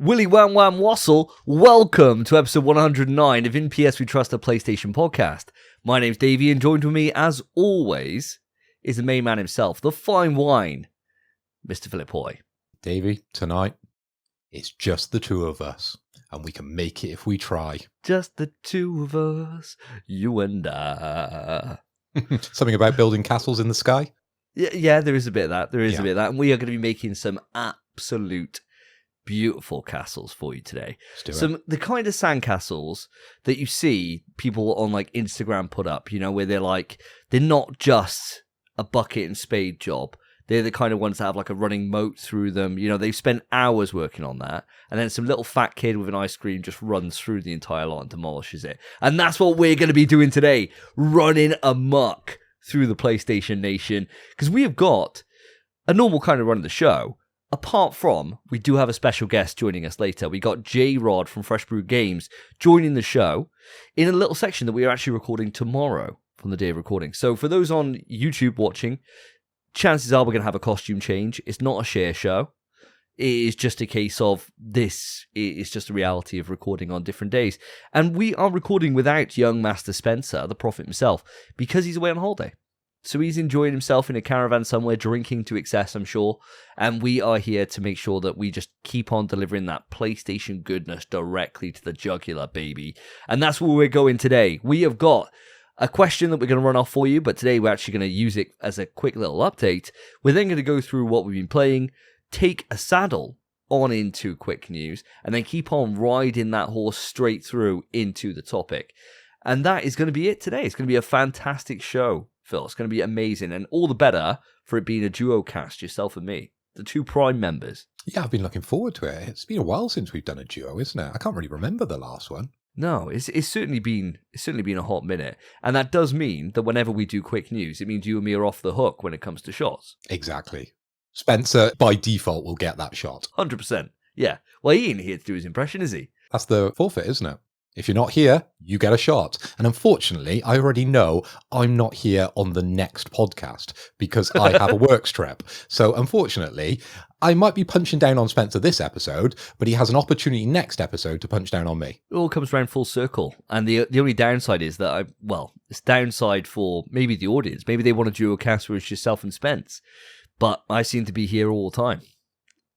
Willy Wham Wham Wassle, welcome to episode 109 of In PS We Trust, a PlayStation podcast. My name's Davey, and joined with me, as always, is the main man himself, the fine wine, Mr. Philip Hoy. Davey, tonight, it's just the two of us, and we can make it if we try. Just the two of us, you and I. Something about building castles in the sky? Yeah, there is a bit of that. And we are going to be making some absolute beautiful castles for you today. The kind of sandcastles that you see people on like Instagram put up, you know, where they're not just a bucket and spade job. They're the kind of ones that have like a running moat through them. You know, they've spent hours working on that. And then some little fat kid with an ice cream just runs through the entire lot and demolishes it. And that's what we're going to be doing today. Running amok through the PlayStation Nation. Because we have got a normal kind of run of the show. Apart from, we do have a special guest joining us later. We got Jrod from Fresh Brewed Games joining the show in a little section that we are actually recording tomorrow from the day of recording. So for those on YouTube watching, chances are we're going to have a costume change. It's not a share show. It is just a case of this is just a reality of recording on different days. And we are recording without young Master Spencer, the prophet himself, because he's away on holiday. So he's enjoying himself in a caravan somewhere, drinking to excess, I'm sure. And we are here to make sure that we just keep on delivering that PlayStation goodness directly to the jugular, baby. And that's where we're going today. We have got a question that we're going to run off for you, but today we're actually going to use it as a quick little update. We're then going to go through what we've been playing, take a saddle on into quick news, and then keep on riding that horse straight through into the topic. And that is going to be it today. It's going to be a fantastic show, Phil. It's going to be amazing, and all the better for it being a duo cast, yourself and me, the two prime members. Yeah, I've been looking forward to it. It's been a while since we've done a duo, isn't it? I can't really remember the last one. No, it's certainly been a hot minute, and that does mean that whenever we do quick news, it means you and me are off the hook when it comes to shots. Exactly. Spencer, by default, will get that shot. 100%. Yeah. Well, he ain't here to do his impression, is he? That's the forfeit, isn't it? If you're not here, you get a shot. And unfortunately, I already know I'm not here on the next podcast because I have a works trip. So unfortunately, I might be punching down on Spencer this episode, but he has an opportunity next episode to punch down on me. It all comes around full circle. And the only downside is that, it's downside for maybe the audience. Maybe they want a duo cast where it's yourself and Spence. But I seem to be here all the time.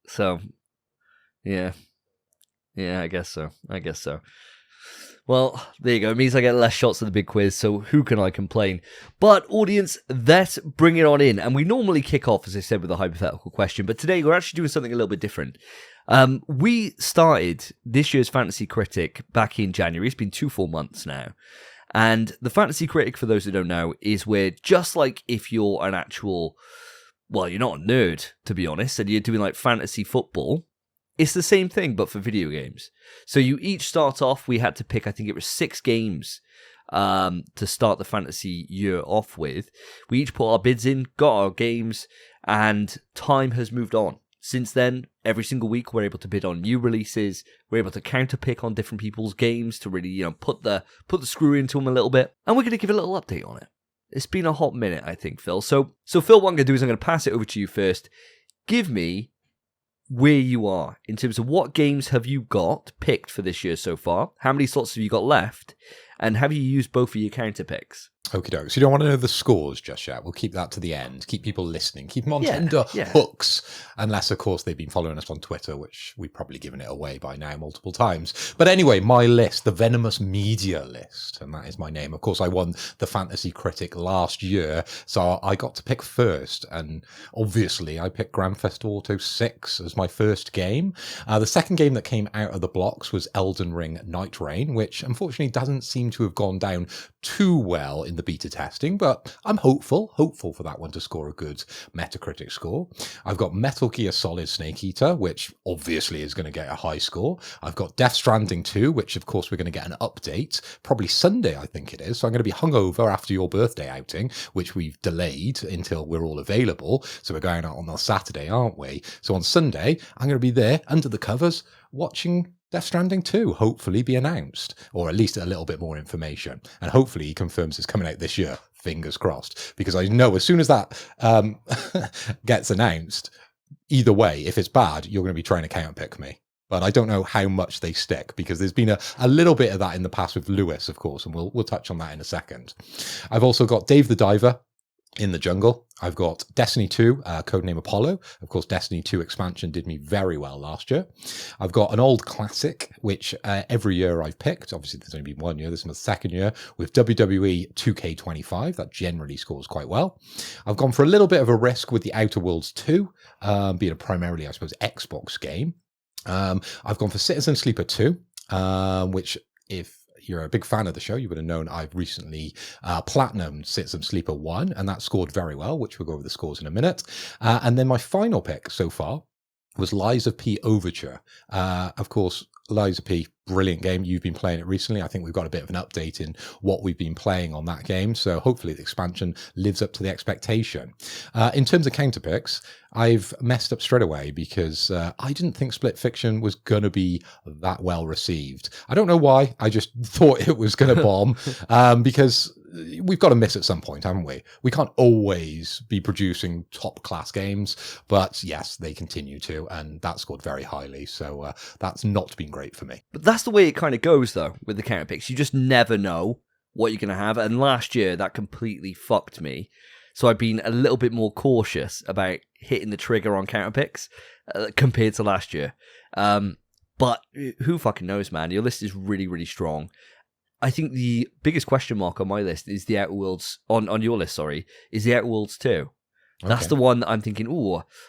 So, yeah. Yeah, I guess so. Well, there you go. It means I get less shots of the big quiz, so who can I complain? But, audience, let's bring it on in. And we normally kick off, as I said, with a hypothetical question. But today, we're actually doing something a little bit different. We started this year's Fantasy Critic back in January. It's been 2 full months now. And the Fantasy Critic, for those who don't know, is where, just like if you're an actual... Well, you're not a nerd, to be honest, and you're doing like fantasy football. It's the same thing, but for video games. So you each start off, we had to pick, I think it was 6 games to start the fantasy year off with. We each put our bids in, got our games, and time has moved on. Since then, every single week, we're able to bid on new releases. We're able to counterpick on different people's games to really, put the screw into them a little bit. And we're going to give a little update on it. It's been a hot minute, I think, Phil. So Phil, what I'm going to do is I'm going to pass it over to you first. Give me where you are in terms of what games have you got picked for this year so far? How many slots have you got left? And have you used both of your counter picks? Okie doke. So you don't want to know the scores just yet. We'll keep that to the end. Keep people listening. Keep them on tender hooks. Unless, of course, they've been following us on Twitter, which we've probably given it away by now multiple times. But anyway, my list, the Venomous Media list, and that is my name. Of course, I won the Fantasy Critic last year, so I got to pick first. And obviously, I picked Grand Theft Auto 6 as my first game. The second game that came out of the blocks was Elden Ring Night Rain, which unfortunately doesn't seem to have gone down too well in the beta testing, but I'm hopeful for that one to score a good Metacritic score. I've got Metal Gear Solid Snake Eater, which obviously is going to get a high score. I've got Death Stranding 2, which of course we're going to get an update, probably Sunday I think it is, so I'm going to be hungover after your birthday outing, which we've delayed until we're all available, so we're going out on a Saturday, aren't we? So on Sunday, I'm going to be there under the covers watching Death Stranding 2 hopefully be announced, or at least a little bit more information. And hopefully he confirms it's coming out this year. Fingers crossed. Because I know as soon as that gets announced, either way, if it's bad, you're going to be trying to counterpick me. but I don't know how much they stick, because there's been a little bit of that in the past with Lewis, of course, and we'll touch on that in a second. I've also got Dave the Diver in the jungle. I've got Destiny 2, codename Apollo. Of course, Destiny 2 expansion did me very well last year. I've got an old classic, which every year I've picked. Obviously, there's only been 1 year. This is my second year with WWE 2K25. That generally scores quite well. I've gone for a little bit of a risk with the Outer Worlds 2, being a primarily, I suppose, Xbox game. I've gone for Citizen Sleeper 2, which, if you're a big fan of the show, you would have known I've recently platinumed Citizen Sleeper 1, and that scored very well, which we'll go over the scores in a minute. And then my final pick so far was Lies of P Overture. Of course, Lies of P, brilliant game. You've been playing it recently. I think we've got a bit of an update in what we've been playing on that game. So hopefully the expansion lives up to the expectation. In terms of counter picks, I've messed up straight away because I didn't think Split Fiction was going to be that well received. I don't know why. I just thought it was going to bomb because we've got to miss at some point, haven't we? We can't always be producing top class games, but yes, they continue to, and that scored very highly. So that's not been great for me. But that's the way it kind of goes, though, with the counter picks. You just never know what you're going to have. And last year, that completely fucked me. So I've been a little bit more cautious about hitting the trigger on counter picks compared to last year. But who fucking knows, man? Your list is really, really strong. I think the biggest question mark on my list is the Outer Worlds, on your list, sorry, is the Outer Worlds 2. Okay. That's the one that I'm thinking,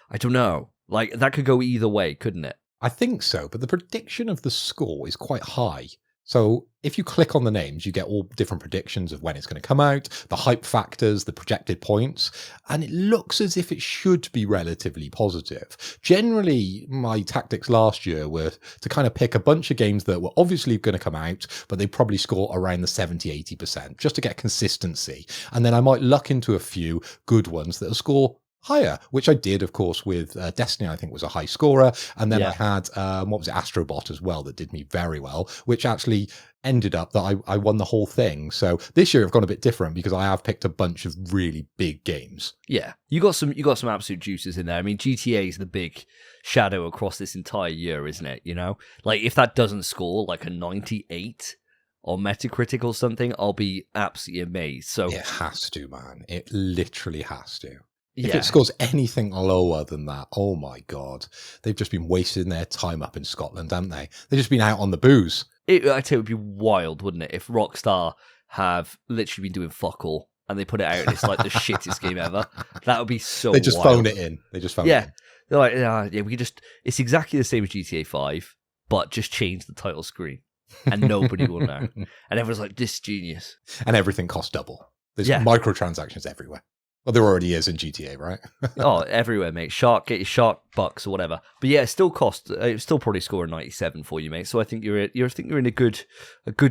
I don't know. Like, that could go either way, couldn't it? I think so, but the prediction of the score is quite high. So if you click on the names, you get all different predictions of when it's going to come out, the hype factors, the projected points, and it looks as if it should be relatively positive. Generally, my tactics last year were to kind of pick a bunch of games that were obviously going to come out, but they probably score around the 70-80%, just to get consistency. And then I might luck into a few good ones that'll score higher, which I did, of course, with Destiny. I think was a high scorer, and then I had Astrobot as well that did me very well, which actually ended up that I won the whole thing. So this year I've gone a bit different because I have picked a bunch of really big games. Yeah, you got some absolute juices in there. I mean, GTA is the big shadow across this entire year, isn't it? You know, like if that doesn't score like a 98 on Metacritic or something, I'll be absolutely amazed. So it has to, man. It literally has to. If it scores anything lower than that, oh my God, they've just been wasting their time up in Scotland, haven't they? They've just been out on the booze. I'd say it would be wild, wouldn't it, if Rockstar have literally been doing fuck all and they put it out and it's like the shittest game ever. That would be so They just wild. phone it in. They just phone it in. They're like, we could just, it's exactly the same as GTA 5, but just change the title screen and nobody will know. And everyone's like, this is genius. And everything costs double. There's microtransactions everywhere. Well, there already is in GTA, right? Oh, everywhere, mate. Get your shark bucks or whatever. But yeah, it still costs. It still probably score a 97 for you, mate. So I think you're in a good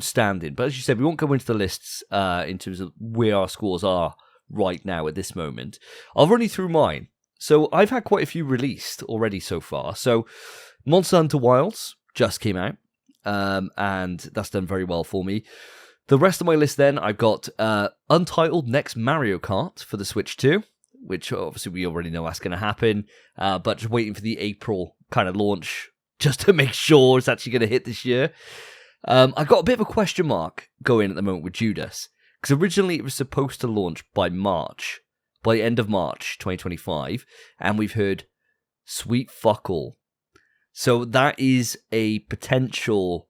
standing. But as you said, we won't go into the lists in terms of where our scores are right now at this moment. I'll run you through mine. So I've had quite a few released already so far. So Monster Hunter Wilds just came out, and that's done very well for me. The rest of my list then, I've got Untitled Next Mario Kart for the Switch 2, which obviously we already know that's going to happen, but just waiting for the April kind of launch just to make sure it's actually going to hit this year. I've got a bit of a question mark going at the moment with Judas, because originally it was supposed to launch by the end of March 2025, and we've heard sweet fuck all. So that is a potential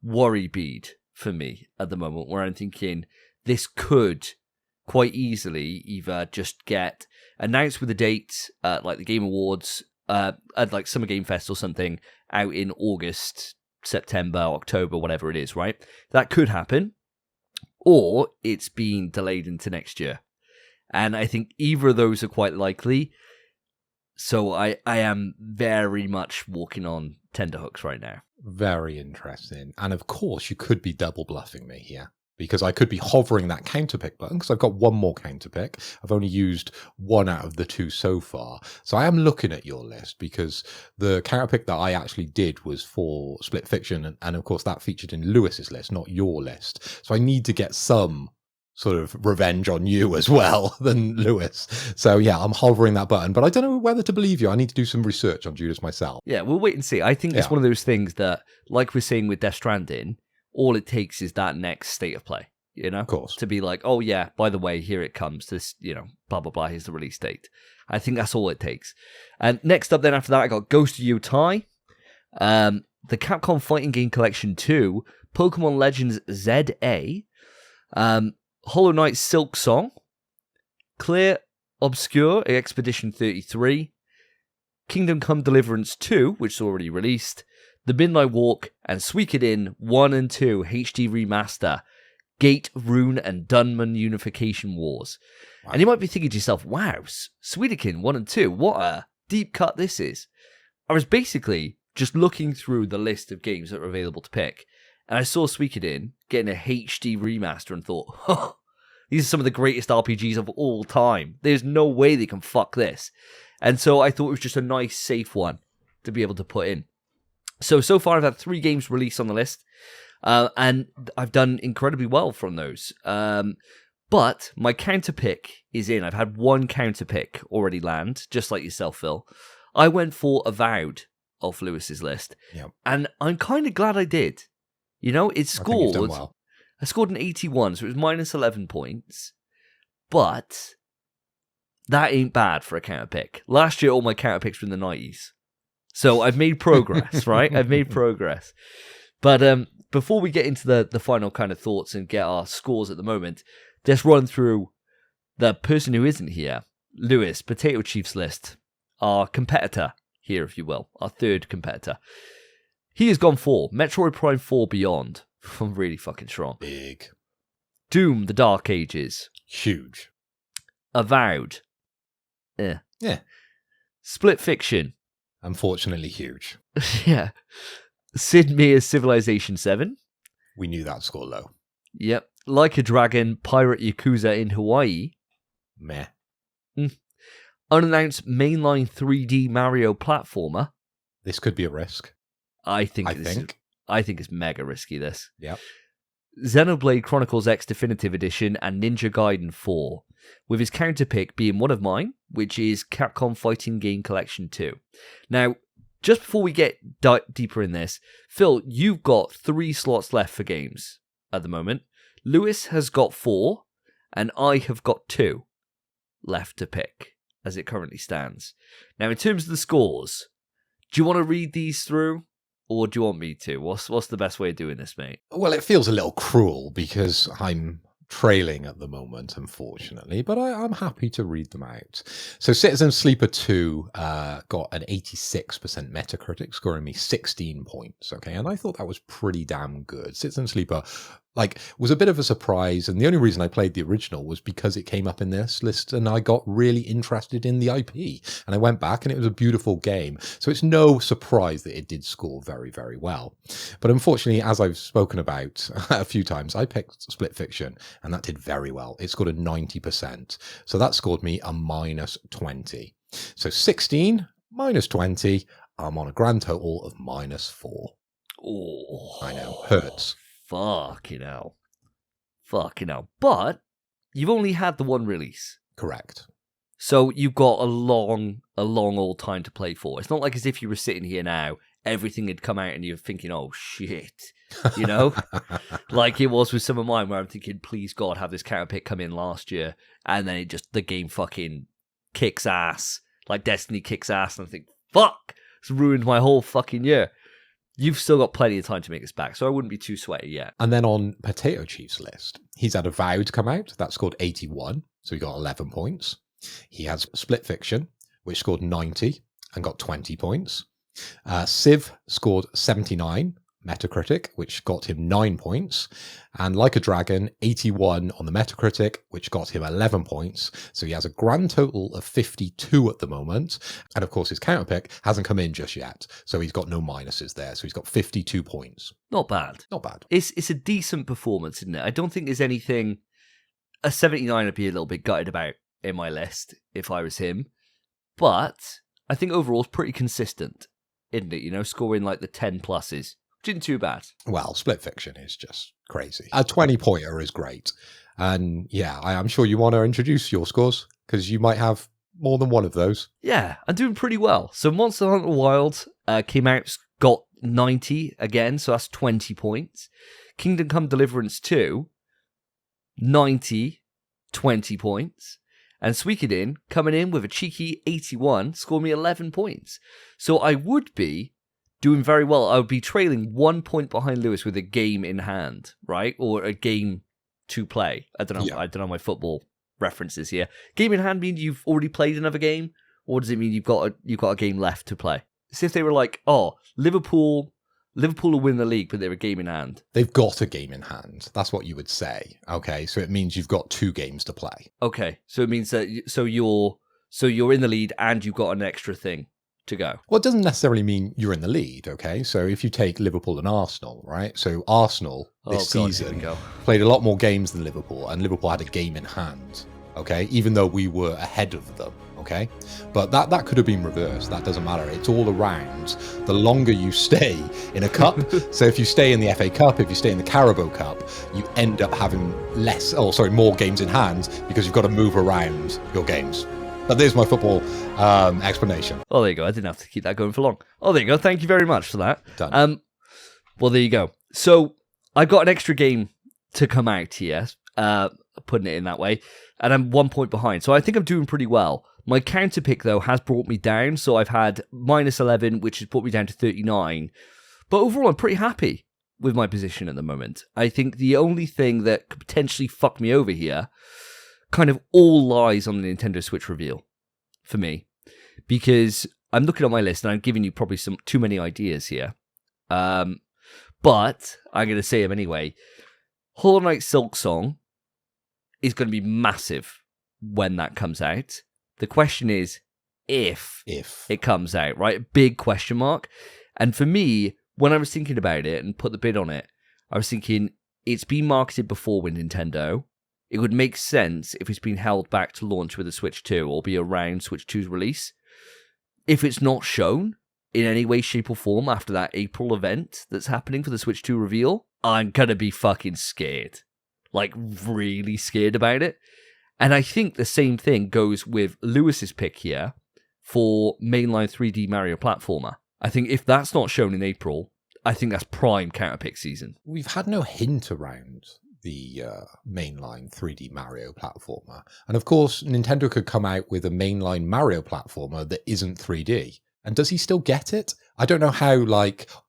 worry bead for me at the moment, where I'm thinking this could quite easily either just get announced with a date, like the Game Awards, at like Summer Game Fest or something, out in August, September, October, whatever it is, right? That could happen, or it's being delayed into next year. And I think either of those are quite likely. So I am very much walking on tenterhooks right now. Very interesting. And of course, you could be double bluffing me here, because I could be hovering that counterpick button, because I've got one more counterpick. I've only used one out of the two so far. So I am looking at your list, because the counterpick that I actually did was for Split Fiction. And of course, that featured in Lewis's list, not your list. So I need to get some sort of revenge on you as well than Lewis. So yeah, I'm hovering that button, but I don't know whether to believe you. I need to do some research on Judas myself. Yeah, we'll wait and see. I think it's one of those things that, like we're saying with Death Stranding, all it takes is that next state of play, Of course. To be like, oh yeah, by the way, here it comes, this, blah, blah, blah, here's the release date. I think that's all it takes. And next up then after that, I got Ghost of Yotei, the Capcom Fighting Game Collection 2, Pokemon Legends ZA, Hollow Knight Silk Song, Clear Obscure Expedition 33, Kingdom Come Deliverance 2, which is already released, The Midnight Walk, and Suikoden 1 and 2 HD Remaster, Gate, Rune, and Dunman Unification Wars. Wow. And you might be thinking to yourself, wow, Suikoden 1 and 2, what a deep cut this is. I was basically just looking through the list of games that are available to pick, and I saw Suikoden getting a HD remaster and thought, oh, these are some of the greatest RPGs of all time. There's no way they can fuck this. And so I thought it was just a nice, safe one to be able to put in. So far I've had 3 games released on the list, and I've done incredibly well from those. But my counter pick is in. I've had 1 counter pick already land, just like yourself, Phil. I went for Avowed off Lewis's list, and I'm kind of glad I did. It scored. I scored an 81, so it was minus 11 points. But that ain't bad for a counter pick. Last year, all my counter picks were in the 90s. So I've made progress, right? I've made progress. But before we get into the final kind of thoughts and get our scores at the moment, just run through the person who isn't here, Lewis, Potato Chief's list, our competitor here, if you will, our third competitor. He has gone for Metroid Prime 4 Beyond. I'm really fucking strong. Big. Doom, The Dark Ages. Huge. Avowed. Yeah. Split Fiction. Unfortunately huge. Yeah. Sid Meier's Civilization 7. We knew that score low. Yep. Like a Dragon, Pirate Yakuza in Hawaii. Meh. Unannounced mainline 3D Mario platformer. This could be a risk. I think it's mega risky, this. Yep. Xenoblade Chronicles X Definitive Edition and Ninja Gaiden 4, with his counterpick being one of mine, which is Capcom Fighting Game Collection 2. Now, just before we get deeper in this, Phil, you've got 3 slots left for games at the moment. Lewis has got 4, and I have got 2 left to pick, as it currently stands. Now, in terms of the scores, do you want to read these through? Or do you want me to? What's the best way of doing this, mate? Well, it feels a little cruel because I'm trailing at the moment, unfortunately, but I'm happy to read them out. So Citizen Sleeper 2 got an 86% Metacritic, scoring me 16 points, okay? And I thought that was pretty damn good. Citizen Sleeper, was a bit of a surprise, and the only reason I played the original was because it came up in this list, and I got really interested in the IP, and I went back, and it was a beautiful game. So it's no surprise that it did score very, very well. But unfortunately, as I've spoken about a few times, I picked Split Fiction, and that did very well. It scored a 90%. So that scored me a minus 20. So 16 minus 20, I'm on a grand total of minus 4. Oh, I know, hurts. Fucking hell. But you've only had the 1 release. Correct. So you've got a long old time to play for. It's not like as if you were sitting here now, everything had come out and you're thinking, oh shit, like it was with some of mine where I'm thinking, please God, have this counter pick come in last year. And then the game fucking kicks ass, like Destiny kicks ass. And I think, fuck, it's ruined my whole fucking year. You've still got plenty of time to make this back, so I wouldn't be too sweaty yet. And then on Potato Chief's list, he's had Avowed come out. That scored 81, so he got 11 points. He has Split Fiction, which scored 90 and got 20 points. Civ scored 79 Metacritic, which got him 9 points. And Like a Dragon, 81 on the Metacritic, which got him 11 points. So he has a grand total of 52 at the moment. And of course, his counterpick hasn't come in just yet. So he's got no minuses there. So he's got 52 points. Not bad. Not bad. It's a decent performance, isn't it? I don't think there's anything... A 79 I'd be a little bit gutted about in my list if I was him. But I think overall it's pretty consistent, isn't it? Scoring like the 10 pluses, Didn't too bad. Well, Split Fiction is just crazy. A 20-pointer is great. And yeah, I'm sure you want to introduce your scores because you might have more than one of those. Yeah, I'm doing pretty well. So Monster Hunter Wilds came out, got 90 again, so that's 20 points. Kingdom Come Deliverance 2, 90, 20 points. And Suikoden coming in with a cheeky 81, scored me 11 points. So I would be doing very well. I would be trailing 1 point behind Lewis with a game in hand, right? Or a game to play. I don't know. Yeah. I don't know my football references here. Game in hand means you've already played another game, or does it mean you've got a game left to play? So if they were like, oh, Liverpool will win the league, but they're a game in hand. They've got a game in hand. That's what you would say. Okay, so it means you've got 2 games to play. Okay, so it means that you're in the lead and you've got an extra thing to go. Well, it doesn't necessarily mean you're in the lead, okay? So if you take Liverpool and Arsenal, right? So Arsenal this season played a lot more games than Liverpool, and Liverpool had a game in hand, okay? Even though we were ahead of them, okay? But that could have been reversed. That doesn't matter. It's all around. The longer you stay in a cup, so if you stay in the FA Cup, if you stay in the Carabao Cup, you end up having more games in hand because you've got to move around your games. But there's my football explanation. Oh, there you go. I didn't have to keep that going for long. Oh, there you go. Thank you very much for that. Done. Well, there you go. So I got an extra game to come out here, putting it in that way, and I'm 1 point behind. So I think I'm doing pretty well. My counter pick, though, has brought me down. So I've had minus 11, which has brought me down to 39. But overall, I'm pretty happy with my position at the moment. I think the only thing that could potentially fuck me over here kind of all lies on the Nintendo Switch reveal for me, because I'm looking at my list and I'm giving you probably some too many ideas here. But I'm going to say them anyway. Hollow Knight Silksong is going to be massive when that comes out. The question is if it comes out, right? Big question mark. And for me, when I was thinking about it and put the bid on it, I was thinking it's been marketed before with Nintendo. It would make sense if it's been held back to launch with a Switch 2 or be around Switch 2's release. If it's not shown in any way, shape, or form after that April event that's happening for the Switch 2 reveal, I'm going to be fucking scared. Like, really scared about it. And I think the same thing goes with Lewis's pick here for mainline 3D Mario platformer. I think if that's not shown in April, I think that's prime counterpick season. We've had no hint around the mainline 3D Mario platformer. And of course, Nintendo could come out with a mainline Mario platformer that isn't 3D. And does he still get it? I don't know how,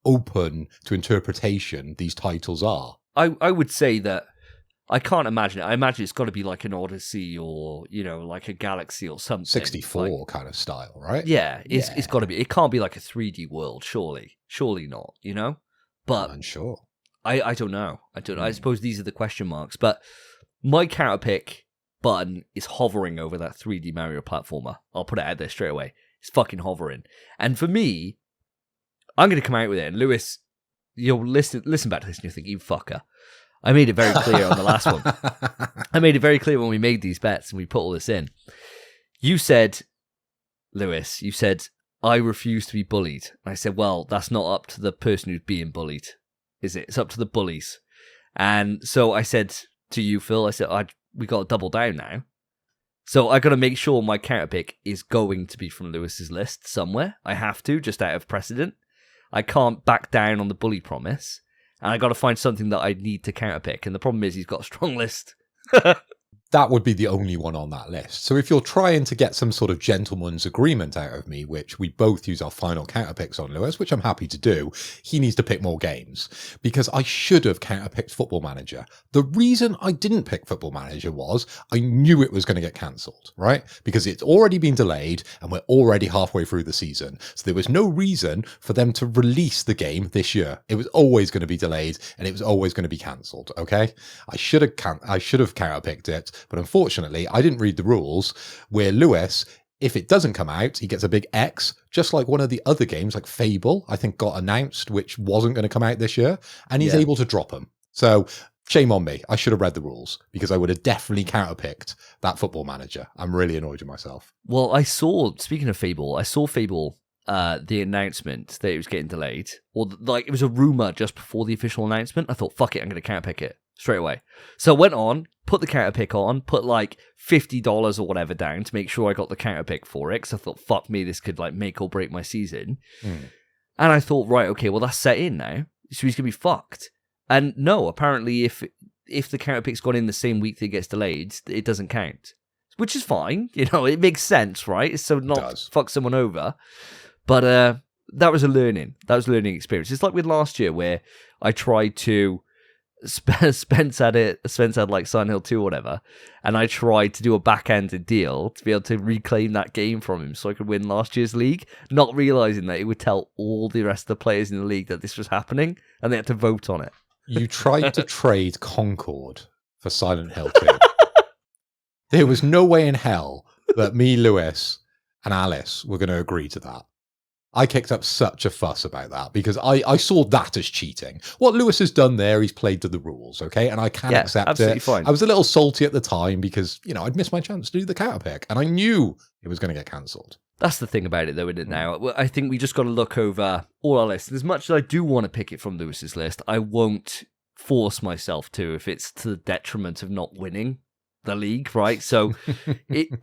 open to interpretation these titles are. I would say that I can't imagine it. I imagine it's got to be like an Odyssey or, like a Galaxy or something. 64 kind of style, right? Yeah, it's got to be. It can't be like a 3D world, surely. Surely not, But I'm unsure. I don't know. I suppose these are the question marks. But my counterpick button is hovering over that 3D Mario platformer. I'll put it out there straight away. It's fucking hovering. And for me, I'm going to come out with it. And Lewis, you'll listen back to this and you'll think, you fucker. I made it very clear on the last one. I made it very clear when we made these bets and we put all this in. You said, Lewis, I refuse to be bullied. And I said, well, that's not up to the person who's being bullied, is it? It's up to the bullies. And so I said to you, Phil, we got to double down now. So I got to make sure my counter pick is going to be from Lewis's list somewhere. I have to, just out of precedent. I can't back down on the bully promise. And I got to find something that I need to counterpick. And the problem is he's got a strong list. That would be the only one on that list. So if you're trying to get some sort of gentleman's agreement out of me, which we both use our final counterpicks on Lewis, which I'm happy to do, he needs to pick more games. Because I should have counterpicked Football Manager. The reason I didn't pick Football Manager was I knew it was going to get cancelled, right? Because it's already been delayed and we're already halfway through the season. So there was no reason for them to release the game this year. It was always going to be delayed and it was always going to be cancelled, okay? I should have counterpicked it. But unfortunately, I didn't read the rules where Lewis, if it doesn't come out, he gets a big X, just like one of the other games, like Fable, I think got announced, which wasn't going to come out this year, and he's able to drop them. So shame on me. I should have read the rules because I would have definitely counterpicked that Football Manager. I'm really annoyed with myself. Well, speaking of Fable, I saw Fable the announcement that it was getting delayed, or like it was a rumor just before the official announcement, I thought, fuck it, I'm going to counterpick it straight away. So I went on, put the counterpick on, put like $50 or whatever down to make sure I got the counterpick for it, because I thought, fuck me, this could like make or break my season. And I thought, right, okay, well that's set in now, so he's going to be fucked. And no, apparently if the counterpick's gone in the same week that it gets delayed, it doesn't count. Which is fine, it makes sense, right? So not fuck someone over. But that was a learning experience. It's like with last year where I tried to, Spence had like Silent Hill 2 or whatever, and I tried to do a backhanded deal to be able to reclaim that game from him so I could win last year's league, not realizing that it would tell all the rest of the players in the league that this was happening, and they had to vote on it. You tried to trade Concord for Silent Hill 2. There was no way in hell that me, Lewis, and Alice were going to agree to that. I kicked up such a fuss about that because I saw that as cheating. What Lewis has done there, he's played to the rules, okay? And I can accept it. Fine. I was a little salty at the time because, I'd missed my chance to do the counterpick, and I knew it was going to get cancelled. That's the thing about it, though, isn't it, now? I think we just got to look over all our lists. As much as I do want to pick it from Lewis's list, I won't force myself to if it's to the detriment of not winning the league, right? So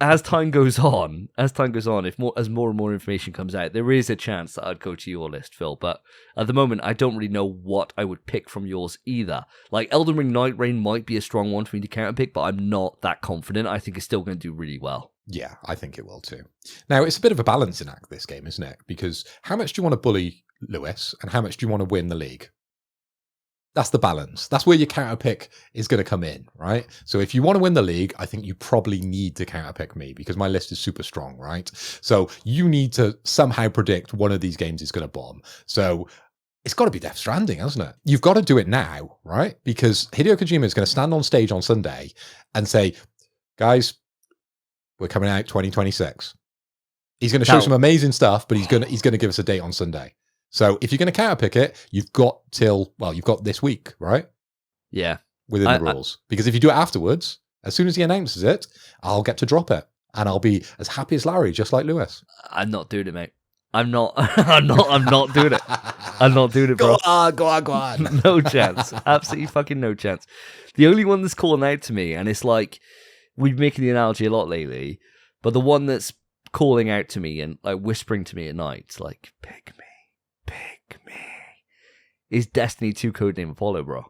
as time goes on, as more and more information comes out, there is a chance that I'd go to your list, Phil, but at the moment I don't really know what I would pick from yours either. Like Elden Ring Night Rain might be a strong one for me to counterpick, but I'm not that confident. I think it's still going to do really well. Yeah, I think it will too. Now, it's a bit of a balancing act, this game, isn't it? Because how much do you want to bully Lewis and how much do you want to win the league? That's the balance. That's where your counterpick is going to come in, right? So if you want to win the league, I think you probably need to counterpick me because my list is super strong, right? So you need to somehow predict one of these games is going to bomb. So it's got to be Death Stranding, hasn't it? You've got to do it now, right? Because Hideo Kojima is going to stand on stage on Sunday and say, guys, we're coming out 2026. He's going to show some amazing stuff, but he's going to give us a date on Sunday. So if you're going to counterpick it, you've got this week, right? Yeah. Within the rules. Because if you do it afterwards, as soon as he announces it, I'll get to drop it. And I'll be as happy as Larry, just like Lewis. I'm not doing it, mate. I'm not doing it. I'm not doing it, bro. Go on. No chance. Absolutely fucking no chance. The only one that's calling out to me, and it's like, we've been making the analogy a lot lately, but the one that's calling out to me and like whispering to me at night, like, pick me, is Destiny 2 Codename Apollo, bro.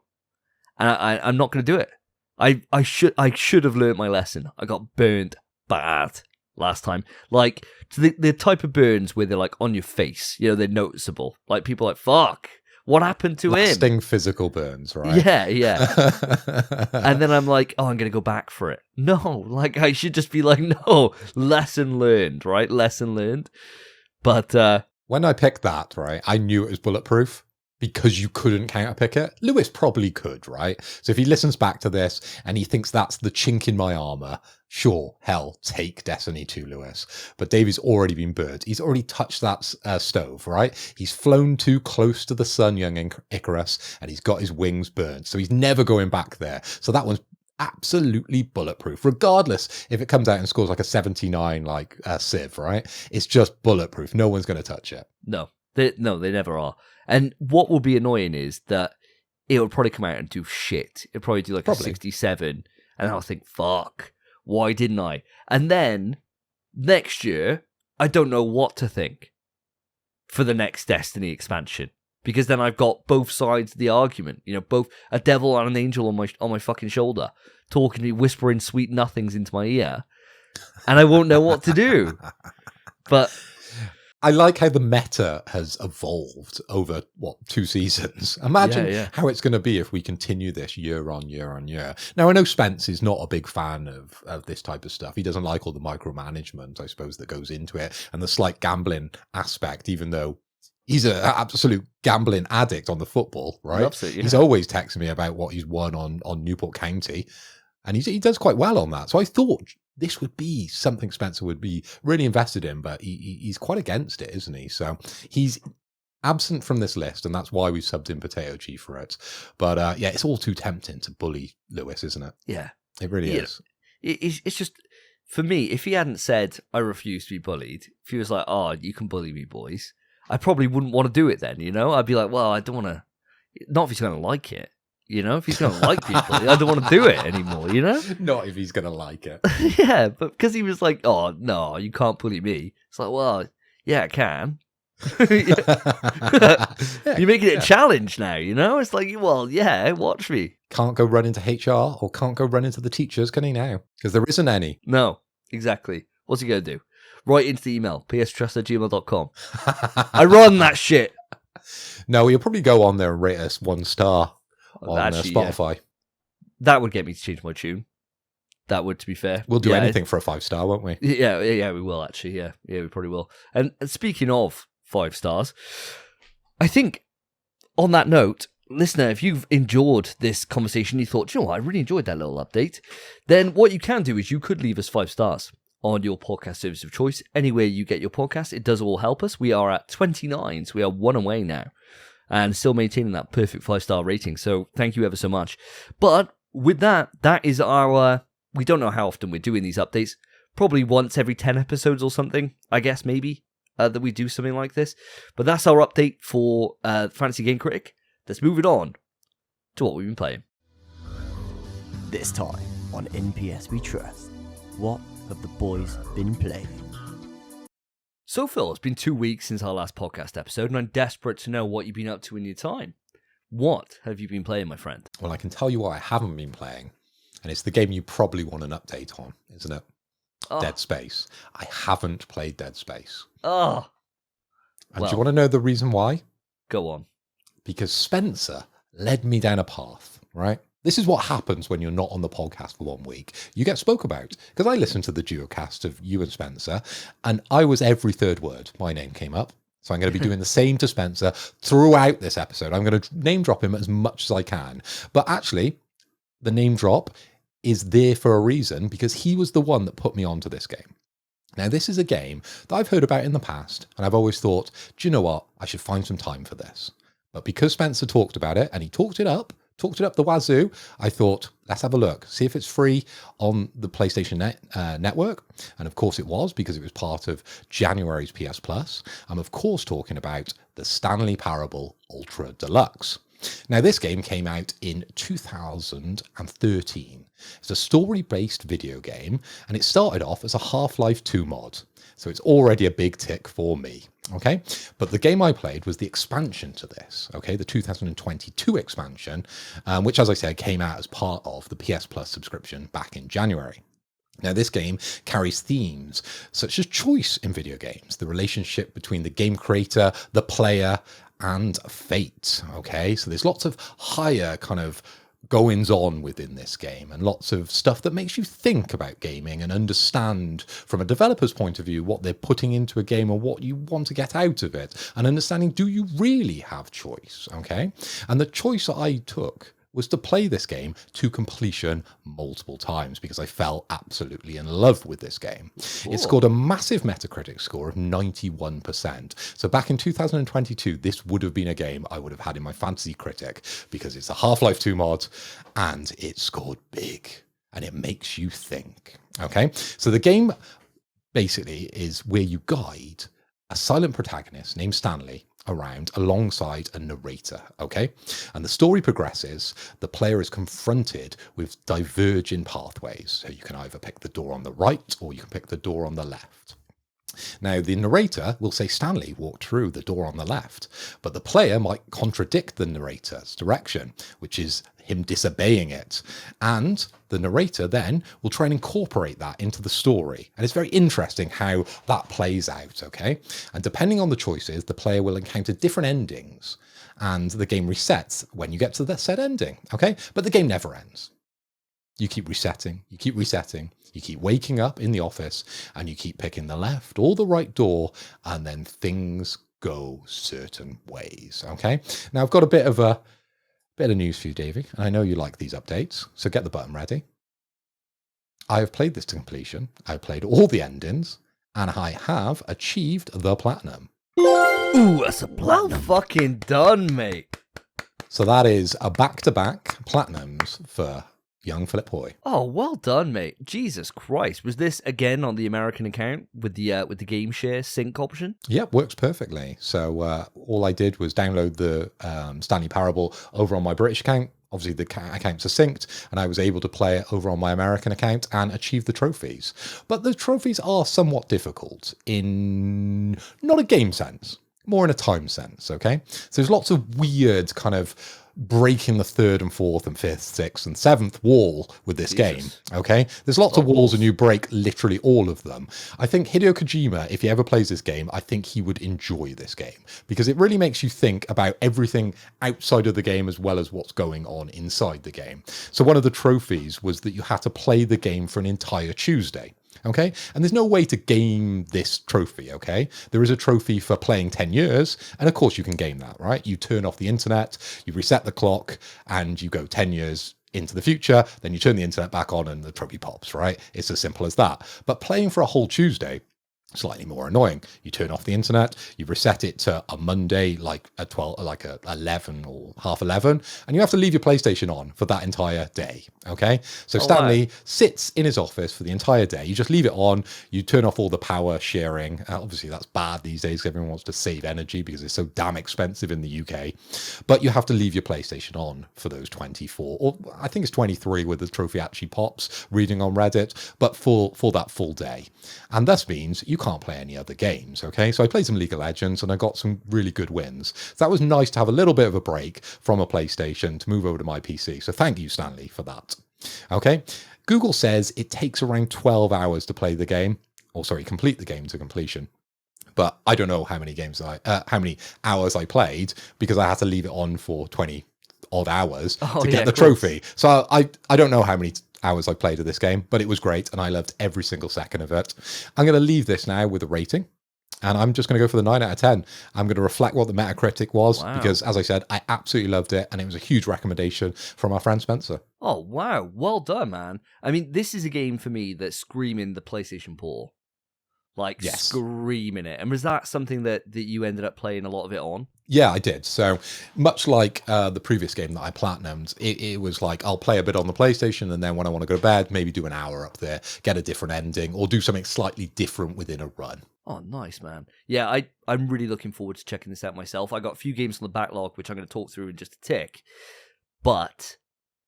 And I'm not going to do it. I should have learned my lesson. I got burned bad last time. Like, the type of burns where they're like on your face, they're noticeable. Like, people are like, fuck, what happened to him? Lasting physical burns, right? Yeah. And then I'm like, oh, I'm going to go back for it. No, like, I should just be like, no, lesson learned, right? Lesson learned. But when I picked that, right, I knew it was bulletproof because you couldn't counterpick it. Lewis probably could, right? So if he listens back to this and he thinks that's the chink in my armor, sure, hell, take Destiny 2, Lewis. But Davey's already been burned. He's already touched that stove, right? He's flown too close to the sun, young Icarus, and he's got his wings burned. So he's never going back there. So that one's absolutely bulletproof, regardless if it comes out and scores like a 79 like Civ, right? It's just bulletproof. No one's going to touch it. No, they never are. And what will be annoying is that it will probably come out and do shit. It'll probably do like a 67, and I'll think, fuck, why didn't I? And then next year, I don't know what to think for the next Destiny expansion. Because then I've got both sides of the argument, both a devil and an angel on my fucking shoulder, talking to me, whispering sweet nothings into my ear, and I won't know what to do. But I like how the meta has evolved over 2 seasons. Imagine how it's going to be if we continue this year on year. Now, I know Spence is not a big fan of this type of stuff. He doesn't like all the micromanagement, I suppose, that goes into it, and the slight gambling aspect, even though he's an absolute gambling addict on the football, right? He's always texting me about what he's won on Newport County, and he does quite well on that. So I thought this would be something Spencer would be really invested in, but he's quite against it, isn't he? So he's absent from this list, and that's why we subbed in Potato G for it. But it's all too tempting to bully Lewis, isn't it? Yeah. It really is. It's just, for me, if he hadn't said, I refuse to be bullied, if he was like, oh, you can bully me, boys, I probably wouldn't want to do it then, you know? I'd be like, well, I don't want to, not if he's going to like it, you know? If he's going to like people, I don't want to do it anymore, you know? Not if he's going to like it. Yeah, but because he was like, oh, no, you can't bully me. It's like, well, yeah, I can. You're making it a challenge now, you know? It's like, well, yeah, watch me. Can't go run into HR or can't go run into the teachers, can he now? Because there isn't any. No, exactly. What's he going to do? Write into the email, pstrust@gmail.com. I run that shit. No, he'll probably go on there and rate us 1 star on Spotify. Yeah. That would get me to change my tune. That would, to be fair. We'll do anything for a 5-star, won't we? Yeah, we will actually. Yeah, we probably will. And speaking of 5 stars, I think on that note, listener, if you've enjoyed this conversation, you thought, you know what, I really enjoyed that little update, then what you can do is you could leave us 5 stars on your podcast service of choice. Anywhere you get your podcast, it does all help us. We are at 29, so we are 1 away now, and still maintaining that perfect 5-star rating. So thank you ever so much. But with that is our... We don't know how often we're doing these updates. Probably once every 10 episodes or something, I guess, maybe, that we do something like this. But that's our update for Fantasy Game Critic. Let's move it on to what we've been playing. This time on NPS We Trust, what have the boys been playing? So, Phil, it's been 2 weeks since our last podcast episode, and I'm desperate to know what you've been up to in your time. What have you been playing, my friend? Well, I can tell you what I haven't been playing. And it's the game you probably want an update on, isn't it? Oh. Dead Space. I haven't played Dead Space. Oh. And do you want to know the reason why? Go on. Because Spencer led me down a path, right? This is what happens when you're not on the podcast for 1 week. You get spoke about. Because I listened to the duocast of you and Spencer, and I was every third word. My name came up. So I'm going to be doing the same to Spencer throughout this episode. I'm going to name drop him as much as I can. But actually, the name drop is there for a reason, because he was the one that put me onto this game. Now, this is a game that I've heard about in the past, and I've always thought, do you know what? I should find some time for this. But because Spencer talked about it, and he talked it up the wazoo, I thought, let's have a look, see if it's free on the PlayStation network. And of course it was, because it was part of January's PS Plus. I'm of course talking about the Stanley Parable Ultra Deluxe. Now, this game came out in 2013. It's a story-based video game, and it started off as a Half-Life 2 mod. So it's already a big tick for me, okay? But the game I played was the expansion to this, okay? The 2022 expansion, which, as I said, came out as part of the PS Plus subscription back in January. Now, this game carries themes such as choice in video games, the relationship between the game creator, the player, and fate, okay? So there's lots of higher kind of goings on within this game, and lots of stuff that makes you think about gaming and understand from a developer's point of view what they're putting into a game and what you want to get out of it, and understanding, do you really have choice, okay? And the choice that I took was to play this game to completion multiple times, because I fell absolutely in love with this game. Cool. It scored a massive Metacritic score of 91%. So back in 2022, this would have been a game I would have had in my Fantasy Critic, because it's a Half-Life 2 mod and it scored big and it makes you think. Okay, so the game basically is where you guide a silent protagonist named Stanley around alongside a narrator, okay? And the story progresses, the player is confronted with diverging pathways. So you can either pick the door on the right or you can pick the door on the left. Now, the narrator will say Stanley walked through the door on the left, but the player might contradict the narrator's direction, which is him disobeying it. And the narrator then will try and incorporate that into the story. And it's very interesting how that plays out, okay? And depending on the choices, the player will encounter different endings, and the game resets when you get to the said ending, okay? But the game never ends. You keep resetting, you keep resetting, you keep waking up in the office, and you keep picking the left or the right door, and then things go certain ways, okay? Now, I've got a bit of news for you, Davey, and I know you like these updates, so get the button ready. I have played this to completion, I've played all the endings, and I have achieved the platinum. Ooh, that's a platinum. Well fucking done, mate. So that is a back-to-back platinums for young Philip Hoy. Oh, well done, mate. Jesus Christ. Was this again on the American account with the game share sync option? Yeah, works perfectly. So all I did was download the Stanley Parable over on my British account. Obviously, the accounts are synced, and I was able to play it over on my American account and achieve the trophies. But the trophies are somewhat difficult in not a game sense, more in a time sense, okay? So there's lots of weird kind of breaking the third and fourth and fifth, sixth and seventh wall with this game, okay? There's lots of walls and you break literally all of them. I think Hideo Kojima, if he ever plays this game, I think he would enjoy this game because it really makes you think about everything outside of the game as well as what's going on inside the game. So one of the trophies was that you had to play the game for an entire Tuesday. Okay, and there's no way to game this trophy, okay? There is a trophy for playing 10 years, and of course you can game that, right? You turn off the internet, you reset the clock, and you go 10 years into the future, then you turn the internet back on and the trophy pops, right? It's as simple as that. But playing for a whole Tuesday, slightly more annoying. You turn off the internet, you reset it to a Monday, like a 12, like a 11 or half 11, and you have to leave your PlayStation on for that entire day. Okay, so Stanley sits in his office for the entire day. You just leave it on. You turn off all the power sharing. Obviously, that's bad these days. Everyone wants to save energy because it's so damn expensive in the UK. But you have to leave your PlayStation on for those 24, or I think it's 23, where the trophy actually pops. Reading on Reddit, but for that full day, and this means you can't play any other games, okay? So I played some League of Legends and I got some really good wins. So that was nice to have a little bit of a break from a PlayStation to move over to my PC. So thank you, Stanley, for that. Okay? Google says it takes around 12 hours to play the game, or sorry, complete the game to completion. But I don't know how many hours I played because I had to leave it on for 20 odd hours to get the trophy. So I don't know how many hours I played of this game, but it was great and I loved every single second of it. I'm going to leave this now with a rating, and I'm just going to go for the 9 out of 10. I'm going to reflect what the Metacritic was because, as I said, I absolutely loved it and it was a huge recommendation from our friend Spencer. Oh, wow. Well done, man. I mean, this is a game for me that's screaming the PlayStation Portal. Like, screaming it. And was that something that you ended up playing a lot of it on? Yeah, I did. So much like the previous game that I platinumed, it was like I'll play a bit on the PlayStation and then when I want to go to bed, maybe do an hour up there, get a different ending or do something slightly different within a run. Oh, nice, man. Yeah, I'm really looking forward to checking this out myself. I got a few games on the backlog, which I'm going to talk through in just a tick. But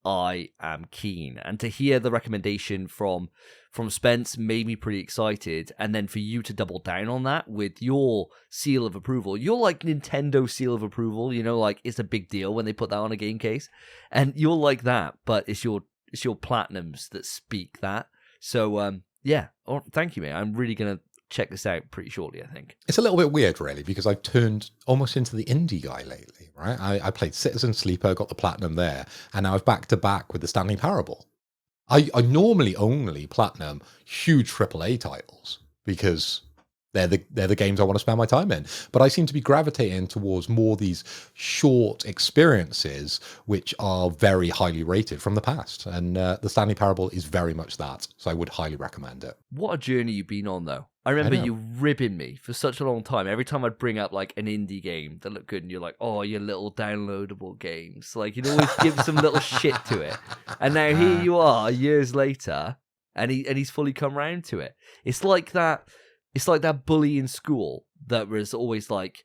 I am keen. And to hear the recommendation from Spence made me pretty excited. And then for you to double down on that with your seal of approval, you're like Nintendo seal of approval, you know, like it's a big deal when they put that on a game case. And you're like that, but it's your platinums that speak that. So, yeah, thank you, mate. I'm really going to check this out pretty shortly, I think. It's a little bit weird, really, because I've turned almost into the indie guy lately, right? I played Citizen Sleeper, got the platinum there, and now I'm back to back with the Stanley Parable. I normally only platinum huge AAA titles because they're the games I want to spend my time in. But I seem to be gravitating towards more these short experiences which are very highly rated from the past. And the Stanley Parable is very much that. So I would highly recommend it. What a journey you've been on, though. I remember you ribbing me for such a long time. Every time I'd bring up like an indie game that looked good and you're like, oh, your little downloadable games. Like you'd always give some little shit to it. And now here you are years later and he's fully come round to it. It's like that bully in school that was always like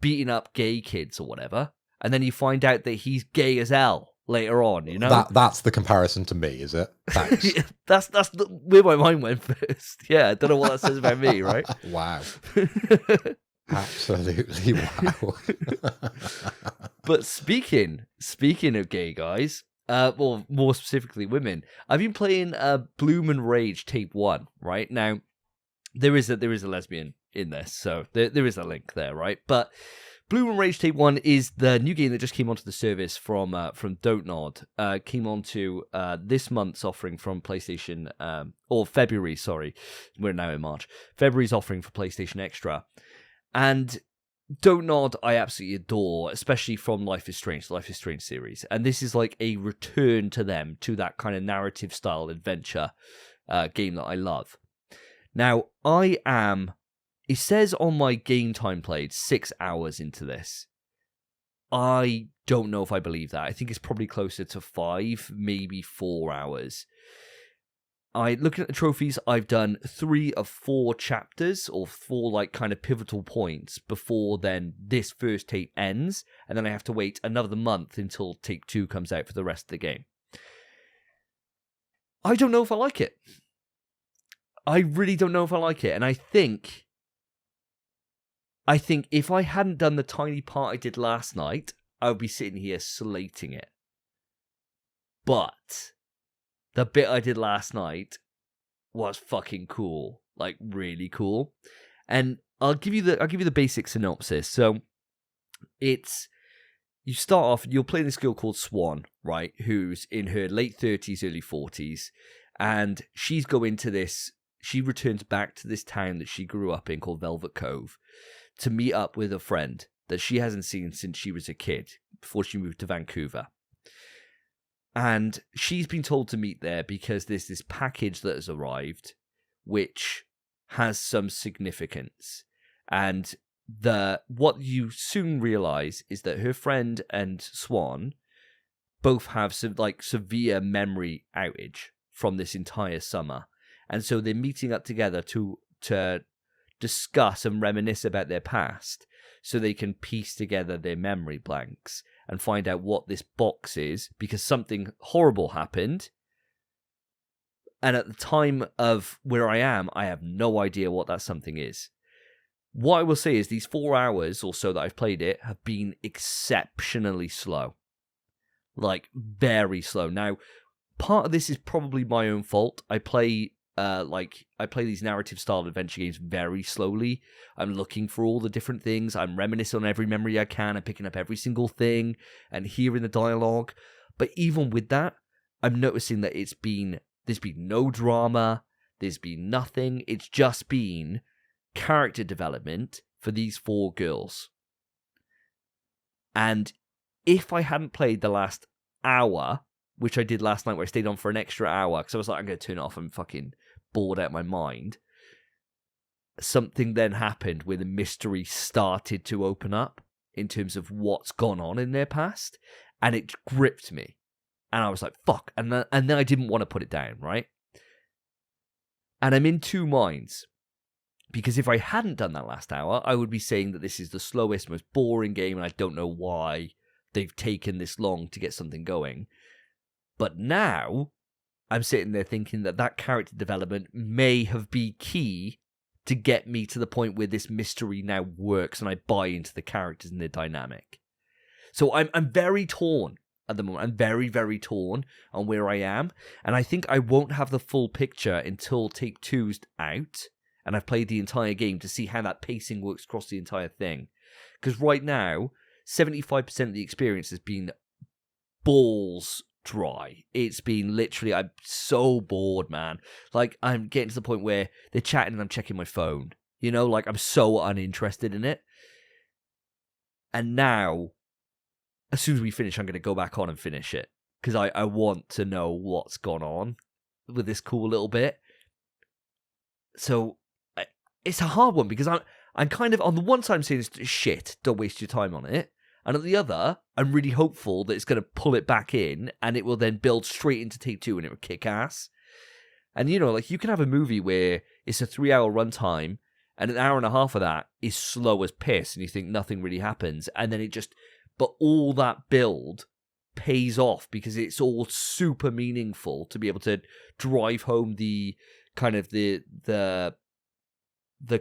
beating up gay kids or whatever. And then you find out that he's gay as hell later on, you know? That's the comparison to me, is it? Thanks. that's where my mind went first. Yeah, I don't know what that says about me, right? Wow. Absolutely wow. But speaking of gay guys, well, more specifically women, I've been playing Bloom and Rage Tape 1, right? Now, there is a lesbian in this, so there is a link there, right? But Bloom and Rage Tape 1 is the new game that just came onto the service from Don't Nod. Came onto this month's offering from PlayStation, or February, sorry. We're now in March. February's offering for PlayStation Extra. And Don't Nod I absolutely adore, especially from Life is Strange, the Life is Strange series. And this is like a return to them, to that kind of narrative style adventure game that I love. Now, it says on my game time played 6 hours into this. I don't know if I believe that. I think it's probably closer to 5, maybe 4 hours. Looking at the trophies, I've done 3 of 4 chapters, or 4 like kind of pivotal points before then this first tape ends, and then I have to wait another month until tape 2 comes out for the rest of the game. I don't know if I like it. I really don't know if I like it, and I think if I hadn't done the tiny part I did last night, I would be sitting here slating it. But the bit I did last night was fucking cool, like really cool. And I'll give you the basic synopsis. So you start off, you're playing this girl called Swan, right, who's in her late 30s, early 40s, and she returns back to this town that she grew up in called Velvet Cove to meet up with a friend that she hasn't seen since she was a kid, before she moved to Vancouver. And she's been told to meet there because there's this package that has arrived, which has some significance. And what you soon realize is that her friend and Swan both have some like severe memory outage from this entire summer. And so they're meeting up together to discuss and reminisce about their past so they can piece together their memory blanks and find out what this box is, because something horrible happened. And at the time of where I am, I have no idea what that something is. What I will say is these 4 hours or so that I've played it have been exceptionally slow. Like, very slow. Now, part of this is probably my own fault. I play these narrative style adventure games very slowly. I'm looking for all the different things. I'm reminiscing on every memory I can. I'm picking up every single thing and hearing the dialogue. But even with that, I'm noticing that there's been no drama. There's been nothing. It's just been character development for these 4 girls. And if I hadn't played the last hour, which I did last night where I stayed on for an extra hour, because I was like, I'm going to turn it off, I'm fucking bored out of my mind, something then happened where the mystery started to open up in terms of what's gone on in their past, and it gripped me. And I was like, fuck. And then I didn't want to put it down, right? And I'm in 2 minds. Because if I hadn't done that last hour, I would be saying that this is the slowest, most boring game, and I don't know why they've taken this long to get something going. But now, I'm sitting there thinking that character development may have been key to get me to the point where this mystery now works and I buy into the characters and their dynamic. So I'm very torn at the moment. I'm very, very torn on where I am. And I think I won't have the full picture until Take 2's out and I've played the entire game to see how that pacing works across the entire thing. Because right now, 75% of the experience has been balls dry. It's been literally, I'm so bored, man. Like, I'm getting to the point where they're chatting and I'm checking my phone. You know, like, I'm so uninterested in it. And now, as soon as we finish, I'm going to go back on and finish it. Because I want to know what's gone on with this cool little bit. So, it's a hard one because I'm kind of, on the one side, I'm saying it's shit, don't waste your time on it. And at the other, I'm really hopeful that it's going to pull it back in and it will then build straight into Take 2 and it will kick ass. And, you know, like, you can have a movie where it's a 3-hour runtime and an hour and a half of that is slow as piss and you think nothing really happens. And then but all that build pays off because it's all super meaningful to be able to drive home the kind of the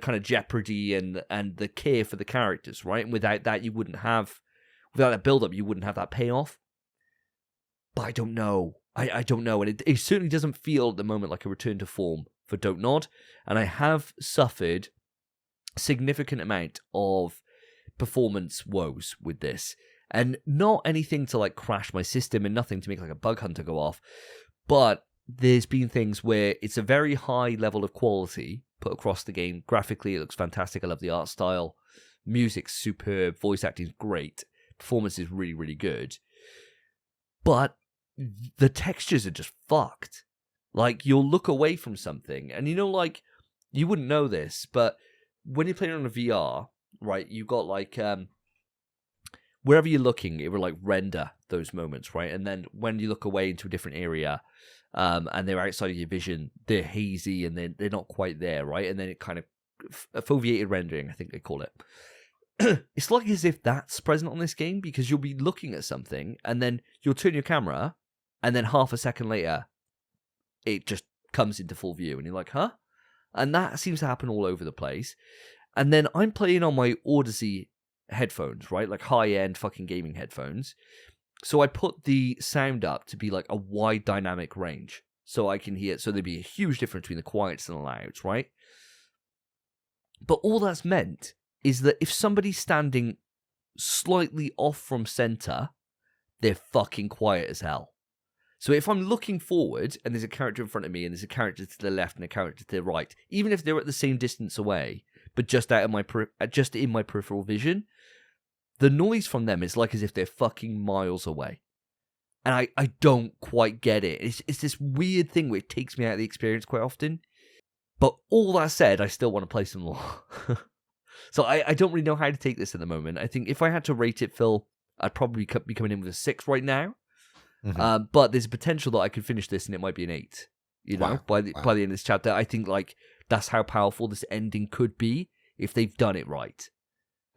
kind of jeopardy and the care for the characters, right? And without that, without that build-up, you wouldn't have that payoff. But I don't know. I don't know. And it certainly doesn't feel at the moment like a return to form for Don't Nod. And I have suffered a significant amount of performance woes with this. And not anything to like crash my system and nothing to make like a bug hunter go off. But there's been things where it's a very high level of quality put across the game. Graphically, it looks fantastic. I love the art style. Music's superb. Voice acting's great. Performance is really, really good. But the textures are just fucked. Like, you'll look away from something, and you know, like, you wouldn't know this, but when you're playing on a VR, right, you got like, wherever you're looking, it will like render those moments, right? And then when you look away into a different area, and they're outside of your vision, they're hazy and they're not quite there, right? And then it kind of foveated rendering, I think they call it. It's like as if that's present on this game, because you'll be looking at something and then you'll turn your camera and then half a second later it just comes into full view and you're like, huh? And that seems to happen all over the place. And then I'm playing on my Odyssey headphones, right? Like high-end fucking gaming headphones. So I put the sound up to be like a wide dynamic range so I can hear it. So there'd be a huge difference between the quiets and the louds, right? But all that's meant is that if somebody's standing slightly off from center, they're fucking quiet as hell. So if I'm looking forward and there's a character in front of me and there's a character to the left and a character to the right, even if they're at the same distance away, but just out of my just in my peripheral vision, the noise from them is like as if they're fucking miles away. And I don't quite get it. It's this weird thing where it takes me out of the experience quite often. But all that said, I still want to play some more. So I don't really know how to take this at the moment. I think if I had to rate it, Phil, I'd probably be coming in with a 6 right now. Mm-hmm. But there's a potential that I could finish this and it might be an 8. You know, by the end of this chapter, I think like that's how powerful this ending could be if they've done it right.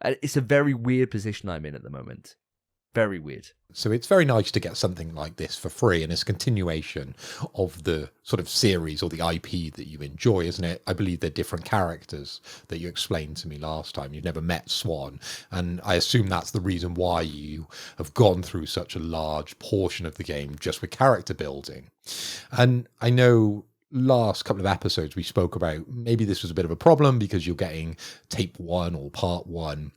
And it's a very weird position I'm in at the moment. Very weird. So it's very nice to get something like this for free, and it's a continuation of the sort of series or the IP that you enjoy, isn't it? I believe they're different characters that you explained to me last time. You've never met Swan, and I assume that's the reason why you have gone through such a large portion of the game just with character building. And I know last couple of episodes we spoke about maybe this was a bit of a problem because you're getting tape 1 or part 1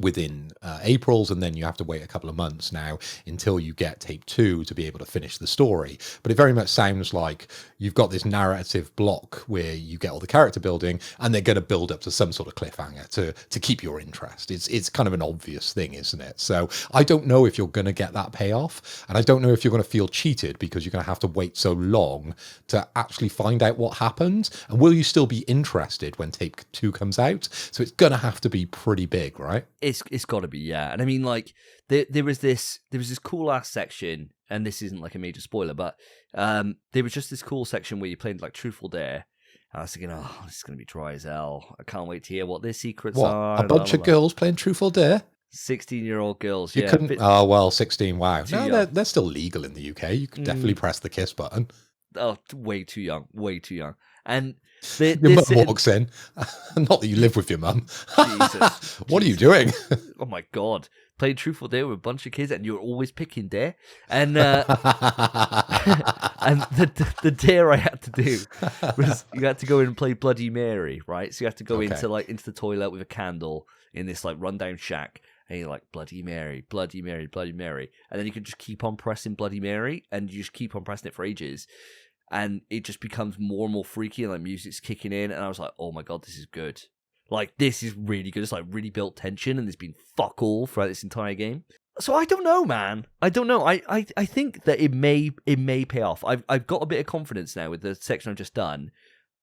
within April's, and then you have to wait a couple of months now until you get tape 2 to be able to finish the story. But it very much sounds like you've got this narrative block where you get all the character building and they're going to build up to some sort of cliffhanger to keep your interest. It's kind of an obvious thing, isn't it? So I don't know if you're going to get that payoff, and I don't know if you're going to feel cheated because you're going to have to wait so long to actually find out what happened. And will you still be interested when tape 2 comes out? So it's going to have to be pretty big, right? It's got to be, yeah. And I mean, like there was this cool ass section, and this isn't like a major spoiler, but there was just this cool section where you played like Truth or Dare. And I was thinking, oh, this is gonna be dry as hell. I can't wait to hear what their secrets are. A bunch of girls playing Truth or Dare? 16-year-old girls. You couldn't. Oh well, 16. Wow. No, they're still legal in the UK. You could definitely press the kiss button. Oh, way too young. Way too young. And your mum walks in. Not that you live with your mum. Jesus. What are you doing? Oh my God. Playing Truth or Dare with a bunch of kids and you're always picking Dare. And and the Dare I had to do was you had to go in and play Bloody Mary, right? So you have to go into the toilet with a candle in this like rundown shack. And you're like, Bloody Mary, Bloody Mary, Bloody Mary. And then you can just keep on pressing Bloody Mary and you just keep on pressing it for ages. And it just becomes more and more freaky and like music's kicking in. And I was like, oh my God, this is good. Like, this is really good. It's like really built tension and there's been fuck all throughout this entire game. So I don't know, man. I don't know. I think that it may pay off. I've got a bit of confidence now with the section I've just done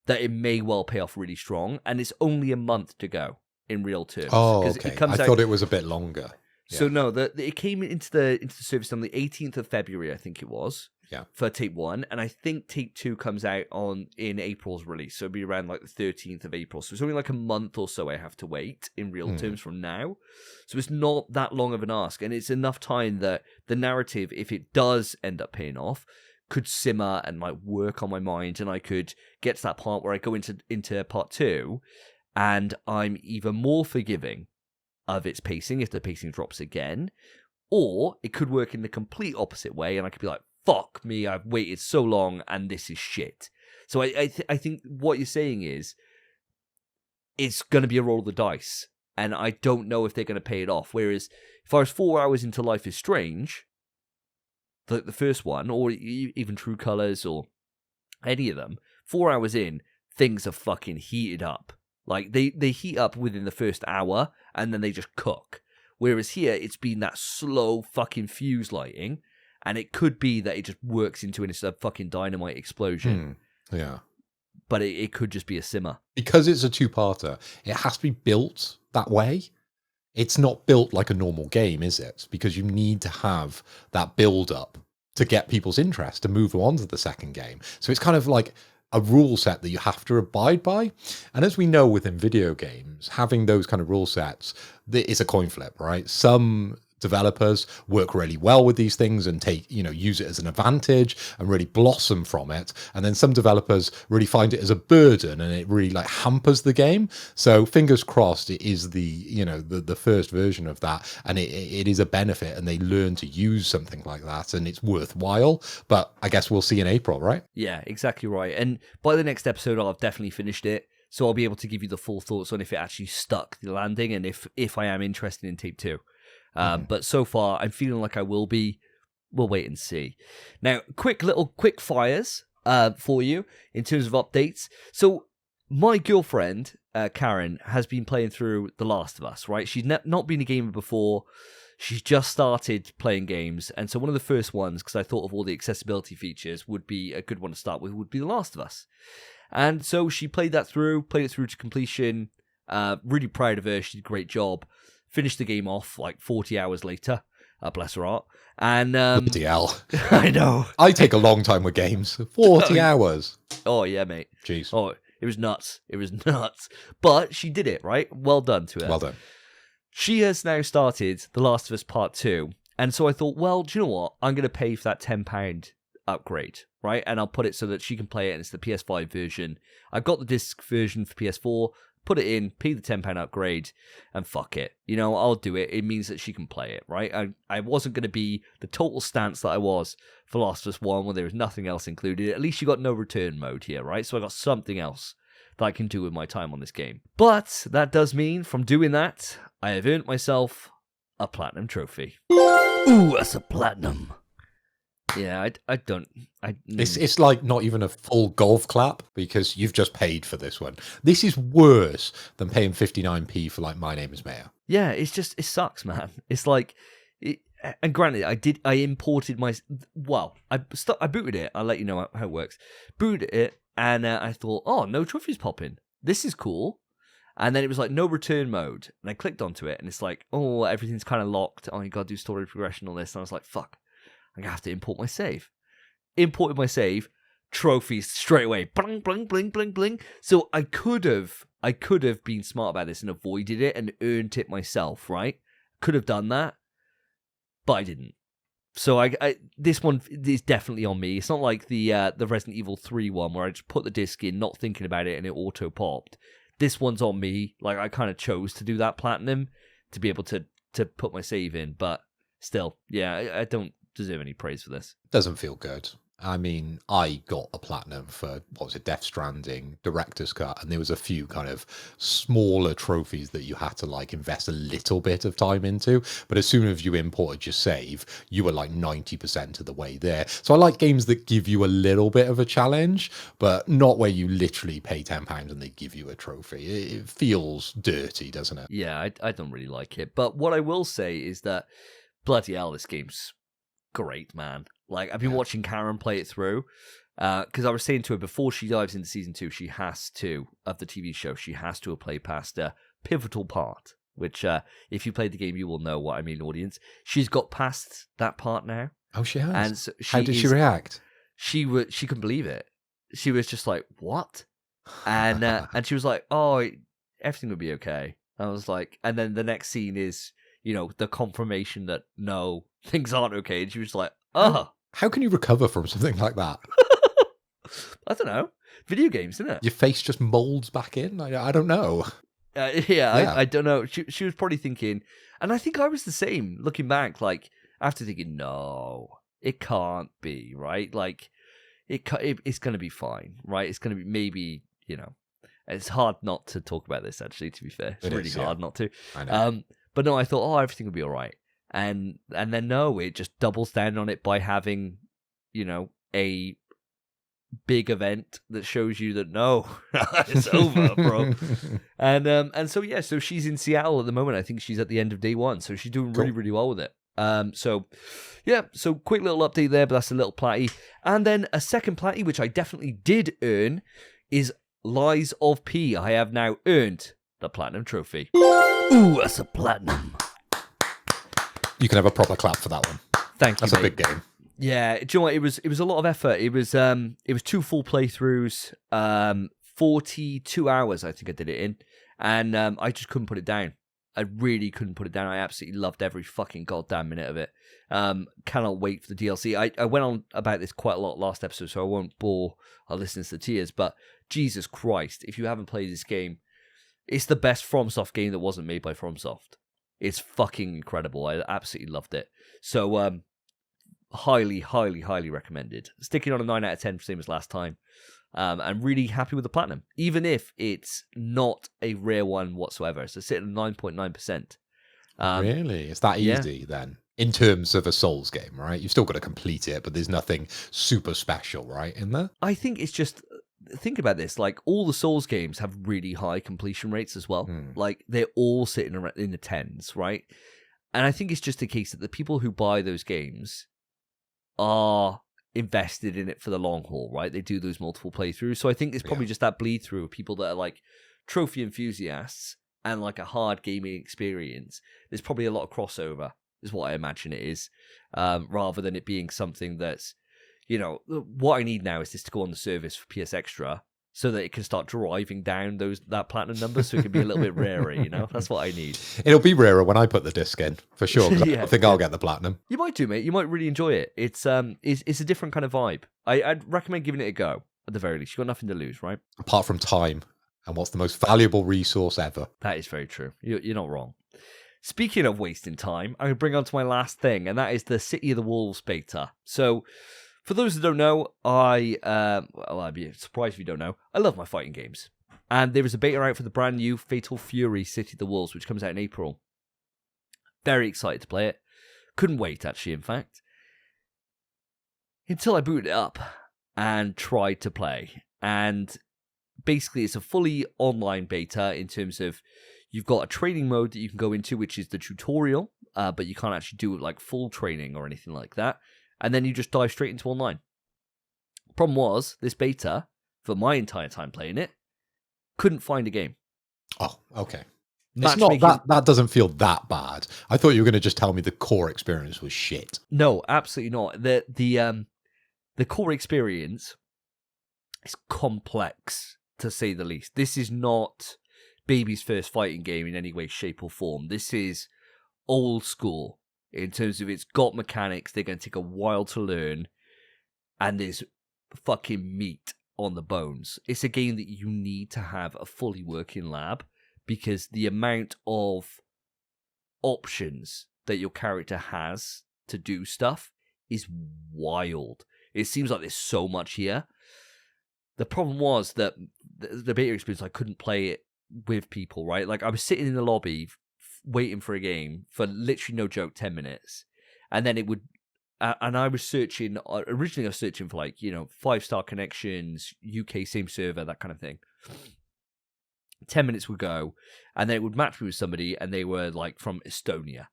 that it may well pay off really strong. And it's only a month to go in real terms. Oh, okay. I thought it was a bit longer. So no, it came into the service on the 18th of February, I think it was. Yeah. For tape 1, and I think tape 2 comes out in April's release, so it'll be around like the 13th of April. So it's only like a month or so I have to wait in real terms from now. So it's not that long of an ask, and it's enough time that the narrative, if it does end up paying off, could simmer and like work on my mind, and I could get to that part where I go into part 2, and I'm even more forgiving of its pacing if the pacing drops again, or it could work in the complete opposite way, and I could be like, fuck me, I've waited so long and this is shit. So I think what you're saying is it's going to be a roll of the dice, and I don't know if they're going to pay it off. Whereas if I was 4 hours into Life is Strange, the first one, or even True Colors or any of them, 4 hours in, things are fucking heated up. Like they heat up within the first hour and then they just cook. Whereas here it's been that slow fucking fuse lighting. And it could be that it just works into a fucking dynamite explosion. Yeah. But it could just be a simmer. Because it's a 2-parter, it has to be built that way. it's not built like a normal game, is it? Because you need to have that build up to get people's interest to move on to the second game. So it's kind of like a rule set that you have to abide by. And as we know within video games, having those kind of rule sets is a coin flip, right? Some developers work really well with these things and use it as an advantage and really blossom from it. And then some developers really find it as a burden and it really hampers the game. So fingers crossed it is the first version of that, and it is a benefit and they learn to use something like that and it's worthwhile. But I guess we'll see in April, right? Yeah, exactly right. And by the next episode, I'll have definitely finished it. So I'll be able to give you the full thoughts on if it actually stuck the landing and if I am interested in tape 2. But so far, I'm feeling like I will be. We'll wait and see. Now, quick fires for you in terms of updates. So my girlfriend, Karen, has been playing through The Last of Us, right? She's not been a gamer before. She's just started playing games. And so one of the first ones, because I thought of all the accessibility features, would be a good one to start with, would be The Last of Us. And so she played it through to completion. Really proud of her. She did a great job. Finished the game off 40 hours later. Bless her heart. And bloody hell. I know. I take a long time with games. 40 hours. Oh yeah, mate. Jeez. Oh, it was nuts. But she did it, right? Well done to her. Well done. She has now started The Last of Us Part 2. And so I thought, well, do you know what? I'm going to pay for that £10 upgrade, right? And I'll put it so that she can play it, and it's the PS5 version. I've got the disc version for PS4. Put it in, pay the £10 upgrade, and fuck it. I'll do it. It means that she can play it, right? I wasn't going to be the total stance that I was for Last of Us 1 when there was nothing else included. At least you got no return mode here, right? So I got something else that I can do with my time on this game. But that does mean, from doing that, I have earned myself a platinum trophy. Ooh, that's a platinum. Yeah, I don't. It's like not even a full golf clap because you've just paid for this one. This is worse than paying 59p for My Name is Mayor. Yeah, it sucks, man. It's like, and granted, I imported I booted it. I'll let you know how it works. Booted it, and I thought, oh, no trophies popping. This is cool. And then it was no return mode, and I clicked onto it, and it's like, oh, everything's kind of locked. Oh, you got to do story progression on this, and I was like, fuck. I'm going to have to import my save. Imported my save, trophies straight away. Bling, bling, bling, bling, bling. So I could have been smart about this and avoided it and earned it myself, right? Could have done that, but I didn't. So this one is definitely on me. It's not like the Resident Evil 3 one where I just put the disc in, not thinking about it, and it auto popped. This one's on me. I kind of chose to do that platinum to be able to put my save in, but still, yeah, I don't deserve any praise for this. Doesn't feel good. I mean, I got a platinum for, Death Stranding, Director's Cut, and there was a few kind of smaller trophies that you had to invest a little bit of time into. But as soon as you imported your save, you were 90% of the way there. So I like games that give you a little bit of a challenge, but not where you literally pay £10 and they give you a trophy. It feels dirty, doesn't it? Yeah, I don't really like it. But what I will say is that, bloody hell, this game's great, man. I've been watching Karen play it through because I was saying to her before she dives into season 2, she has to, of the TV show, she has to have played past a pivotal part, which if you played the game, you will know what I mean, audience. She's got past that part now. Oh, she has? And so how did she react? She couldn't believe it. She was just like, what? And and she was like, oh, everything will be okay. I was like, and then the next scene is, the confirmation that no, things aren't okay. And she was like, oh. How can you recover from something like that? I don't know. Video games, isn't it? Your face just molds back in? I don't know. Yeah. I don't know. She was probably thinking, and I think I was the same, looking back, after thinking, no, it can't be, right? It's going to be fine, right? It's going to be maybe, it's hard not to talk about this, actually, to be fair. It's really hard not to. I know. But no, I thought, everything will be all right. And then no, it just doubles down on it by having, a big event that shows you that no, it's over, bro. And so yeah, so she's in Seattle at the moment. I think she's at the end of day 1, so she's doing really, really well with it. So quick little update there, but that's a little platty. And then a second platty, which I definitely did earn, is Lies of P. I have now earned the platinum trophy. Ooh, that's a platinum. You can have a proper clap for that one. Thank you. That's a big game. Yeah, do you know what? It was a lot of effort. It was 2 full playthroughs, 42 hours I think I did it in, and I just couldn't put it down. I really couldn't put it down. I absolutely loved every fucking goddamn minute of it. Cannot wait for the DLC. I went on about this quite a lot last episode, so I won't bore our listeners to tears, but Jesus Christ, if you haven't played this game, it's the best FromSoft game that wasn't made by FromSoft. It's fucking incredible. I absolutely loved it. So, highly, highly, highly recommended. Sticking on a 9 out of 10, same as last time. I'm really happy with the platinum, even if it's not a rare one whatsoever. So sitting at 9.9%. Really? It's that easy then? In terms of a Souls game, right? You've still got to complete it, but there's nothing super special, right, in there? I think it's just... Think about this, like all the Souls games have really high completion rates as well. Like they're all sitting around in the 10s, right? And I think it's just a case that the people who buy those games are invested in it for the long haul, right? They do those multiple playthroughs. So I think there's probably just that bleed through of people that are like trophy enthusiasts and like a hard gaming experience. There's probably a lot of crossover, is what I imagine it is, rather than it being something that's, you know, what I need now is this to go on the service for PS Extra so that it can start driving down that platinum number so it can be a little bit rarer, you know? That's what I need. It'll be rarer when I put the disc in, for sure, because I think I'll get the platinum. You might do, mate. You might really enjoy it. It's a different kind of vibe. I'd recommend giving it a go, at the very least. You've got nothing to lose, right? Apart from time, and what's the most valuable resource ever. That is very true. You're not wrong. Speaking of wasting time, I'm going to bring on to my last thing, and that is the City of the Wolves beta. So... For those who don't know, I'd be surprised if you don't know, I love my fighting games. And there is a beta out for the brand new Fatal Fury City of the Wolves, which comes out in April. Very excited to play it. Couldn't wait, actually, in fact. Until I booted it up and tried to play. And basically, it's a fully online beta in terms of you've got a training mode that you can go into, which is the tutorial, but you can't actually do it like full training or anything like that. And then you just dive straight into online. Problem was, this beta, for my entire time playing it, couldn't find a game. Oh, okay. It's not that doesn't feel that bad. I thought you were going to just tell me the core experience was shit. No, absolutely not. The core experience is complex, to say the least. This is not baby's first fighting game in any way, shape, or form. This is old school. In terms of it's got mechanics, they're going to take a while to learn, and there's fucking meat on the bones. It's a game that you need to have a fully working lab, because the amount of options that your character has to do stuff is wild. It seems like there's so much here. The problem was that the beta experience, I couldn't play it with people, right? Like, I was sitting in the lobby waiting for a game for literally, no joke, 10 minutes. And then it would, and I was searching, originally I was searching for like, you know, 5-star connections, UK same server, that kind of thing. 10 minutes would go, and then it would match me with somebody, and they were like from Estonia.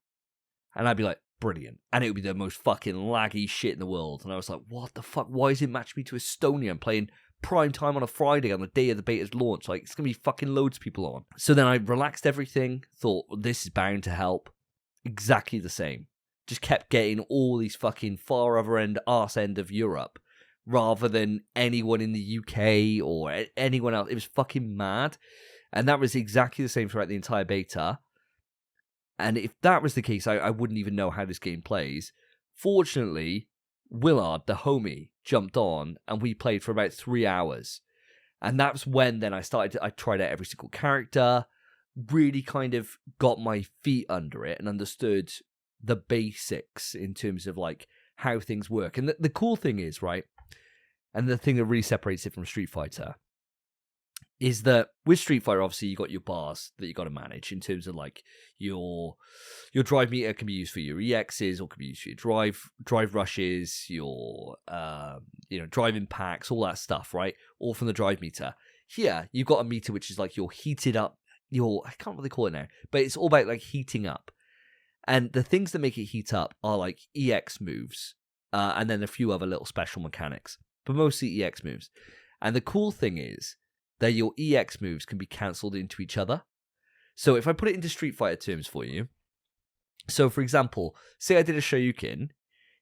And I'd be like, brilliant. And it would be the most fucking laggy shit in the world. And I was like, what the fuck? Why is it matching me to Estonia? I'm playing prime time on a Friday on the day of the beta's launch. Like, it's going to be fucking loads of people on. So then I relaxed everything, thought, well, this is bound to help. Exactly the same. Just kept getting all these fucking far other end, arse end of Europe, rather than anyone in the UK or anyone else. It was fucking mad. And that was exactly the same throughout the entire beta. And if that was the case, I wouldn't even know how this game plays. Fortunately, Willard, the homie, jumped on, and we played for about 3 hours. And that's when then I tried out every single character, really kind of got my feet under it and understood the basics in terms of like how things work. And the cool thing is, right, and the thing that really separates it from Street Fighter, is that with Street Fighter, obviously, you got your bars that you got to manage in terms of like your drive meter can be used for your EXs or can be used for your drive rushes, your drive impacts, all that stuff, right? All from the drive meter. Here, you've got a meter which is like your heated up, I can't remember what they call it now, but it's all about like heating up. And the things that make it heat up are like EX moves, and then a few other little special mechanics, but mostly EX moves. And the cool thing is that your EX moves can be cancelled into each other. So if I put it into Street Fighter terms for you, so for example, say I did a Shoryuken,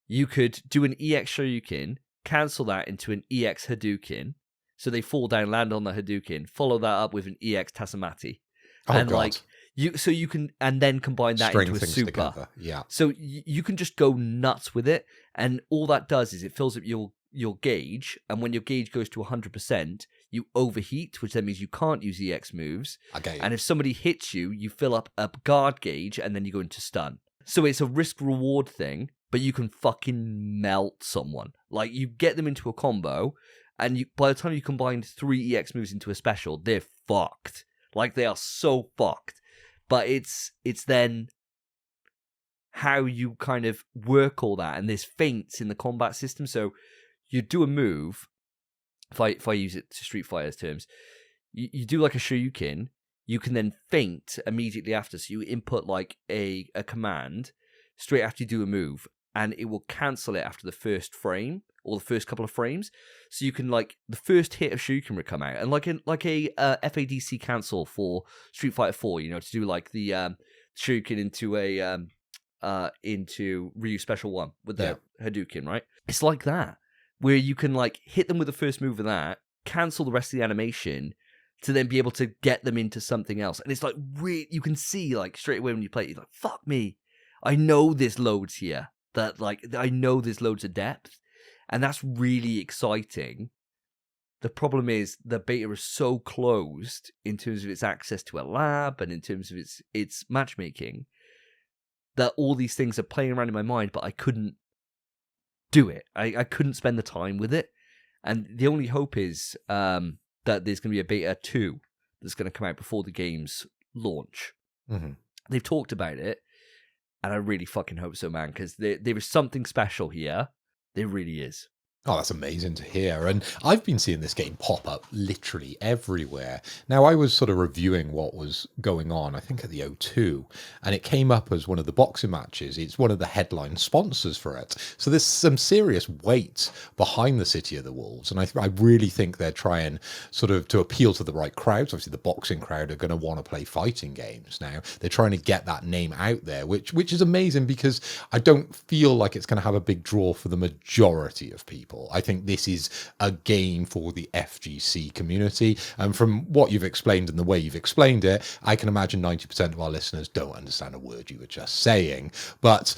you could do an EX Shoryuken, cancel that into an EX Hadouken, so they fall down, land on the Hadouken, follow that up with an EX Tasamati. And God. like you can, and then combine that into a super. Together. Yeah. So you can just go nuts with it, and all that does is it fills up your gauge, and when your gauge goes to 100%, you overheat, which then means you can't use EX moves. Okay. And if somebody hits you, you fill up a guard gauge, and then you go into stun. So it's a risk-reward thing, but you can fucking melt someone. Like, you get them into a combo, and by the time you combine 3 EX moves into a special, they're fucked. Like, they are so fucked. But it's then how you kind of work all that, and there's feints in the combat system. So you do a move, if I use it to Street Fighter's terms, you do like a Shoryuken, you can then feint immediately after. So you input like a command straight after you do a move, and it will cancel it after the first frame or the first couple of frames. So you can, like, the first hit of Shoryuken would come out, and like a FADC cancel for Street Fighter 4, you know, to do like the Shoryuken into Ryu Special 1 with the Hadouken, right? It's like that, where you can like hit them with the first move of that, cancel the rest of the animation to then be able to get them into something else. And it's like, you can see like straight away when you play it, you're like, fuck me, I know there's loads here. That like, I know there's loads of depth. And that's really exciting. The problem is the beta is so closed in terms of its access to a lab and in terms of its matchmaking that all these things are playing around in my mind, but I couldn't do it. I couldn't spend the time with it. And the only hope is that there's going to be a beta 2 that's going to come out before the game's launch. Mm-hmm. They've talked about it, and I really fucking hope so, man, because there is something special here. There really is. Oh, that's amazing to hear. And I've been seeing this game pop up literally everywhere. Now, I was sort of reviewing what was going on, I think at the O2, and it came up as one of the boxing matches. It's one of the headline sponsors for it. So there's some serious weight behind the City of the Wolves. And I really think they're trying sort of to appeal to the right crowds. Obviously, the boxing crowd are going to want to play fighting games now. They're trying to get that name out there, which is amazing, because I don't feel like it's going to have a big draw for the majority of people. I think this is a game for the FGC community. And from what you've explained and the way you've explained it, I can imagine 90% of our listeners don't understand a word you were just saying. But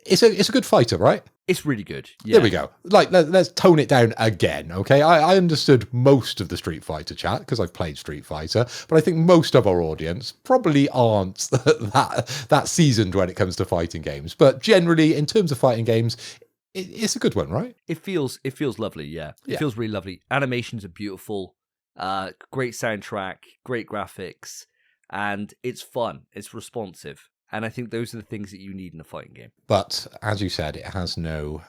it's a good fighter, right? It's really good. Yeah. There we go. Like, let's tone it down again, okay? I understood most of the Street Fighter chat because I've played Street Fighter, but I think most of our audience probably aren't that seasoned when it comes to fighting games. But generally, in terms of fighting games, it's a good one, right? It feels lovely, yeah. It feels really lovely. Animations are beautiful, great soundtrack, great graphics, and it's fun. It's responsive. And I think those are the things that you need in a fighting game. But as you said, it has no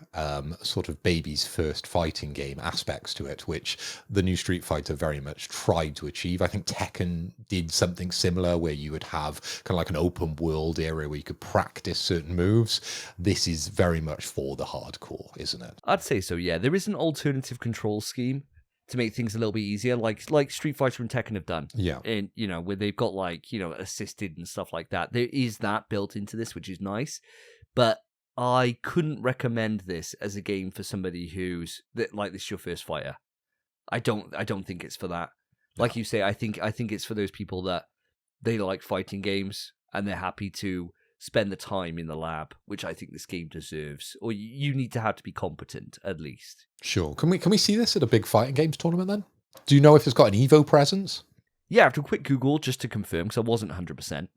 sort of baby's first fighting game aspects to it, which the new Street Fighter very much tried to achieve. I think Tekken did something similar where you would have kind of like an open world area where you could practice certain moves. This is very much for the hardcore, isn't it? I'd say so, yeah. There is an alternative control scheme to make things a little bit easier, like Street Fighter and Tekken have done. Yeah. And, you know, where they've got, like, you know, assisted and stuff like that. There is that built into this, which is nice. But I couldn't recommend this as a game for somebody who's, like, this is your first fighter. I don't think it's for that. Like you say, I think it's for those people that they like fighting games and they're happy to spend the time in the lab, which I think this game deserves. Or you need to have to be competent, at least. Sure. Can we see this at a big fighting games tournament then? Do you know if it's got an Evo presence? Yeah, after a quick Google, just to confirm, because I wasn't 100%.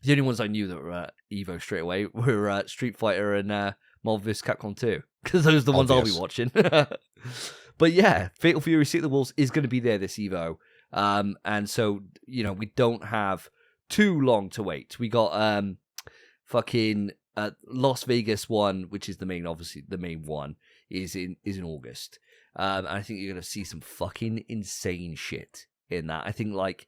The only ones I knew that were Evo straight away were Street Fighter and Marvel vs. Capcom 2, because those are the ones I'll be watching. But yeah, Fatal Fury City of the Wolves is going to be there this Evo. And so, you know, we don't have too long to wait. We got Las Vegas one, which is the main one, is in August. And I think you're going to see some fucking insane shit in that. I think, like,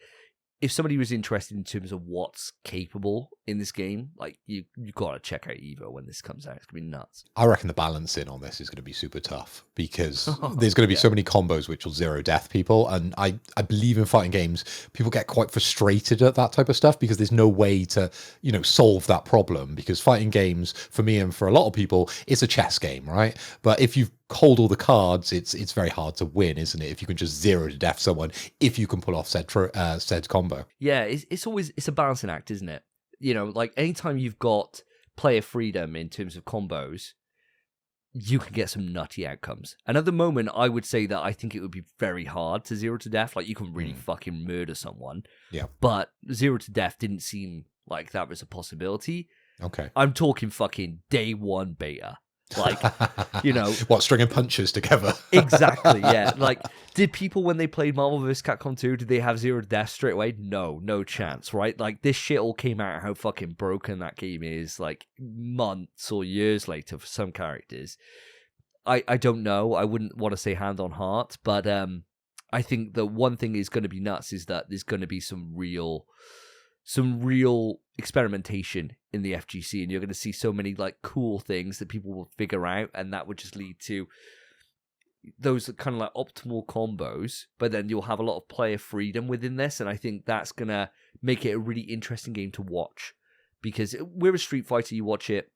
if somebody was interested in terms of what's capable in this game, like you got to check out Evo when this comes out. It's gonna be nuts. I reckon the balancing on this is going to be super tough because there's going to be so many combos which will zero death people, and I believe in fighting games people get quite frustrated at that type of stuff because there's no way to solve that problem, because fighting games for me and for a lot of people it's a chess game, right? But if you hold all the cards, it's very hard to win, isn't it? If you can just zero to death someone, if you can pull off said combo. Yeah, it's always a balancing act, isn't it? Like anytime you've got player freedom in terms of combos, you can get some nutty outcomes. And at the moment, I would say that I think it would be very hard to zero to death. Like you can really fucking murder someone. Yeah. But zero to death didn't seem like that was a possibility. Okay. I'm talking fucking day one beta. Like, what, stringing punches together? Exactly, yeah. Like, did people, when they played Marvel vs. Capcom 2, did they have zero death straight away? No chance, right? Like, this shit all came out how fucking broken that game is, like, months or years later for some characters. I don't know. I wouldn't want to say hand on heart, but I think the one thing is going to be nuts is that there's going to be some real experimentation in the FGC, and you're going to see so many like cool things that people will figure out, and that would just lead to those kind of like optimal combos, but then you'll have a lot of player freedom within this, and I think that's going to make it a really interesting game to watch, because we're a Street Fighter, you watch it,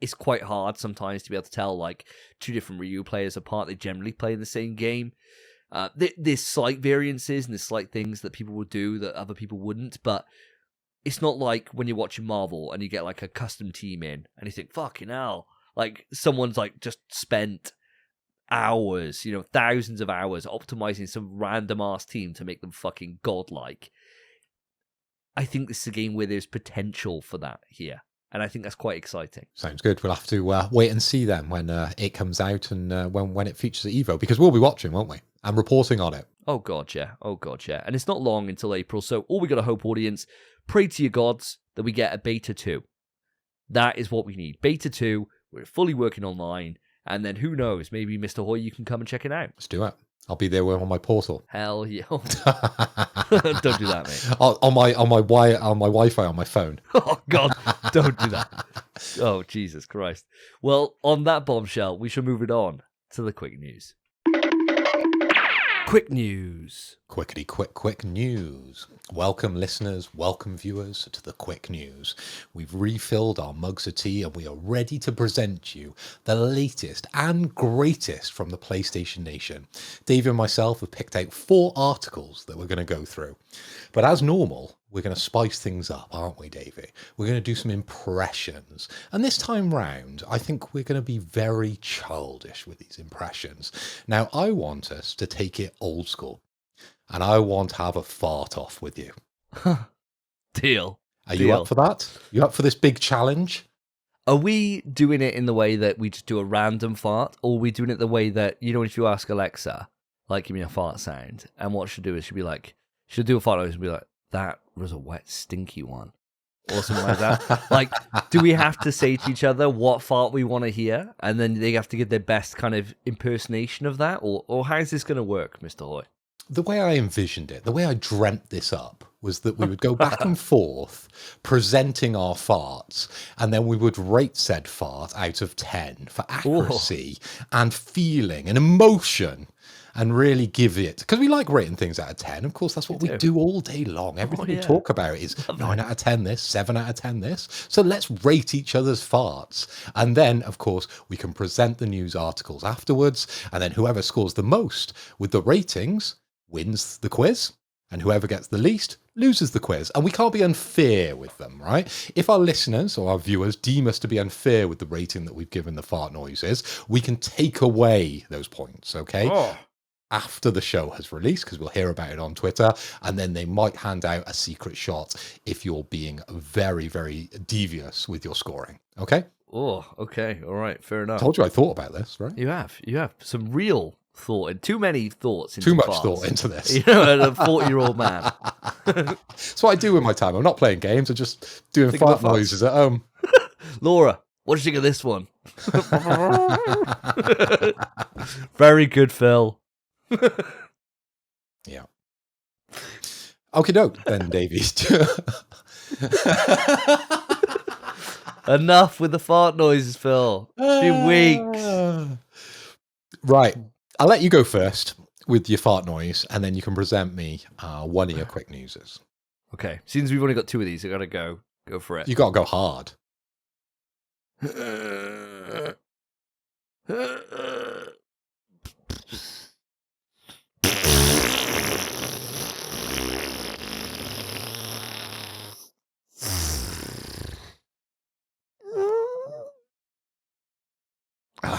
it's quite hard sometimes to be able to tell like two different Ryu players apart. They generally play in the same game. There's slight variances and there's slight things that people would do that other people wouldn't, but it's not like when you're watching Marvel and you get like a custom team in and you think, fucking hell, like someone's like just spent hours, thousands of hours optimizing some random ass team to make them fucking godlike. I think this is a game where there's potential for that here. And I think that's quite exciting. Sounds good. We'll have to wait and see then when it comes out and when it features at Evo, because we'll be watching, won't we? And reporting on it. Oh, God, yeah. And it's not long until April, so all we got to hope, audience, pray to your gods that we get a Beta 2. That is what we need. Beta 2, we're fully working online, and then who knows, maybe Mr. Hoy, you can come and check it out. Let's do it. I'll be there on my portal. Hell yeah. Don't do that, mate. On my Wi-Fi on my phone. Oh, God, don't do that. Oh, Jesus Christ. Well, on that bombshell, we shall move it on to the quick news. Quick news. Quickety quick news. Welcome listeners, welcome viewers to the quick news. We've refilled our mugs of tea and we are ready to present you the latest and greatest from the PlayStation Nation. Davey and myself have picked out 4 articles that we're going to go through. But as normal, we're going to spice things up, aren't we, Davey? We're going to do some impressions. And this time round, I think we're going to be very childish with these impressions. Now, I want us to take it old school. And I want to have a fart off with you. Deal. Are you up for that? You up for this big challenge? Are we doing it in the way that we just do a random fart? Or are we doing it the way that, if you ask Alexa, like, give me a fart sound, and what she'll do is she'll do a fart noise and be like, that was a wet, stinky one. Or something like that. Like, do we have to say to each other what fart we want to hear? And then they have to give their best kind of impersonation of that? Or how's this going to work, Mr. Hoy? The way I envisioned it, the way I dreamt this up, was that we would go back and forth presenting our farts, and then we would rate said fart out of 10 for accuracy and feeling and emotion, and really give it, because we like rating things out of 10. Of course, that's what we do all day long. Everything we talk about is 9 out of 10 this, 7 out of 10 this. So let's rate each other's farts. And then, of course, we can present the news articles afterwards, and then whoever scores the most with the ratings wins the quiz, and whoever gets the least loses the quiz. And we can't be unfair with them, right? If our listeners or our viewers deem us to be unfair with the rating that we've given the fart noises, we can take away those points, okay? After the show has released, because we'll hear about it on Twitter, and then they might hand out a secret shot if you're being very, very devious with your scoring, okay? Oh, okay. All right. Fair enough. I told you I thought about this, right? You have some real thought and too many thoughts into too much farts. Thought into this. A 40-year-old man. That's what I do with my time. I'm not playing games. I'm just doing fart noises at home. Laura, what do you think of this one? Very good, Phil. Yeah. Okay, no, then Davey. Enough with the fart noises, Phil. It's been weeks. Right. I'll let you go first with your fart noise, and then you can present me one of your quick newses. Okay. Since we've only got 2 of these, I gotta go for it. You gotta go hard.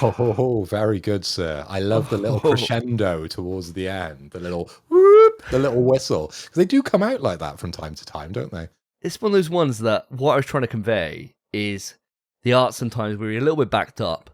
Oh, very good, sir. I love the little crescendo towards the end, the little whoop, the little whistle. Because they do come out like that from time to time, don't they? It's one of those ones that what I was trying to convey is the art sometimes where you're a little bit backed up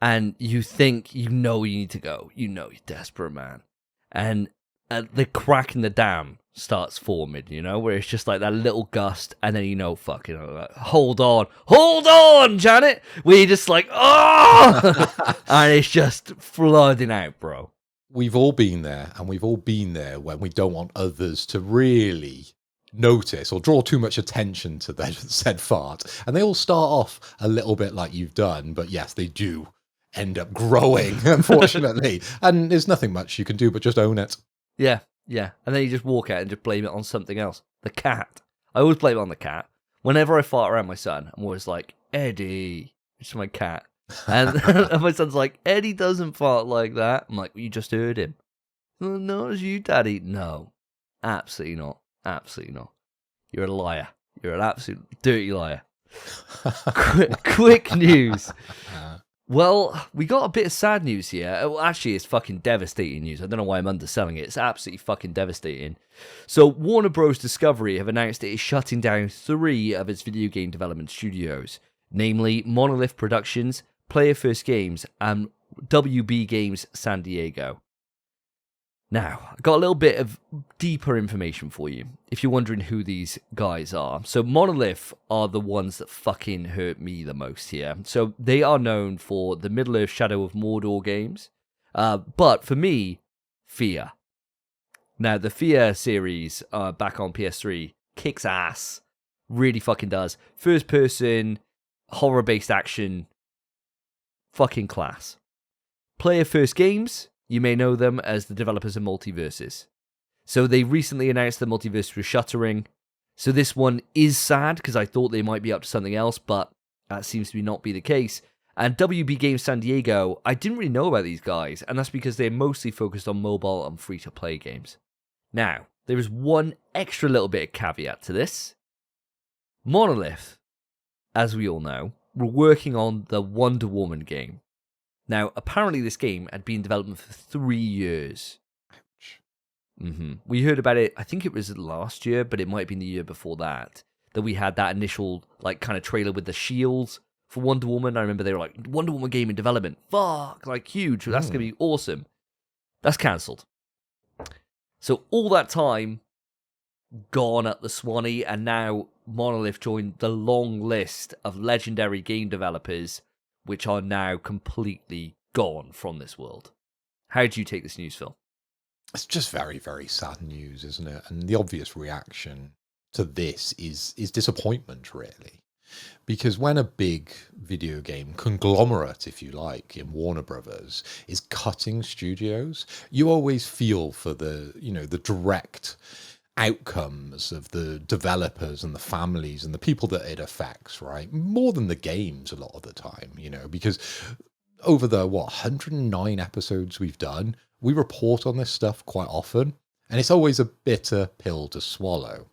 and you think you need to go. You know you're desperate, man. And the crack in the dam starts forming, where it's just like that little gust, and then like, hold on, Janet. Where you're just like, oh, and it's just flooding out, bro. We've all been there, and we've all been there when we don't want others to really notice or draw too much attention to their said fart, and they all start off a little bit like you've done, but yes, they do end up growing, unfortunately, and there's nothing much you can do but just own it. Yeah, and then you just walk out and just blame it on something else. The cat. I always blame it on the cat. Whenever I fart around my son, I'm always like, Eddie. It's my cat. And, and my son's like, Eddie doesn't fart like that. I'm like, well, you just heard him. Oh, no, it's you, Daddy. No, absolutely not. Absolutely not. You're a liar. You're an absolute dirty liar. Quick news. Well, we got a bit of sad news here. Well, actually, it's fucking devastating news. I don't know why I'm underselling it. It's absolutely fucking devastating. So, Warner Bros. Discovery have announced it is shutting down 3 of its video game development studios, namely Monolith Productions, Player First Games, and WB Games San Diego. Now, I got a little bit of deeper information for you, if you're wondering who these guys are. So Monolith are the ones that fucking hurt me the most here. So they are known for the Middle-earth Shadow of Mordor games. But for me, Fear. Now, the Fear series back on PS3 kicks ass. Really fucking does. First-person, horror-based action. Fucking class. Player First Games. You may know them as the developers of Multiverses. So they recently announced the Multiverse was shuttering. So this one is sad because I thought they might be up to something else, but that seems to not be the case. And WB Games San Diego, I didn't really know about these guys, and that's because they're mostly focused on mobile and free-to-play games. Now, there is one extra little bit of caveat to this. Monolith, as we all know, were working on the Wonder Woman game. Now, apparently this game had been in development for 3 years. We heard about it, I think it was last year, but it might have been the year before that we had that initial kind of trailer with the shields for Wonder Woman. I remember they were like, Wonder Woman game in development. Fuck, huge. That's going to be awesome. That's cancelled. So all that time gone at the Swanee, and now Monolith joined the long list of legendary game developers which are now completely gone from this world. How do you take this news, Phil? It's just very, very sad news, isn't it? And the obvious reaction to this is disappointment, really. Because when a big video game conglomerate, if you like, in Warner Brothers is cutting studios, you always feel for the direct outcomes of the developers and the families and the people that it affects, right? More than the games a lot of the time, because over the 109 episodes we've done, we report on this stuff quite often, and it's always a bitter pill to swallow.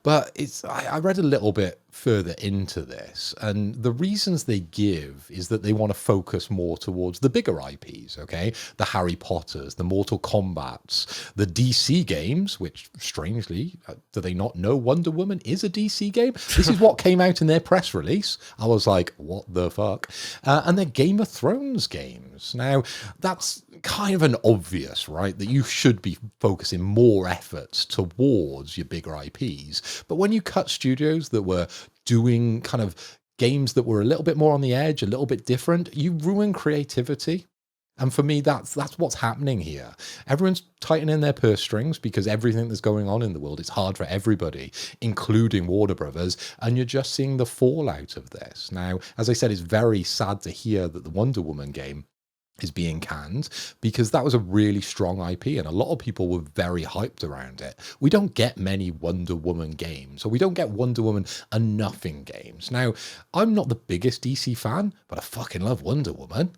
But I read a little bit further into this, and the reasons they give is that they want to focus more towards the bigger IPs, okay? The Harry Potters, the Mortal Kombats, the DC games, which strangely, do they not know Wonder Woman is a DC game? This is what came out in their press release. I was like, what the fuck? And their Game of Thrones games. Now, that's kind of an obvious, right? That you should be focusing more efforts towards your bigger IPs. But when you cut studios that were doing kind of games that were a little bit more on the edge, a little bit different, you ruin creativity. And for me, that's what's happening here. Everyone's tightening their purse strings because everything that's going on in the world, it's hard for everybody, including Warner Brothers, and you're just seeing the fallout of this. Now, as I said, it's very sad to hear that the Wonder Woman game is being canned, because that was a really strong IP and a lot of people were very hyped around it. We don't get many Wonder Woman games, or we don't get Wonder Woman enough in games. Now, I'm not the biggest DC fan, but I fucking love Wonder Woman.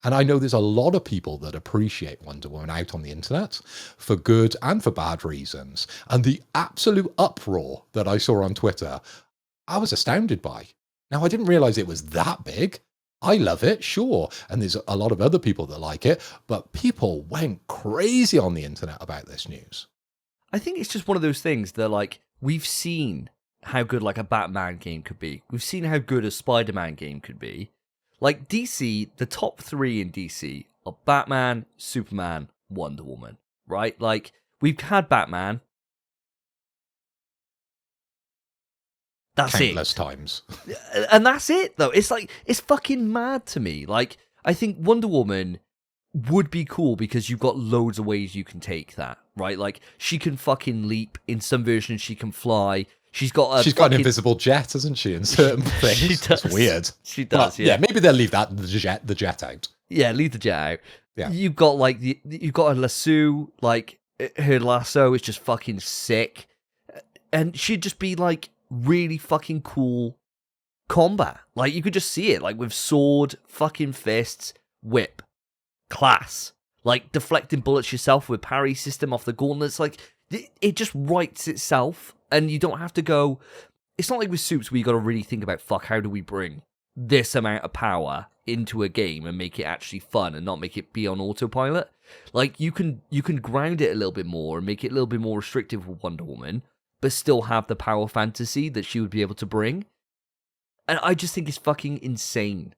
And I know there's a lot of people that appreciate Wonder Woman out on the internet for good and for bad reasons. And the absolute uproar that I saw on Twitter, I was astounded by. Now, I didn't realize it was that big. I love it, sure. And there's a lot of other people that like it, but people went crazy on the internet about this news. I think it's just one of those things that, like, we've seen how good, like, a Batman game could be. We've seen how good a Spider-Man game could be. Like, DC, the top 3 in DC are Batman, Superman, Wonder Woman, right? Like, we've had Batman. That's countless times. And that's it, though. It's like, it's fucking mad to me. Like, I think Wonder Woman would be cool because you've got loads of ways you can take that, right? Like, she can fucking leap. In some versions, she can fly. She's got an invisible jet, hasn't she, in certain things? She does. It's weird. She does, yeah. Maybe they'll leave the jet out. Yeah, leave the jet out. Yeah. You've got, like, you've got a lasso, like, her lasso is just fucking sick. And she'd just be, like, really fucking cool combat. Like, you could just see it, like, with sword, fucking fists, whip, class. Like, deflecting bullets yourself with parry system off the gauntlets. Like, it just writes itself. And you don't have to go... It's not like with Supes where you got to really think about, fuck, how do we bring this amount of power into a game and make it actually fun and not make it be on autopilot? Like, you can ground it a little bit more and make it a little bit more restrictive with Wonder Woman, but still have the power fantasy that she would be able to bring. And I just think it's fucking insane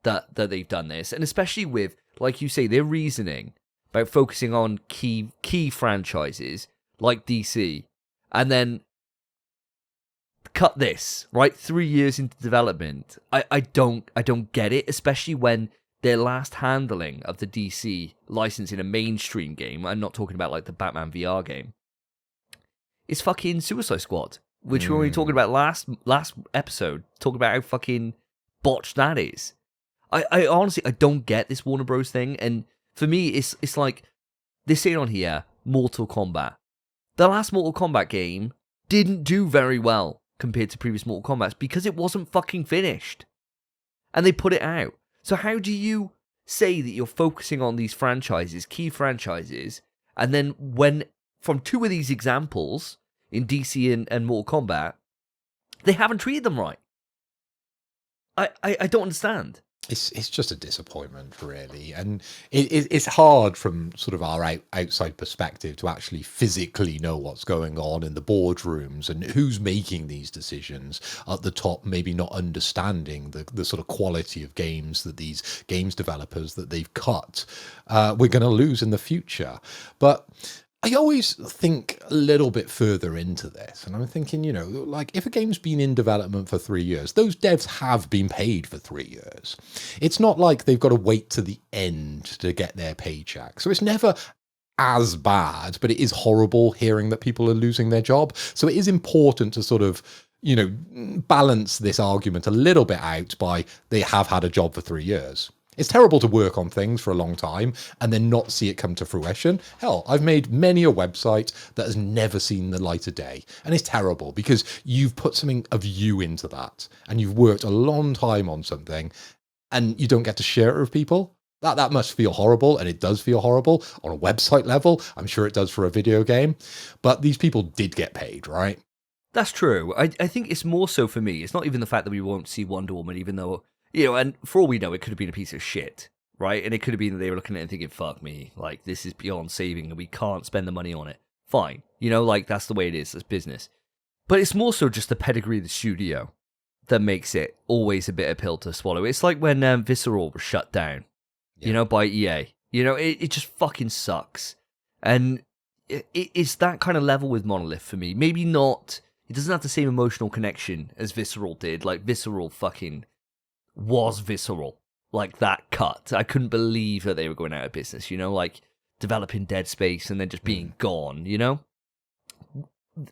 that they've done this. And especially with, like you say, their reasoning about focusing on key franchises like DC, and then cut this, right? 3 years into development. I don't get it, especially when their last handling of the DC license in a mainstream game, I'm not talking about like the Batman VR game, is fucking Suicide Squad, which we were already talking about last episode, talking about how fucking botched that is. I honestly, I don't get this Warner Bros. Thing, and for me, it's like, they're saying on here, Mortal Kombat. The last Mortal Kombat game didn't do very well compared to previous Mortal Kombats because it wasn't fucking finished. And they put it out. So how do you say that you're focusing on these franchises, key franchises, and then when, from 2 of these examples, in DC and Mortal Kombat, they haven't treated them right? I don't understand. It's just a disappointment, really. And it's hard from sort of our outside perspective to actually physically know what's going on in the boardrooms and who's making these decisions at the top, maybe not understanding the sort of quality of games that these games developers that they've cut, we're going to lose in the future. But I always think a little bit further into this, and I'm thinking, you know, like, if a game's been in development for 3 years, those devs have been paid for 3 years. It's not like they've got to wait to the end to get their paycheck. So it's never as bad, but it is horrible hearing that people are losing their job. So it is important to sort of, you know, balance this argument a little bit out by they have had a job for 3 years. It's terrible to work on things for a long time and then not see it come to fruition. Hell, I've made many a website that has never seen the light of day. And it's terrible because you've put something of you into that and you've worked a long time on something and you don't get to share it with people. That must feel horrible, and it does feel horrible on a website level. I'm sure it does for a video game. But these people did get paid, right? That's true. I think it's more so for me. It's not even the fact that we won't see Wonder Woman, even though... You know, and for all we know, it could have been a piece of shit, right? And it could have been that they were looking at it and thinking, fuck me, like, this is beyond saving and we can't spend the money on it. Fine. You know, like, that's the way it is. That's business. But it's more so just the pedigree of the studio that makes it always a bit of a pill to swallow. It's like when Visceral was shut down, you know, by EA. You know, it just fucking sucks. And it's that kind of level with Monolith for me. Maybe not... It doesn't have the same emotional connection as Visceral did. Like, Visceral fucking... was visceral. like that cut. I couldn't believe that they were going out of business, like developing Dead Space and then just being gone,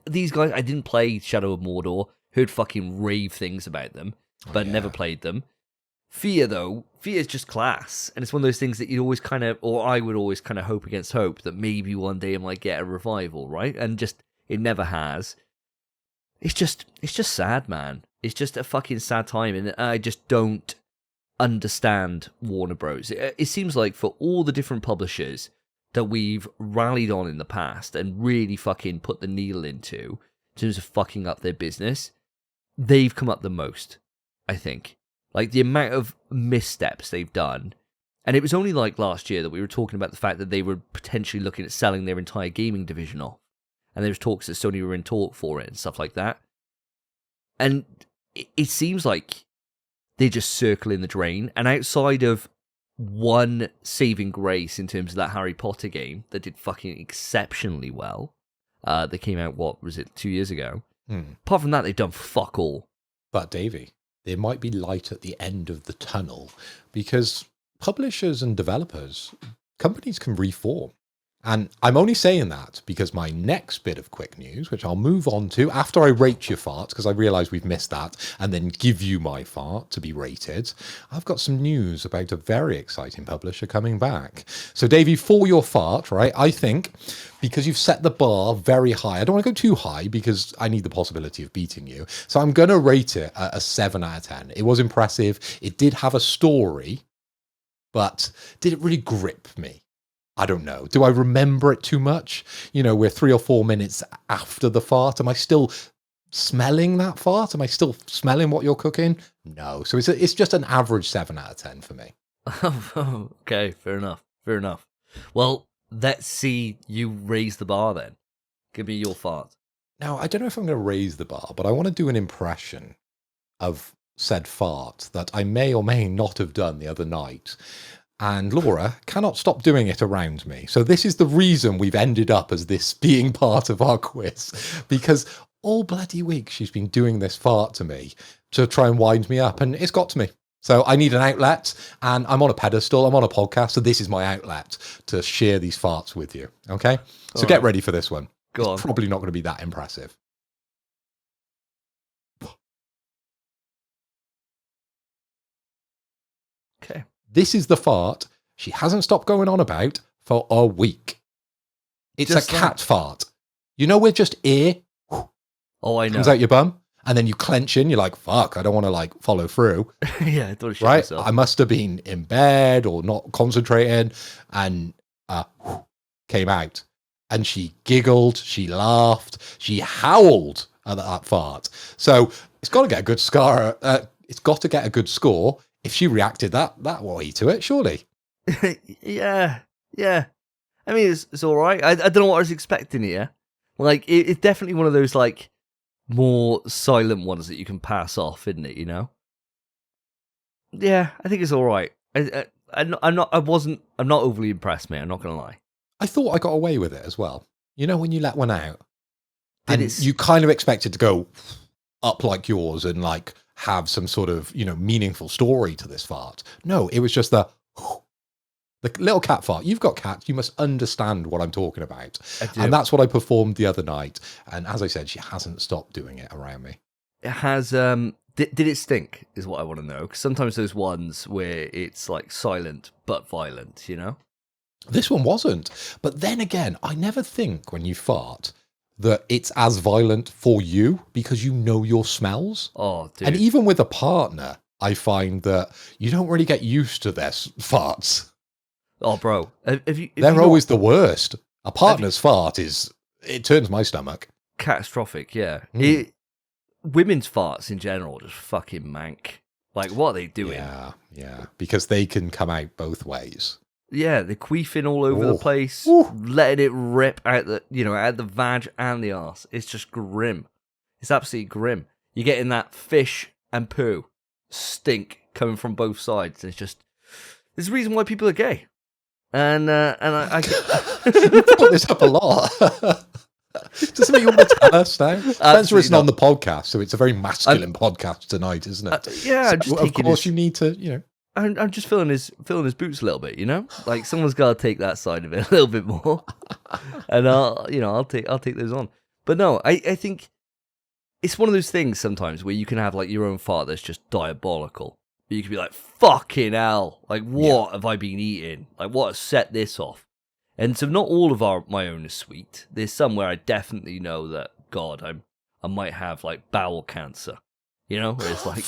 These guys, I didn't play Shadow of Mordor, heard fucking rave things about them, but never played them. Fear, though, is just class. And it's one of those things that you'd always I would always kind of hope against hope that maybe one day it might get a revival, right? And just, it never has. It's just sad, man. It's just a fucking sad time, and I just don't understand Warner Bros. It seems like for all the different publishers that we've rallied on in the past and really fucking put the needle into in terms of fucking up their business, they've come up the most, I think. Like, the amount of missteps they've done. And it was only like last year that we were talking about the fact that they were potentially looking at selling their entire gaming division off. And there was talks that Sony were in talk for it and stuff like that. And it seems like they just circle in the drain. And outside of one saving grace in terms of that Harry Potter game that did fucking exceptionally well, that came out, 2 years ago? Apart from that, they've done fuck all. But, Davey, there might be light at the end of the tunnel, because publishers and developers, companies can reform. And I'm only saying that because my next bit of quick news, which I'll move on to after I rate your fart, because I realise we've missed that, and then give you my fart to be rated, I've got some news about a very exciting publisher coming back. So, Davey, for your fart, right, I think, because you've set the bar very high, I don't want to go too high because I need the possibility of beating you. So I'm going to rate it a 7 out of 10. It was impressive. It did have a story, but did it really grip me? I don't know. Do I remember it too much? We're 3 or 4 minutes after the fart. Am I still smelling that fart? Am I still smelling what you're cooking? No. So it's just an average 7 out of 10 for me. Okay, fair enough. Well, let's see you raise the bar then. Give me your fart. Now, I don't know if I'm going to raise the bar, but I want to do an impression of said fart that I may or may not have done the other night. And Laura cannot stop doing it around me. So this is the reason we've ended up as this being part of our quiz. Because all bloody week she's been doing this fart to me to try and wind me up. And it's got to me. So I need an outlet. And I'm on a pedestal. I'm on a podcast. So this is my outlet to share these farts with you. Okay? So all get ready for this one. Go on. It's probably not going to be that impressive. Okay. This is the fart she hasn't stopped going on about for a week. It's just a cat fart. With just air. Oh, I know. Comes out your bum, and then you clench in. You're like, fuck, I don't want to follow through. Yeah, I don't shit right? myself. I must have been in bed or not concentrating, and came out. And she giggled, she laughed, she howled at that fart. So it's got to get a good score. It's got to get a good score. If she reacted that way to it, surely. Yeah. I mean, it's all right. I don't know what I was expecting here. It's definitely one of those, more silent ones that you can pass off, isn't it, Yeah, I think it's all right. I'm not overly impressed, mate. I'm not going to lie. I thought I got away with it as well. When you let one out, and you kind of expect it to go up like yours and have some sort of, meaningful story to this fart. No, it was just the little cat fart. You've got cats. You must understand what I'm talking about. And that's what I performed the other night. And as I said, she hasn't stopped doing it around me. It has, did it stink is what I want to know. Because sometimes those ones where it's silent but violent, This one wasn't. But then again, I never think when you fart that it's as violent for you because your smells. Oh, dude. And even with a partner, I find that you don't really get used to their farts. Oh, bro. They're always the worst. A partner's fart it turns my stomach. Catastrophic, yeah. Women's farts in general just fucking mank. What are they doing? Yeah. Because they can come out both ways. Yeah, they're queefing all over the place, letting it rip out out the vag and the arse. It's just grim. It's absolutely grim. You're getting that fish and poo stink coming from both sides. It's just there's a reason why people are gay, and I You've brought this up a lot. Does something you want to tell us now? Spencer isn't on the podcast, so it's a very masculine podcast tonight, isn't it? Yeah, so, of course you need to, I'm just filling his boots a little bit, you know. Like someone's got to take that side of it a little bit more, and I'll take those on. But no, I think it's one of those things sometimes where you can have like your own fart that's just diabolical. You can be like, fucking hell, like what have I been eating? Like what has set this off? And so not all of my own is sweet. There's some where I definitely know that, God, I might have like bowel cancer. You know, where it's like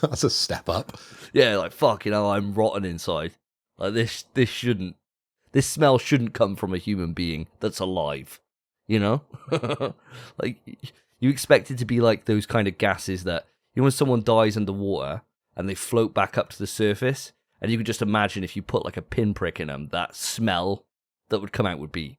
that's a step up. Yeah, like fucking hell, I'm rotten inside. Like this smell shouldn't come from a human being that's alive. You know? Like you expect it to be like those kind of gases that, you know, when someone dies underwater and they float back up to the surface, and you can just imagine if you put like a pinprick in them, that smell that would come out would be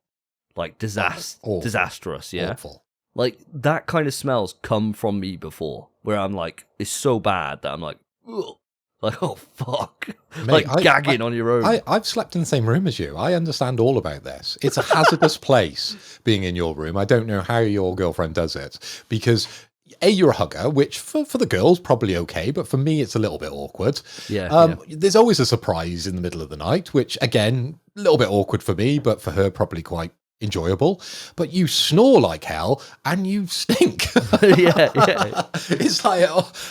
like disastrous. Yeah. Awful. Like that kind of smells come from me before, where I'm like, it's so bad that I'm like, ugh. Like, oh fuck. Mate, like gagging on your own. I've slept in the same room as you. I understand all about this. It's a hazardous place being in your room. I don't know how your girlfriend does it, because you're a hugger, which for the girls probably okay, but for me it's a little bit awkward. Yeah. There's always a surprise in the middle of the night, which again, a little bit awkward for me, but for her probably quite enjoyable. But you snore like hell and you stink. yeah. It's like,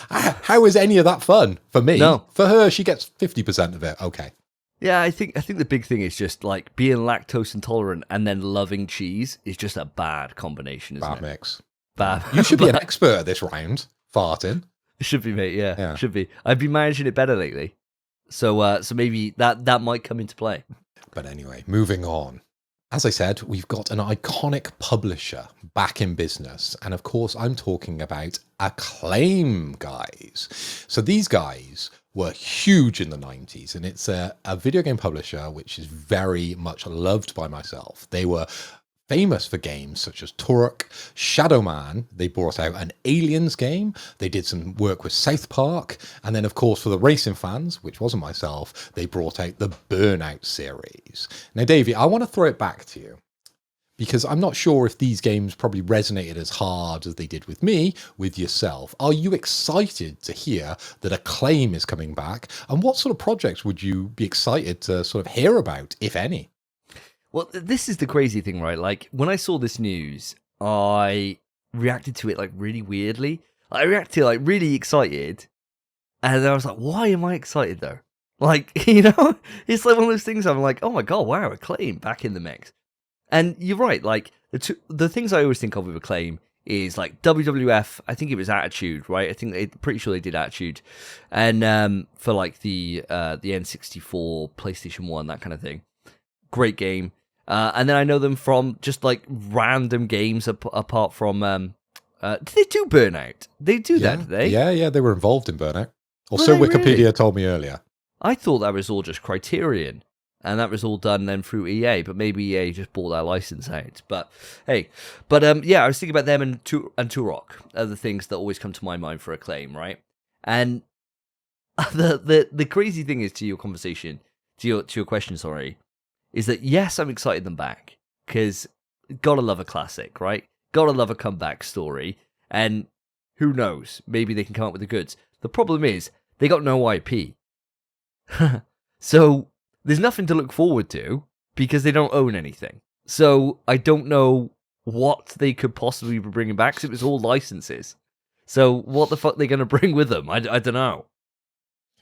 how is any of that fun? For me, no. For her, she gets 50% of it. Okay. Yeah, I think the big thing is just like being lactose intolerant and then loving cheese is just a bad combination, isn't it? Bad mix. Bad. You should be an expert at this round. Farting. It should be, mate. Yeah, should be. I've been managing it better lately, so maybe that might come into play. But anyway, moving on. As I said, we've got an iconic publisher back in business. And of course, I'm talking about Acclaim, guys. So these guys were huge in the 90s, and it's a video game publisher which is very much loved by myself. They were famous for games such as Turok, Shadow Man. They brought out an Aliens game. They did some work with South Park. And then, of course, for the racing fans, which wasn't myself, they brought out the Burnout series. Now, Davey, I want to throw it back to you, because I'm not sure if these games probably resonated as hard as they did with me, with yourself. Are you excited to hear that Acclaim is coming back? And what sort of projects would you be excited to sort of hear about, if any? Well, this is the crazy thing, right? Like, when I saw this news, I reacted to it, like, really weirdly. I reacted, like, really excited. And then I was like, why am I excited, though? Like, you know? It's like one of those things I'm like, oh my god, wow, Acclaim back in the mix. And you're right, like, the things I always think of with Acclaim is, like, WWF, I think it was Attitude, right? Pretty sure they did Attitude. And for, like, the N64, PlayStation 1, that kind of thing. Great game. And then I know them from just like random games apart from. Did they do Burnout? They do that, did they? Yeah, they were involved in Burnout. Also, Wikipedia told me earlier. I thought that was all just Criterion, and that was all done then through EA. But maybe EA just bought that license out. But hey, yeah, I was thinking about them and Turok are the things that always come to my mind for Acclaim, right? And the crazy thing is to your conversation, to your question, sorry. Is that, yes, I'm excited them back, because gotta love a classic, right? Gotta love a comeback story, and who knows, maybe they can come up with the goods. The problem is, they got no IP. So, there's nothing to look forward to, because they don't own anything. So, I don't know what they could possibly be bringing back, because it was all licenses. So, what the fuck are they going to bring with them? I don't know.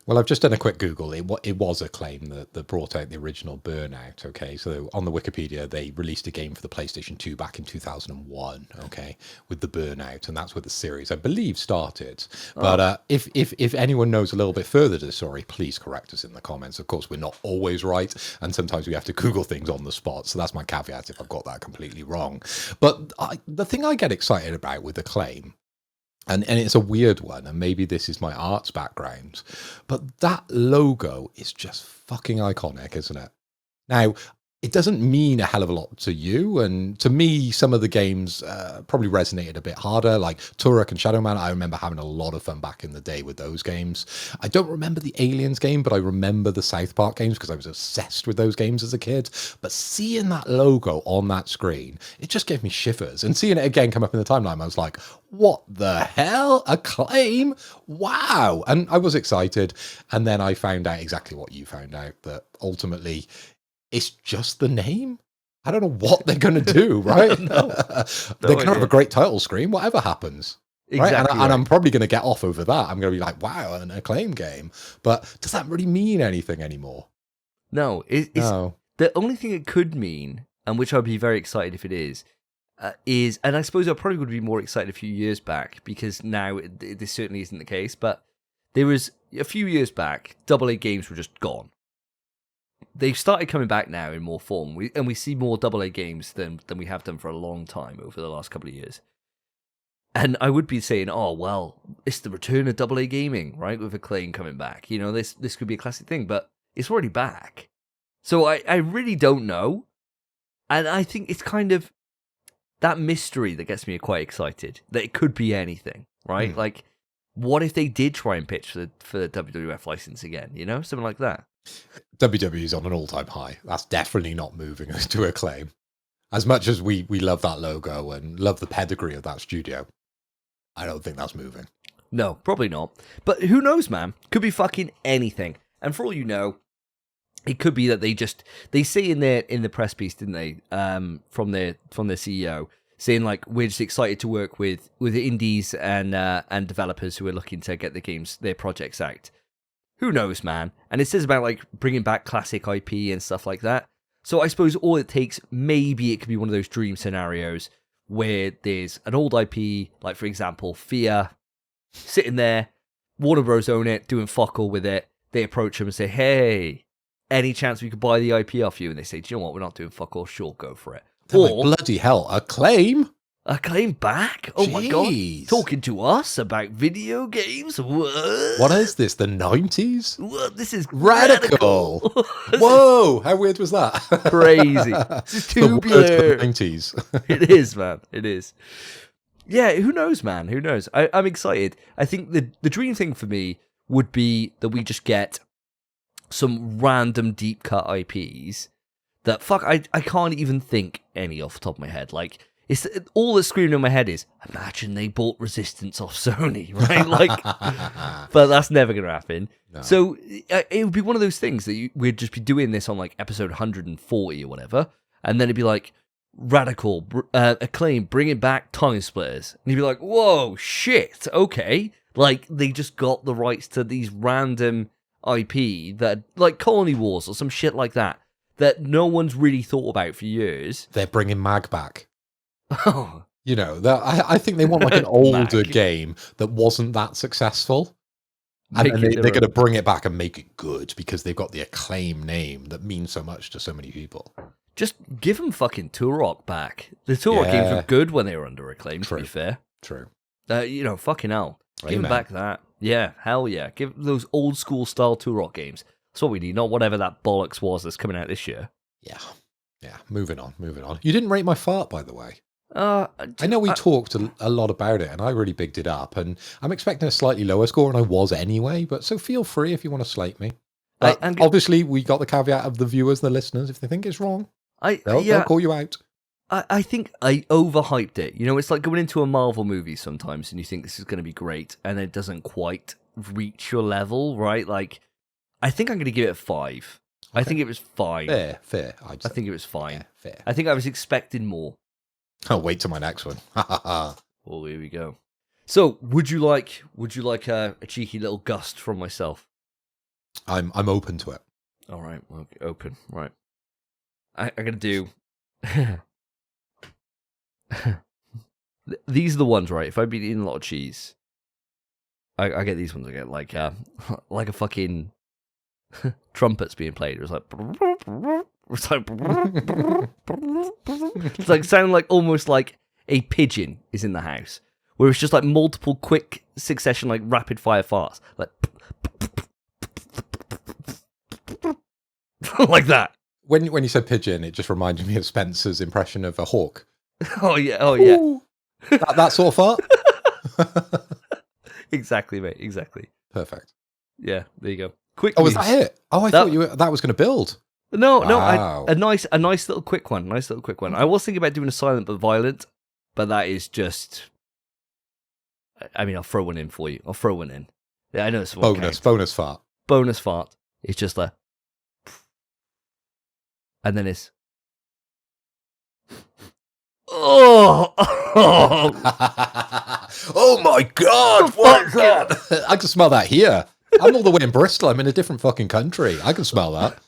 Well, I've just done a quick Google. It was Acclaim that brought out the original Burnout, okay? So on the Wikipedia, they released a game for the PlayStation 2 back in 2001, okay, with the Burnout, and that's where the series, I believe, started. But if anyone knows a little bit further to the story, please correct us in the comments. Of course, we're not always right, and sometimes we have to Google things on the spot, so that's my caveat if I've got that completely wrong. But the thing I get excited about with Acclaim, and it's a weird one, and maybe this is my arts background, but that logo is just fucking iconic, isn't it? Now, it doesn't mean a hell of a lot to you. And to me, some of the games probably resonated a bit harder, like Turok and Shadow Man. I remember having a lot of fun back in the day with those games. I don't remember the Aliens game, but I remember the South Park games because I was obsessed with those games as a kid. But seeing that logo on that screen, it just gave me shivers. And seeing it again come up in the timeline, I was like, what the hell? Acclaim? Wow. And I was excited. And then I found out exactly what you found out, that ultimately it's just the name. I don't know what they're going to do, right? No they're going to have a great title screen, whatever happens. Exactly. Right? And I'm probably going to get off over that. I'm going to be like, wow, an Acclaim game. But does that really mean anything anymore? No. No. The only thing it could mean, and which I'd be very excited if it is, and I suppose I probably would be more excited a few years back, because now this certainly isn't the case, but there was a few years back, AA games were just gone. They've started coming back now in more form, and we see more AA games than we have done for a long time over the last couple of years. And I would be saying, oh, well, it's the return of AA gaming, right, with Acclaim coming back. You know, this could be a classic thing, but it's already back. So I really don't know. And I think it's kind of that mystery that gets me quite excited, that it could be anything, right? Like, what if they did try and pitch for the WWF license again, you know, something like that? WWE is on an all-time high. That's definitely not moving to Acclaim. As much as we love that logo and love the pedigree of that studio, I don't think that's moving. No, probably not. But who knows, man? Could be fucking anything. And for all you know, it could be that they say in the press piece, didn't they? From their CEO, saying like, we're just excited to work with indies and developers who are looking to get their projects out. Who knows, man? And it says about like bringing back classic IP and stuff like that. So I suppose all it takes, maybe it could be one of those dream scenarios where there's an old IP, like for example, Fear, sitting there, Warner Bros. Own it, doing fuck all with it. They approach them and say, hey, any chance we could buy the IP off you? And they say, do you know what? We're not doing fuck all. Sure, go for it. Or, like, bloody hell, Acclaim? Acclaim back? Oh my god. Talking to us about video games? What is this, the 90s? What? This is radical. Whoa, how weird was that? Crazy. This is tubular. The 90s. It is, man. It is. Yeah, who knows, man? Who knows? I'm excited. I think the dream thing for me would be that we just get some random deep cut IPs that, I can't even think any off the top of my head. Like, it's all that's screaming in my head is, imagine they bought Resistance off Sony, right? Like, but that's never going to happen. No. So it would be one of those things that we'd just be doing this on like episode 140 or whatever, and then it'd be like, radical, Acclaim, bringing back Time Splitters. And you'd be like, whoa, shit, okay. Like, they just got the rights to these random IP that, like Colony Wars or some shit like that no one's really thought about for years. They're bringing Mag back. Oh. You know, I think they want like an older game that wasn't that successful. And they're going to bring it back and make it good because they've got the Acclaim name that means so much to so many people. Just give them fucking Turok back. The Turok games were good when they were under Acclaim, to be fair. True. You know, fucking hell. Amen. Give them back that. Yeah, hell yeah. Give those old school style Turok games. That's what we need, not whatever that bollocks was that's coming out this year. Yeah. Moving on. You didn't rate my fart, by the way. I know we talked a lot about it, and I really bigged it up, and I'm expecting a slightly lower score, and I was anyway, but so feel free if you want to slate me. Obviously, we got the caveat of the viewers, the listeners, if they think it's wrong, they'll call you out. I think I overhyped it. You know, it's like going into a Marvel movie sometimes, and you think this is going to be great, and it doesn't quite reach your level, right? Like, I think I'm going to give it a 5. Okay. I think it was fine. Fair. I think it was fine. Yeah, fair. I think I was expecting more. I'll wait till my next one. Well, here we go. So, would you like a cheeky little gust from myself? I'm open to it. All right, okay, open. Right. I'm gonna do. These are the ones, right? If I've been eating a lot of cheese, I get these ones. I get like a fucking trumpets being played. It was like. It's like sounding like almost like a pigeon is in the house, where it's just like multiple quick succession, like rapid fire farts, like like that. When you said pigeon, it just reminded me of Spencer's impression of a hawk. Oh yeah. That sort of fart. Exactly, mate. Exactly. Perfect. Yeah, there you go. Quick. Oh, was that it? Oh, I thought that was going to build. No, wow. a nice little quick one. I was thinking about doing a silent but violent, but that is just. I mean, I'll throw one in for you. Yeah, I know it's bonus fart. Bonus fart. It's just like, and then it's. Oh! Oh my God! What is that? I can smell that here. I'm all the way in Bristol. I'm in a different fucking country. I can smell that.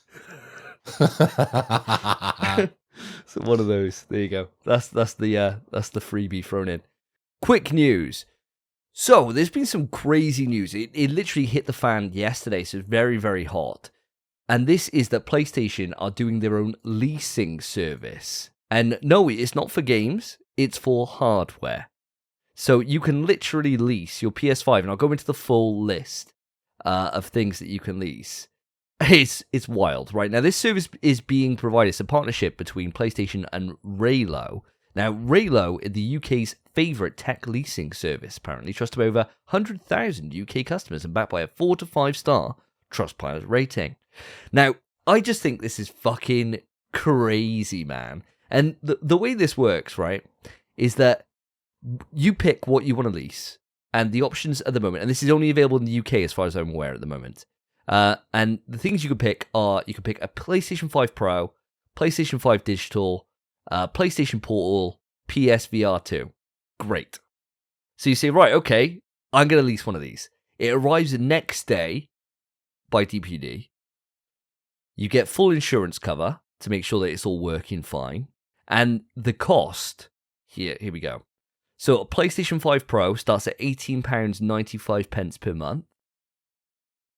So one of those. There you go. That's the freebie thrown in. Quick news. So there's been some crazy news. It literally hit the fan yesterday. So it's very, very hot. And this is that PlayStation are doing their own leasing service. And no, it's not for games. It's for hardware. So you can literally lease your PS5, and I'll go into the full list of things that you can lease. It's wild, right? Now, this service is being provided. It's a partnership between PlayStation and Raylo. Now, Raylo is the UK's favourite tech leasing service, apparently, trusted by over 100,000 UK customers and backed by a 4 to 5 star Trustpilot rating. Now, I just think this is fucking crazy, man. And the way this works, right, is that you pick what you want to lease, and the options at the moment, and this is only available in the UK as far as I'm aware at the moment, and the things you can pick are, you can pick a PlayStation 5 Pro, PlayStation 5 Digital, PlayStation Portal, PSVR 2. Great. So you say, right, okay, I'm going to lease one of these. It arrives the next day by DPD. You get full insurance cover to make sure that it's all working fine. And the cost, here we go. So a PlayStation 5 Pro starts at £18.95 per month.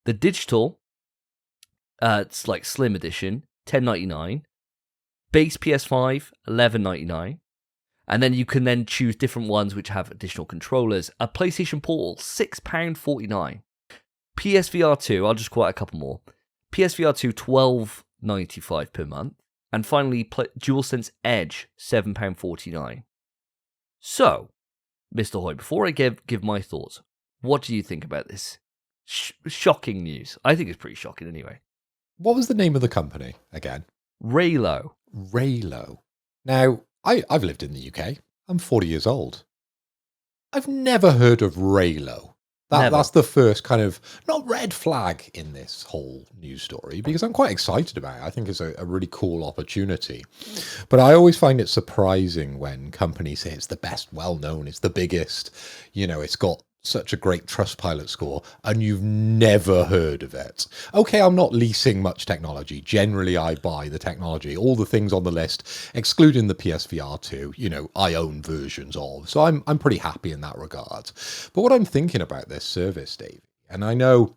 The digital, it's like Slim Edition, $10.99. Base PS5, $11.99. And then you can then choose different ones which have additional controllers. A PlayStation Portal, £6.49. PSVR 2, I'll just quote a couple more. PSVR 2, $12.95 per month. And finally, DualSense Edge, £7.49. So, Mr. Hoy, before I give my thoughts, what do you think about this? Shocking news. I think it's pretty shocking anyway. What was the name of the company again? Raylo. Raylo. Now, I've lived in the UK. I'm 40 years old. I've never heard of Raylo. That's the first kind of, not red flag in this whole news story, because I'm quite excited about it. I think it's a really cool opportunity. But I always find it surprising when companies say it's the best, well-known, it's the biggest, it's got such a great Trustpilot score, and you've never heard of it. Okay, I'm not leasing much technology. Generally, I buy the technology. All the things on the list, excluding the PSVR 2, I own versions of. So I'm pretty happy in that regard. But what I'm thinking about this service, Davey, and I know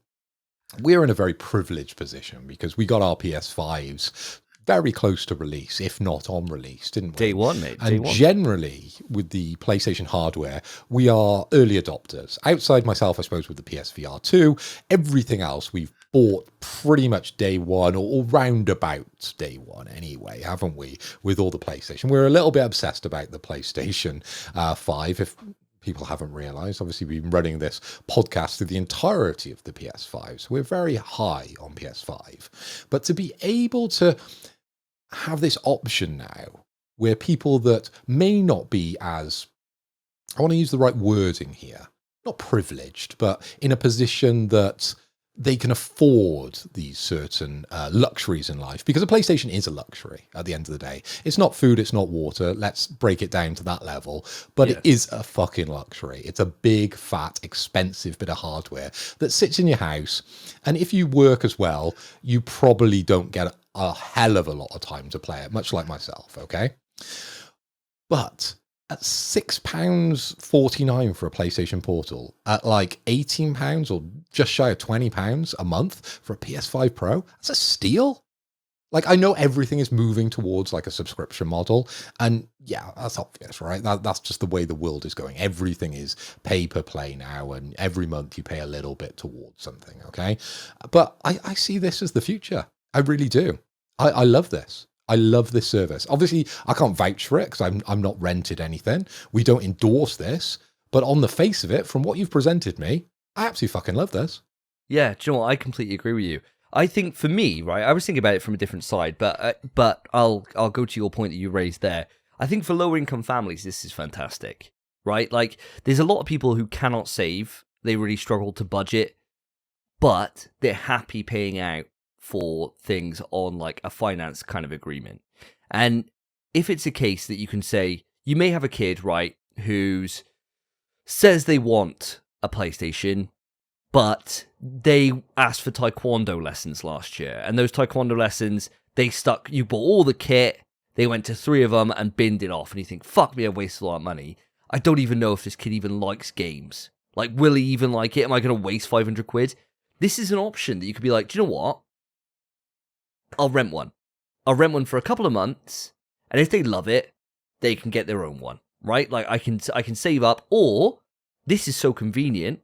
we're in a very privileged position because we got our PS5s very close to release, if not on release, didn't we? Day one, mate. And generally, with the PlayStation hardware, we are early adopters. Outside myself, I suppose, with the PSVR 2, everything else we've bought pretty much day one or roundabout day one anyway, haven't we, with all the PlayStation? We're a little bit obsessed about the PlayStation 5, if people haven't realized. Obviously, we've been running this podcast through the entirety of the PS5, so we're very high on PS5. But to be able to have this option now where people that may not be as, I want to use the right wording here, not privileged, but in a position that they can afford these certain luxuries in life, because a PlayStation is a luxury at the end of the day. It's not food, it's not water. Let's break it down to that level. But It is a fucking luxury. It's a big, fat, expensive bit of hardware that sits in your house. And if you work as well, you probably don't get a hell of a lot of time to play it, much like myself, okay? But at £6.49 for a PlayStation Portal, at like £18 or just shy of £20 a month for a PS5 Pro, that's a steal. Like, I know everything is moving towards like a subscription model, and yeah, that's obvious, right? That's just the way the world is going. Everything is pay per play now, and every month you pay a little bit towards something, okay? But I see this as the future. I really do. I love this. I love this service. Obviously, I can't vouch for it because I'm not rented anything. We don't endorse this. But on the face of it, from what you've presented me, I absolutely fucking love this. Yeah, do you know what? I completely agree with you. I think for me, right, I was thinking about it from a different side, but I'll go to your point that you raised there. I think for lower income families, this is fantastic, right? Like, there's a lot of people who cannot save. They really struggle to budget, but they're happy paying out for things on like a finance kind of agreement. And if it's a case that you can say, you may have a kid, right, who's says they want a PlayStation, but they asked for taekwondo lessons last year. And those taekwondo lessons, you bought all the kit, they went to 3 of them and binned it off. And you think, fuck me, I wasted a lot of money. I don't even know if this kid even likes games. Like, will he even like it? Am I going to waste 500 quid? This is an option that you could be like, do you know what? I'll rent one. I'll rent one for a couple of months. And if they love it, they can get their own one, right? Like, I can save up, or this is so convenient,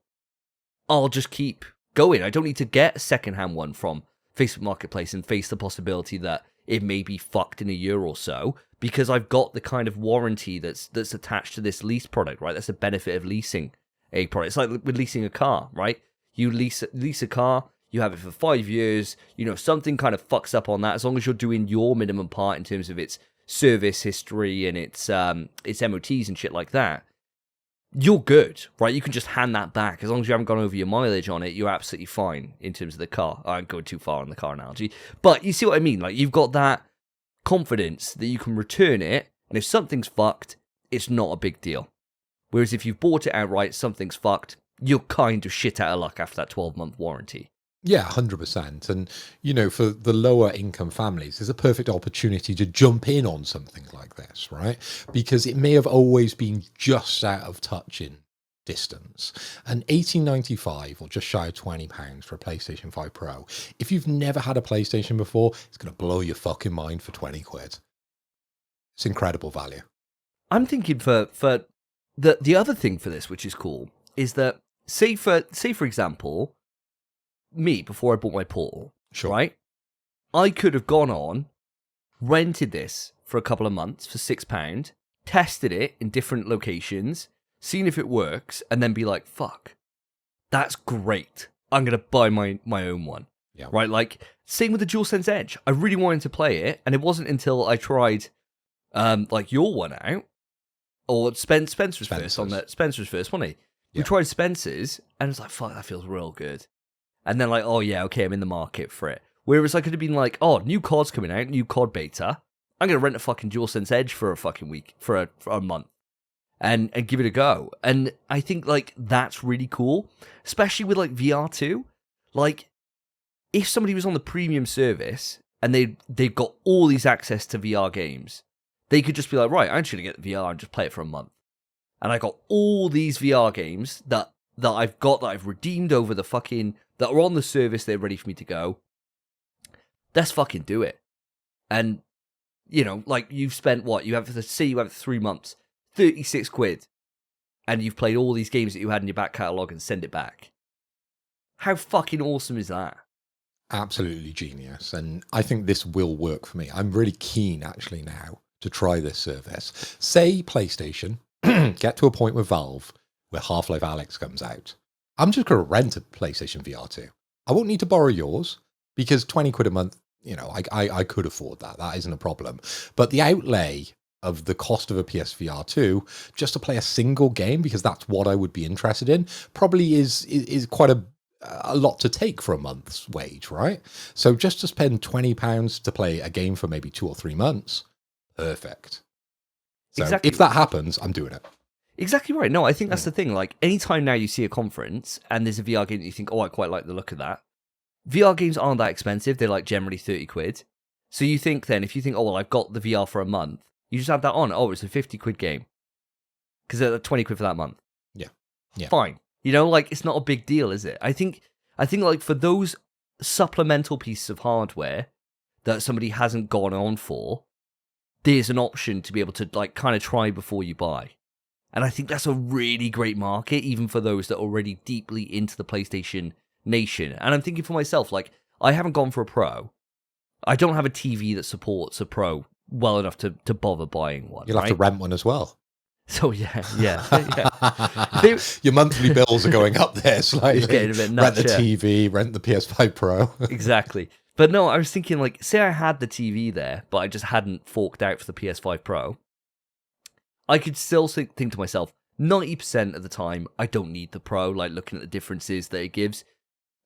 I'll just keep going. I don't need to get a secondhand one from Facebook Marketplace and face the possibility that it may be fucked in a year or so, because I've got the kind of warranty that's attached to this lease product, right? That's the benefit of leasing a product. It's like with leasing a car, right? You lease a car, you have it for 5 years, you know, something kind of fucks up on that, as long as you're doing your minimum part in terms of its service history and its MOTs and shit like that, you're good, right? You can just hand that back. As long as you haven't gone over your mileage on it, you're absolutely fine in terms of the car. I won't go too far on the car analogy. But you see what I mean? Like, you've got that confidence that you can return it, and if something's fucked, it's not a big deal. Whereas if you've bought it outright, something's fucked, you're kind of shit out of luck after that 12-month warranty. Yeah, 100%. And, you know, for the lower income families, there's a perfect opportunity to jump in on something like this, right? Because it may have always been just out of touch in distance. And $18.95 or just shy of £20 for a PlayStation 5 Pro, if you've never had a PlayStation before, it's going to blow your fucking mind for 20 quid. It's incredible value. I'm thinking for the other thing for this, which is cool, is that, say for example, me, before I bought my Portal, sure, right? I could have gone on, rented this for a couple of months for £6, tested it in different locations, seen if it works, and then be like, fuck, that's great. I'm going to buy my own one. Yeah. Right? Like, same with the DualSense Edge. I really wanted to play it, and it wasn't until I tried, like, your one out, or Spencer's first on that. Spencer's first, wasn't he? Yeah. We tried Spencer's, and it's like, fuck, that feels real good. And then like, oh yeah, okay, I'm in the market for it. Whereas I could have been like, oh, new COD's coming out, new COD beta. I'm going to rent a fucking DualSense Edge for a fucking week, for a month, and give it a go. And I think like that's really cool, especially with like VR2. Like, if somebody was on the premium service and they've got all these access to VR games, they could just be like, right, I'm just going to get the VR and just play it for a month. And I got all these VR games that I've got, that I've redeemed over the fucking, that are on the service, they're ready for me to go. Let's fucking do it. And, you know, like, you've spent what? You have 3 months, 36 quid, and you've played all these games that you had in your back catalogue and send it back. How fucking awesome is that? Absolutely genius. And I think this will work for me. I'm really keen, actually, now to try this service. Say PlayStation, get to a point with Valve where Half-Life Alyx comes out. I'm just going to rent a PlayStation VR 2. I won't need to borrow yours, because 20 quid a month, you know, I could afford that. That isn't a problem. But the outlay of the cost of a PSVR 2 just to play a single game, because that's what I would be interested in, probably is quite a lot to take for a month's wage, right? So just to spend £20 to play a game for maybe 2 or 3 months, perfect. So exactly. If that happens, I'm doing it. Exactly right. No, I think that's the thing. Like, anytime now you see a conference and there's a VR game that you think, oh, I quite like the look of that. VR games aren't that expensive. They're like generally 30 quid. So you think then, if you think, oh, well, I've got the VR for a month, you just add that on. Oh, it's a 50 quid game. Because they're 20 quid for that month. Yeah. Fine. You know, like, it's not a big deal, is it? I think like for those supplemental pieces of hardware that somebody hasn't gone on for, there's an option to be able to like kind of try before you buy. And I think that's a really great market, even for those that are already deeply into the PlayStation nation. And I'm thinking for myself, like, I haven't gone for a Pro. I don't have a TV that supports a Pro well enough to bother buying one. You'll have to rent one as well. So yeah. Your monthly bills are going up there slightly. It's getting a bit nuts, rent the TV, rent the PS5 Pro. Exactly. But no, I was thinking, like, say I had the TV there, but I just hadn't forked out for the PS5 Pro. I could still think to myself, 90% of the time, I don't need the Pro, like looking at the differences that it gives.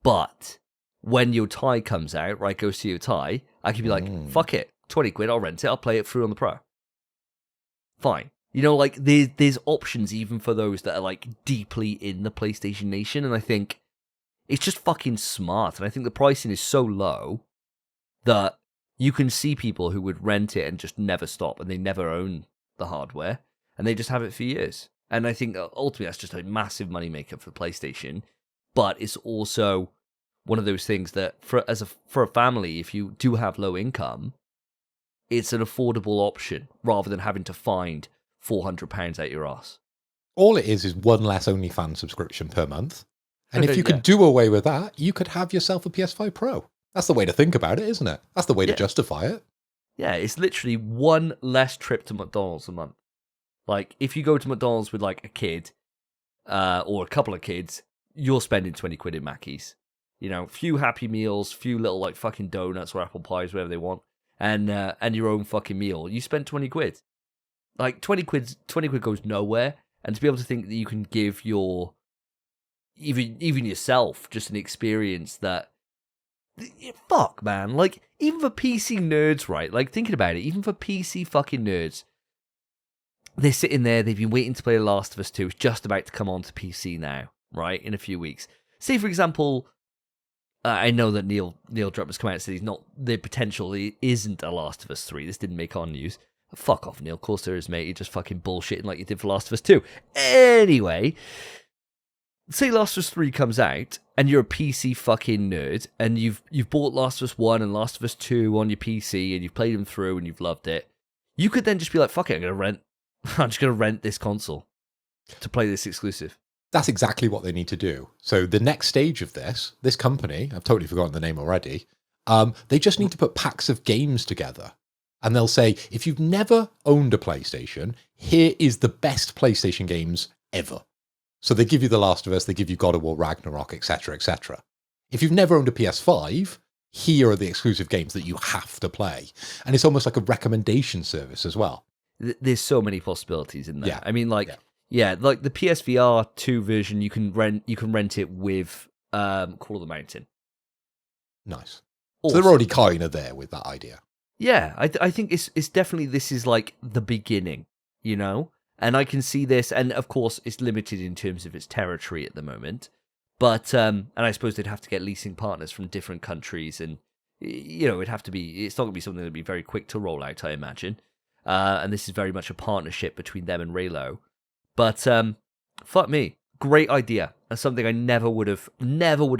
But when your tie comes out, right, go see your tie, I could be like, fuck it, 20 quid, I'll rent it, I'll play it through on the Pro. Fine. You know, like, there's options even for those that are, like, deeply in the PlayStation Nation, and I think it's just fucking smart, and I think the pricing is so low that you can see people who would rent it and just never stop, and they never own the hardware, and they just have it for years. And I think ultimately that's just a massive moneymaker for PlayStation, but it's also one of those things that for a family, if you do have low income, it's an affordable option rather than having to find £400 out your ass. All it is one less OnlyFans subscription per month. And if you could do away with that, you could have yourself a PS5 Pro. That's the way to think about it, isn't it? That's the way to justify it. Yeah, it's literally one less trip to McDonald's a month. Like, if you go to McDonald's with, like, a kid, or a couple of kids, you're spending 20 quid in Mackey's. You know, few Happy Meals, few little, like, fucking donuts or apple pies, whatever they want, and your own fucking meal. You spend 20 quid. Like, 20 quid goes nowhere, and to be able to think that you can give your, even yourself, just an experience that, fuck, man, like, even for PC nerds, right, like, thinking about it, even for PC fucking nerds, they're sitting there, they've been waiting to play The Last of Us 2, it's just about to come on to PC now, right, in a few weeks. Say, for example, I know that Neil Druckmann's has come out and said the potential isn't a Last of Us 3, this didn't make our news. Fuck off, Neil, of course there is, mate, you're just fucking bullshitting like you did for Last of Us 2. Anyway, say Last of Us 3 comes out, and you're a PC fucking nerd, and you've bought Last of Us 1 and Last of Us 2 on your PC, and you've played them through, and you've loved it. You could then just be like, fuck it, I'm just going to rent this console to play this exclusive. That's exactly what they need to do. So the next stage of this company, I've totally forgotten the name already, they just need to put packs of games together. And they'll say, if you've never owned a PlayStation, here is the best PlayStation games ever. So they give you The Last of Us, they give you God of War, Ragnarok, etc., etc. If you've never owned a PS5, here are the exclusive games that you have to play. And it's almost like a recommendation service as well. There's so many possibilities in there. Yeah. I mean, like, like the PSVR 2 version, you can rent it with Call of the Mountain. Nice. Awesome. So they're already kind of there with that idea. Yeah, I think it's definitely, this is like the beginning, you know? And I can see this, and of course it's limited in terms of its territory at the moment. But, and I suppose they'd have to get leasing partners from different countries, and, you know, it's not going to be something that'd be very quick to roll out, I imagine. And this is very much a partnership between them and Raylo. But, fuck me, great idea, and something I never would have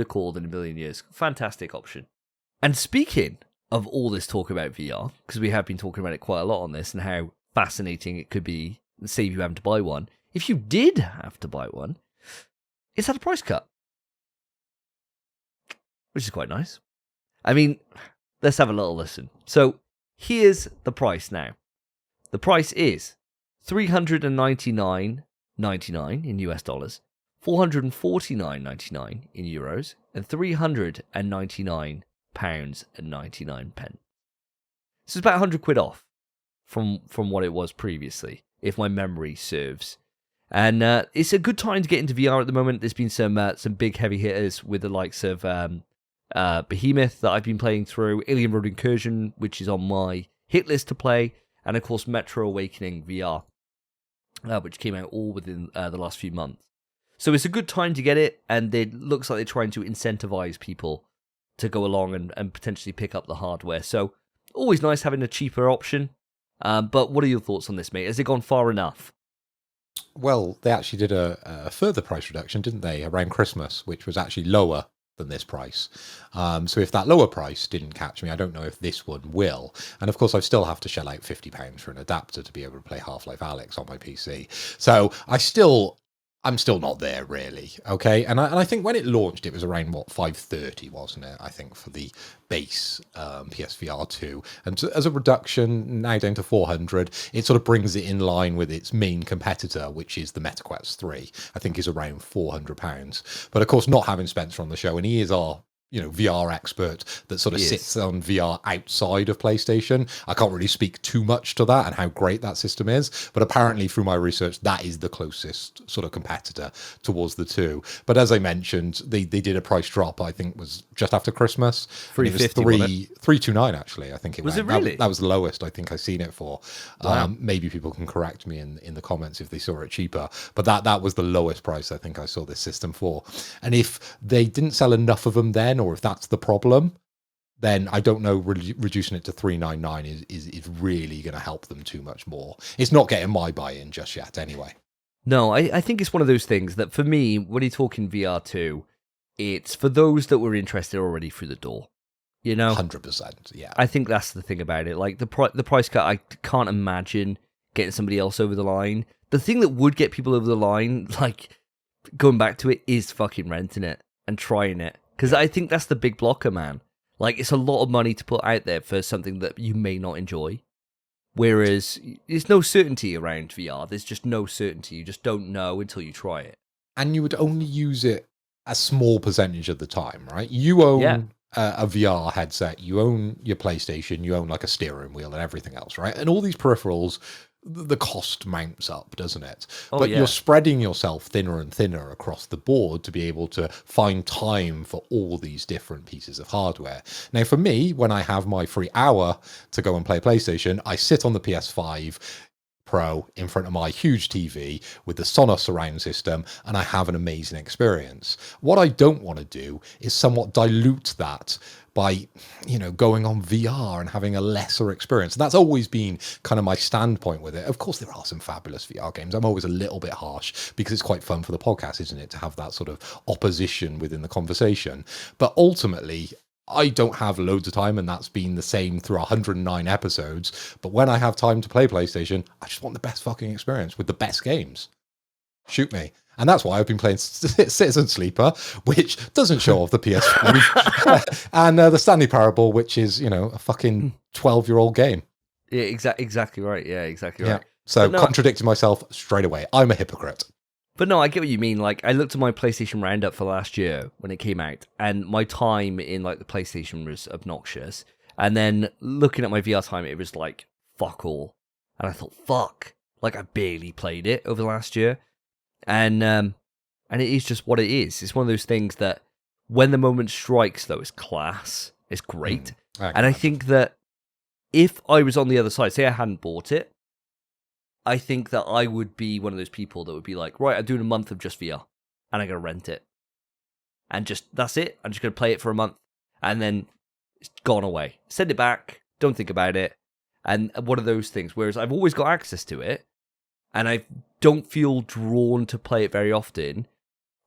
called in a million years. Fantastic option. And speaking of all this talk about VR, because we have been talking about it quite a lot on this, and how fascinating it could be, save you having to buy one. If you did have to buy one, it's had a price cut, which is quite nice. I mean, let's have a little listen. So here's the price now. The price is $399.99 in US dollars, $449.99 in euros, and £399.99. So it's about 100 quid off from what it was previously, if my memory serves. And it's a good time to get into VR at the moment. There's been some big heavy hitters with the likes of Behemoth that I've been playing through, Alien Road Incursion, which is on my hit list to play, and of course Metro Awakening VR, which came out all within the last few months. So it's a good time to get it, and it looks like they're trying to incentivize people to go along and potentially pick up the hardware. So always nice having a cheaper option. But what are your thoughts on this, mate? Has it gone far enough? Well, they actually did a further price reduction, didn't they, around Christmas, which was actually lower than this price. So if that lower price didn't catch me, I don't know if this one will. And of course, I still have to shell out £50 for an adapter to be able to play Half-Life Alyx on my PC. So I still I'm still not there, really. Okay, and I think when it launched, it was around what, 530, wasn't it? I think for the base PSVR 2, and as a reduction now down to 400, it sort of brings it in line with its main competitor, which is the MetaQuest 3. I think is around £400. But of course, not having Spencer on the show, and he is our VR expert that sort of sits on VR outside of PlayStation. I can't really speak too much to that and how great that system is, but apparently through my research, that is the closest sort of competitor towards the two. But as I mentioned, they did a price drop, I think was just after Christmas. $350, $329 actually, I think it was. Went. It really? That was the lowest I think I've seen it for. Wow. Maybe people can correct me in the comments if they saw it cheaper, but that was the lowest price I think I saw this system for. And if they didn't sell enough of them then, or if that's the problem, then I don't know, reducing it to $399 is really going to help them too much more. It's not getting my buy-in just yet anyway. No, I think it's one of those things that for me, when you're talking VR2, it's for those that were interested already through the door. 100%, yeah. I think that's the thing about it. Like the price cut, I can't imagine getting somebody else over the line. The thing that would get people over the line, like going back to it, is fucking renting it and trying it. Because I think that's the big blocker, man. Like, it's a lot of money to put out there for something that you may not enjoy. Whereas, there's no certainty around VR. There's just no certainty. You just don't know until you try it. And you would only use it a small percentage of the time, right? You own a VR headset, you own your PlayStation, you own like a steering wheel and everything else, right? And all these peripherals, the cost mounts up, doesn't it? But you're spreading yourself thinner and thinner across the board to be able to find time for all these different pieces of hardware. Now, for me, when I have my free hour to go and play PlayStation, I sit on the PS5 Pro in front of my huge TV with the Sonos surround system, and I have an amazing experience. What I don't want to do is somewhat dilute that by, going on VR and having a lesser experience. And that's always been kind of my standpoint with it. Of course, there are some fabulous VR games. I'm always a little bit harsh because it's quite fun for the podcast, isn't it, to have that sort of opposition within the conversation. But ultimately, I don't have loads of time, and that's been the same through 109 episodes. But when I have time to play PlayStation, I just want the best fucking experience with the best games. Shoot me. And that's why I've been playing Citizen Sleeper, which doesn't show off the PS5, and the Stanley Parable, which is, a fucking 12-year-old game. Yeah, exactly right. Yeah, exactly right. So contradicting myself straight away. I'm a hypocrite. But no, I get what you mean. Like, I looked at my PlayStation Roundup for last year when it came out, and my time in, like, the PlayStation was obnoxious. And then looking at my VR time, it was like, fuck all. And I thought, fuck. Like, I barely played it over the last year. And it is just what it is. It's one of those things that when the moment strikes, though, it's class. It's great. And I think that if I was on the other side, say I hadn't bought it, I think that I would be one of those people that would be like, right, I'm doing a month of just VR, and I'm going to rent it. And that's it. I'm just going to play it for a month, and then it's gone away. Send it back, don't think about it. And one of those things, whereas I've always got access to it, and I don't feel drawn to play it very often,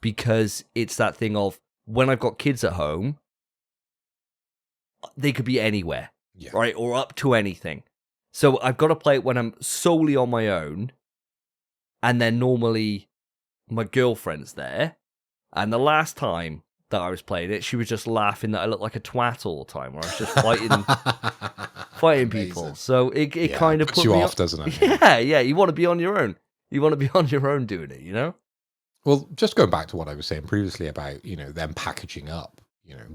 because it's that thing of, when I've got kids at home, they could be anywhere, right? Or up to anything. So I've got to play it when I'm solely on my own, and then normally my girlfriend's there. And the last time that I was playing it, she was just laughing that I looked like a twat all the time, where I was just fighting people. So it kind of puts you off, doesn't it? Yeah. You want to be on your own. You want to be on your own doing it, Well, just going back to what I was saying previously about, them packaging up,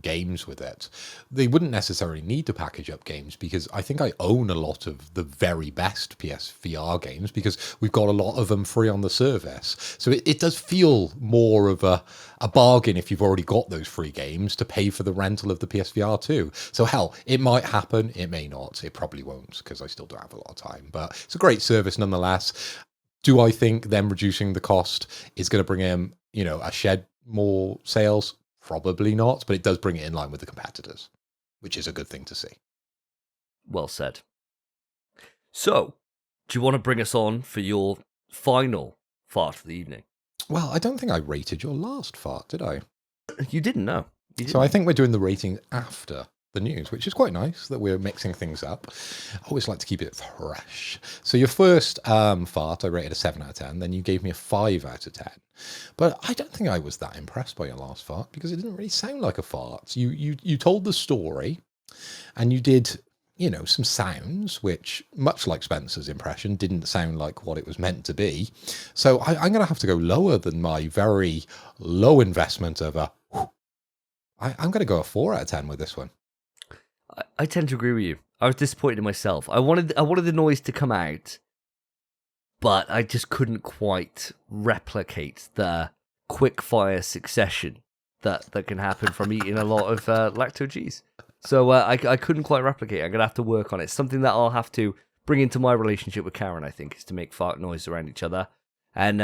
games with it. They wouldn't necessarily need to package up games, because I think I own a lot of the very best PSVR games, because we've got a lot of them free on the service. So it does feel more of a bargain if you've already got those free games to pay for the rental of the PSVR 2. So hell, it might happen, it may not. It probably won't, because I still don't have a lot of time. But it's a great service nonetheless. Do I think them reducing the cost is going to bring in, a shed more sales? Probably not, but it does bring it in line with the competitors, which is a good thing to see. Well said. So, do you want to bring us on for your final fart of the evening? Well, I don't think I rated your last fart, did I? You didn't know. So I think we're doing the rating after the news, which is quite nice that we're mixing things up. I always like to keep it fresh. So your first fart, I rated a 7 out of 10. Then you gave me a 5 out of 10. But I don't think I was that impressed by your last fart because it didn't really sound like a fart. You told the story and you did, some sounds, which, much like Spencer's impression, didn't sound like what it was meant to be. So I'm going to have to go lower than my very low investment of a... I'm going to go a 4 out of 10 with this one. I tend to agree with you. I was disappointed in myself. I wanted the noise to come out, but I just couldn't quite replicate the quick-fire succession that can happen from eating a lot of lacto cheese. So I couldn't quite replicate it. I'm going to have to work on it. Something that I'll have to bring into my relationship with Karen, I think, is to make fart noise around each other. And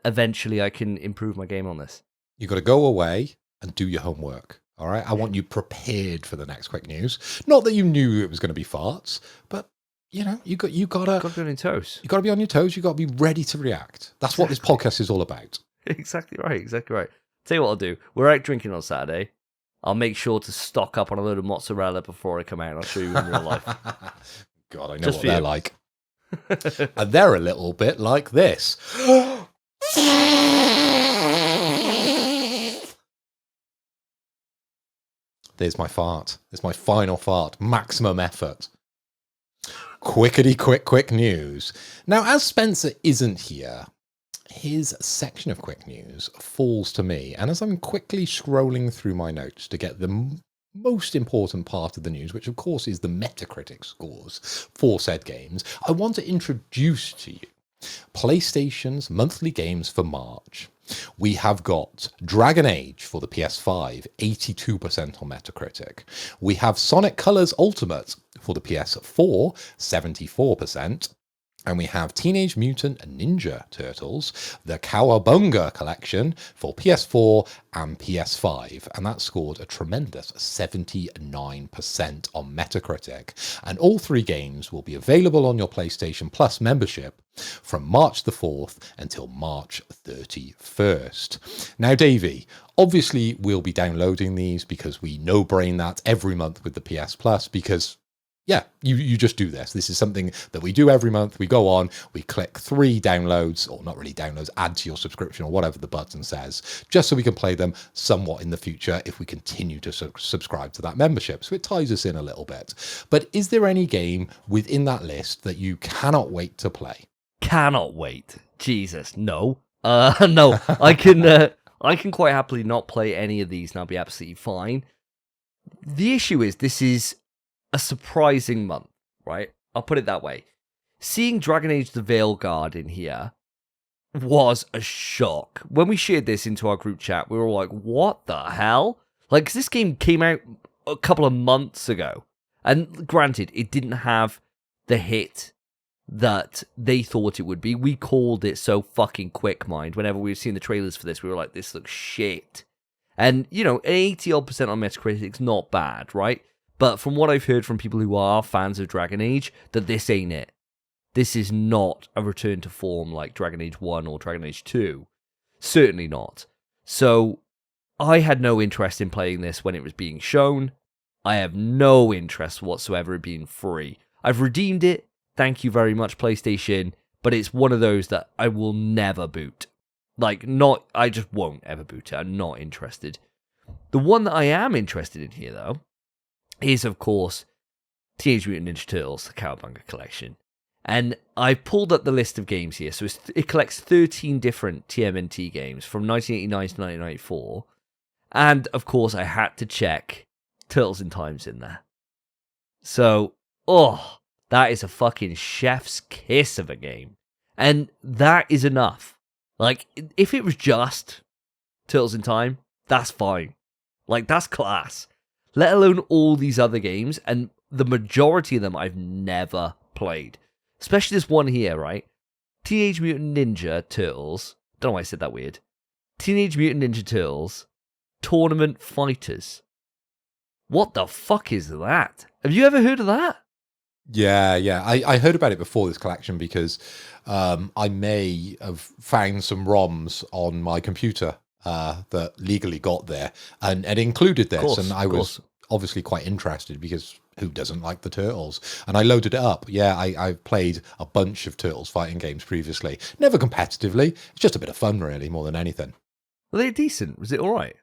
eventually I can improve my game on this. You've got to go away and do your homework. All right? I want you prepared for the next quick news. Not that you knew it was going to be farts, but, you got to... Got to be on your toes. You got to be on your toes. You got to be ready to react. That's what this podcast is all about. Exactly right. Tell you what I'll do. We're out drinking on Saturday. I'll make sure to stock up on a load of mozzarella before I come out and I'll show you in real life. God, I know what they're like. And they're a little bit like this. There's my fart. There's my final fart. Maximum effort. Quick news. Now, as Spencer isn't here, his section of quick news falls to me. And as I'm quickly scrolling through my notes to get the most important part of the news, which of course is the Metacritic scores for said games, I want to introduce to you PlayStation's monthly games for March. We have got Dragon Age for the PS5, 82% on Metacritic. We have Sonic Colors Ultimate for the PS4, 74%. And we have Teenage Mutant Ninja Turtles, the Cowabunga collection for PS4 and PS5. And that scored a tremendous 79% on Metacritic. And all three games will be available on your PlayStation Plus membership from March the 4th until March 31st. Now, Davey, obviously we'll be downloading these because we no-brain that every month with the PS Plus because... yeah, you just do this. This is something that we do every month. We go on, we click 3 downloads, or not really downloads, add to your subscription or whatever the button says, just so we can play them somewhat in the future if we continue to subscribe to that membership. So it ties us in a little bit. But is there any game within that list that you cannot wait to play? Cannot wait. Jesus, no. No, I can quite happily not play any of these and I'll be absolutely fine. The issue is this is a surprising month, right? I'll put it that way. Seeing Dragon Age the Veilguard in here was a shock. When we shared this into our group chat, we were all like, what the hell? Like, 'cause this game came out a couple of months ago. And granted, it didn't have the hit that they thought it would be. We called it so fucking quick, mind. Whenever we were seeing the trailers for this, we were like, this looks shit. And, an 80-odd% on Metacritic's not bad, right? But from what I've heard from people who are fans of Dragon Age, that this ain't it. This is not a return to form like Dragon Age 1 or Dragon Age 2. Certainly not. So, I had no interest in playing this when it was being shown. I have no interest whatsoever in being free. I've redeemed it. Thank you very much, PlayStation. But it's one of those that I will never boot. I just won't ever boot it. I'm not interested. The one that I am interested in here, though, is, of course, Teenage Mutant Ninja Turtles, the Cowabunga collection. And I pulled up the list of games here. So it collects 13 different TMNT games from 1989 to 1994. And, of course, I had to check Turtles in Time's in there. So, that is a fucking chef's kiss of a game. And that is enough. Like, if it was just Turtles in Time, that's fine. Like, that's class. Let alone all these other games, and the majority of them I've never played. Especially this one here, right? Teenage Mutant Ninja Turtles. Don't know why I said that weird. Teenage Mutant Ninja Turtles Tournament Fighters. What the fuck is that? Have you ever heard of that? Yeah. I heard about it before this collection because I may have found some ROMs on my computer that legally got there and included this, and I was obviously quite interested because who doesn't like the Turtles? And I loaded it up. Yeah, I've played a bunch of Turtles fighting games previously. Never competitively. It's just a bit of fun, really, more than anything. Were they decent? Was it all right?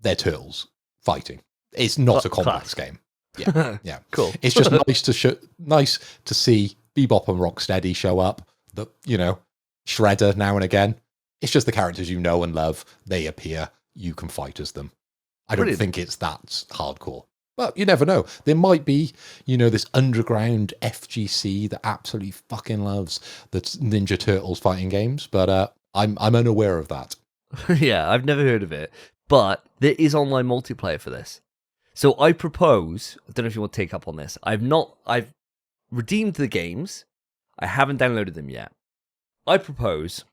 They're Turtles fighting. It's not a complex game. Yeah, yeah. Cool. It's just nice to see Bebop and Rocksteady show up. The Shredder now and again. It's just the characters you know and love. They appear. You can fight as them. I don't think it's that hardcore. But you never know. There might be, this underground FGC that absolutely fucking loves the Ninja Turtles fighting games. But I'm unaware of that. Yeah, I've never heard of it. But there is online multiplayer for this. So I propose, I don't know if you want to take up on this. I've redeemed the games. I haven't downloaded them yet. I propose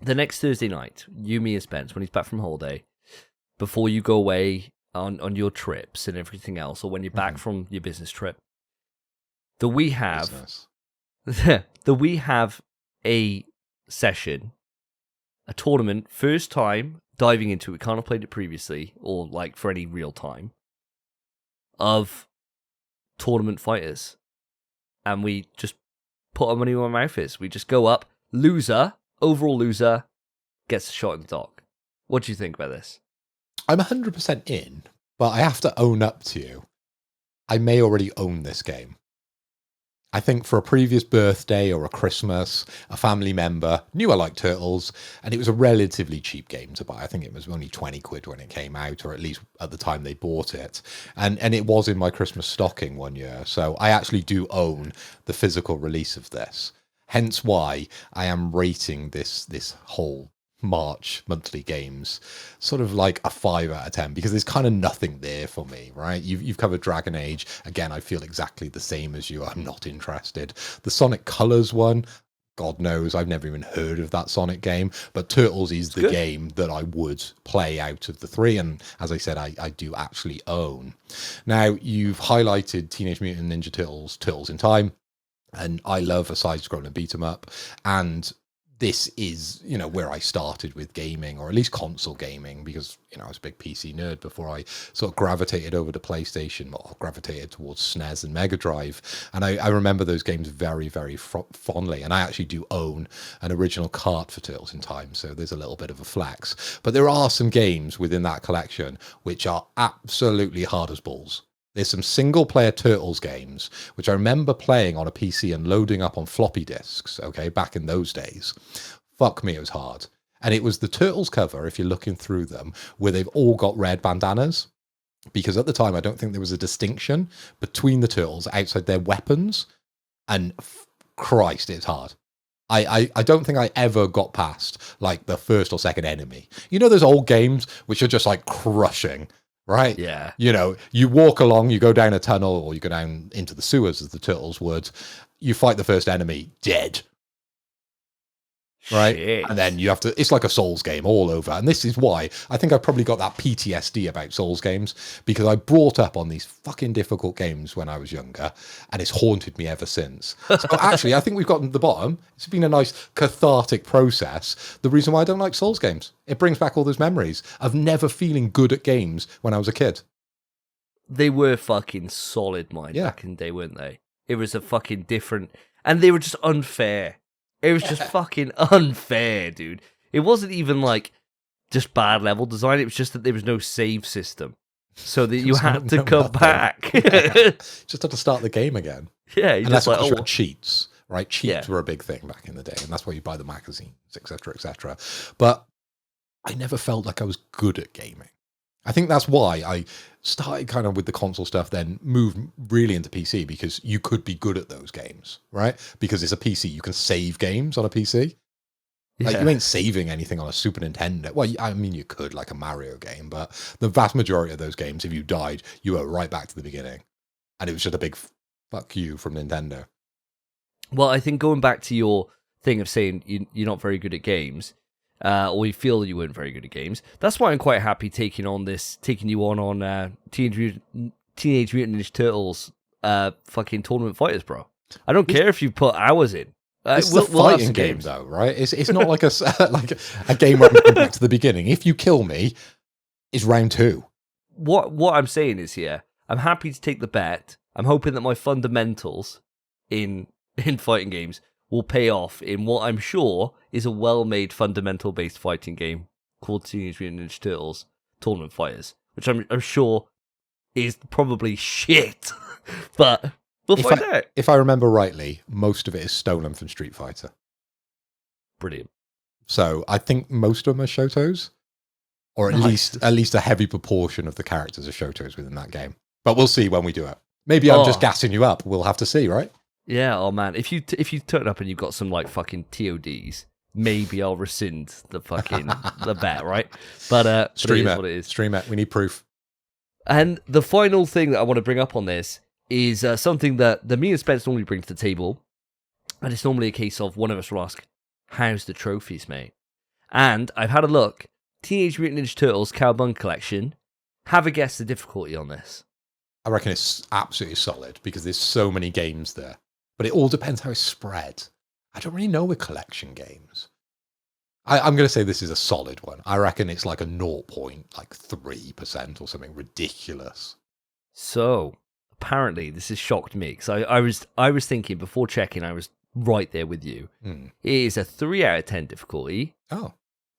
the next Thursday night, you, me, and Spence, when he's back from holiday, before you go away on your trips and everything else, or when you're back from your business trip, that we have a session, a tournament, first time diving into it. We can't have played it previously, or like for any real time, of tournament fighters. And we just put our money where our mouth is. We just go up, overall loser, gets a shot in the dark. What do you think about this? I'm 100% in, but I have to own up to you. I may already own this game. I think for a previous birthday or a Christmas, a family member knew I liked Turtles, and it was a relatively cheap game to buy. I think it was only 20 quid when it came out, or at least at the time they bought it. And it was in my Christmas stocking one year, so I actually do own the physical release of this. Hence why I am rating this whole March monthly games sort of like a 5 out of 10, because there's kind of nothing there for me, right? You've covered Dragon Age. Again, I feel exactly the same as you. I'm not interested. The Sonic Colors one, God knows, I've never even heard of that Sonic game, but Turtles is the game that I would play out of the three, and as I said, I do actually own. Now, you've highlighted Teenage Mutant Ninja Turtles, Turtles in Time, and I love a side-scrolling beat-em-up, and this is, where I started with gaming, or at least console gaming, because, I was a big PC nerd before I sort of gravitated over to PlayStation, or gravitated towards SNES and Mega Drive. And I remember those games very, very fondly. And I actually do own an original cart for Turtles in Time, so there's a little bit of a flex. But there are some games within that collection which are absolutely hard as balls. There's some single-player Turtles games, which I remember playing on a PC and loading up on floppy disks, okay, back in those days. Fuck me, it was hard. And it was the Turtles cover, if you're looking through them, where they've all got red bandanas. Because at the time, I don't think there was a distinction between the Turtles outside their weapons. And Christ, it's hard. I don't think I ever got past, like, the first or second enemy. Those old games which are just, like, crushing. Right? Yeah. You walk along, you go down a tunnel, or you go down into the sewers, as the Turtles would. You fight the first enemy, dead. Right? Shit. And then you have to, it's like a Souls game all over. And this is why I think I've probably got that PTSD about Souls games, because I brought up on these fucking difficult games when I was younger, and it's haunted me ever since. So actually, I think we've gotten to the bottom. It's been a nice cathartic process. The reason why I don't like Souls games, it brings back all those memories of never feeling good at games when I was a kid. They were fucking solid back in the day, weren't they? It was a fucking different, and they were just unfair. It was just fucking unfair, dude. It wasn't even like just bad level design. It was just that there was no save system, so that you had to come back. Just had to start the game again. Yeah, and that's like, you had cheats, right? Cheats were a big thing back in the day, and that's why you buy the magazines, etc., etc. But I never felt like I was good at gaming. I think that's why I started kind of with the console stuff, then moved really into PC, because you could be good at those games, right? Because it's a PC. You can save games on a PC. Like, you ain't saving anything on a Super Nintendo. Well, I mean, you could, like a Mario game, but the vast majority of those games, if you died, you were right back to the beginning. And it was just a big fuck you from Nintendo. Well, I think going back to your thing of saying you're not very good at games, or you feel you weren't very good at games. That's why I'm quite happy taking you on Teenage Mutant Ninja Turtles fucking tournament fighters, bro. I don't care if you put hours in. It's a fighting game, though, right? It's not like a game where I'm going back to the beginning. If you kill me, it's round 2. what I'm saying is here, I'm happy to take the bet. I'm hoping that my fundamentals in fighting games will pay off in what I'm sure is a well-made fundamental-based fighting game called Teenage Mutant Ninja Turtles Tournament Fighters, which I'm sure is probably shit. But we'll find out. If I remember rightly, most of it is stolen from Street Fighter. Brilliant. So I think most of them are Shotos, or at least a heavy proportion of the characters are Shotos within that game. But we'll see when we do it. Maybe I'm just gassing you up. We'll have to see, right? Yeah. Oh man, if you turn up and you've got some like fucking TODs, maybe I'll rescind the fucking the bet, right? But stream it is what it is. Stream it. We need proof. And the final thing that I want to bring up on this is something that me and Spence normally bring to the table, and it's normally a case of one of us will ask, "How's the trophies, mate?" And I've had a look. Teenage Mutant Ninja Turtles Cowabunga Collection. Have a guess the difficulty on this. I reckon it's absolutely solid because there's so many games there. But it all depends how it's spread. I don't really know with collection games. I'm going to say this is a solid one. I reckon it's like a 0.3% or something ridiculous. So, apparently, this has shocked me. Because I was thinking, before checking, I was right there with you. It is a 3 out of 10 difficulty. Oh.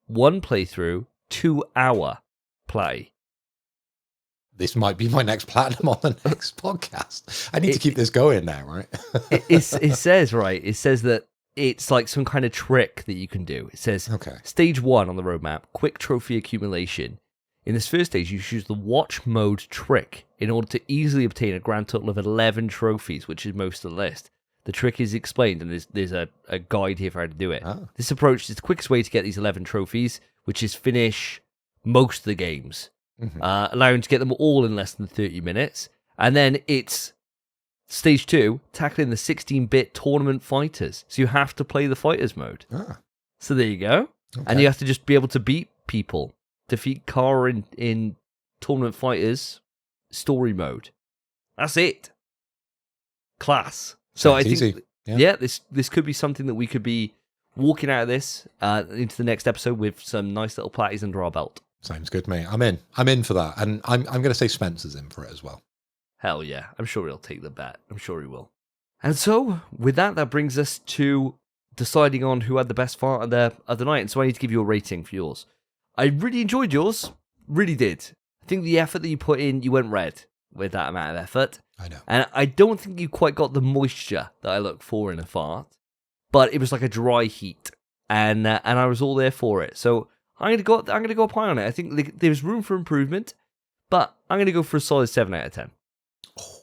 1 playthrough, 2 hour play. This might be my next platinum on the next podcast. I need to keep this going now, right? it says that it's like some kind of trick that you can do. It says, Stage 1 on the roadmap, quick trophy accumulation. In this first stage, you choose the watch mode trick in order to easily obtain a grand total of 11 trophies, which is most of the list. The trick is explained, and there's a guide here for how to do it. Oh. This approach is the quickest way to get these 11 trophies, which is finish most of the games. Allowing to get them all in less than 30 minutes. And then it's Stage 2, tackling the 16-bit tournament fighters. So you have to play the fighters mode. So there you go. Okay. And you have to just be able to beat people. Defeat Kara in tournament fighters story mode. That's it. Class. So I think, this could be something that we could be walking out of this into the next episode with some nice little platties under our belt. Sounds good, mate. I'm in. I'm in for that. And I'm going to say Spencer's in for it as well. Hell yeah. I'm sure he'll take the bet. I'm sure he will. And so, with that brings us to deciding on who had the best fart of the night. And so I need to give you a rating for yours. I really enjoyed yours. Really did. I think the effort that you put in, you went red with that amount of effort. I know. And I don't think you quite got the moisture that I look for in a fart. But it was like a dry heat. And I was all there for it. So I'm gonna go up high on it. I think there's room for improvement, but I'm gonna go for a solid 7 out of 10. Oh,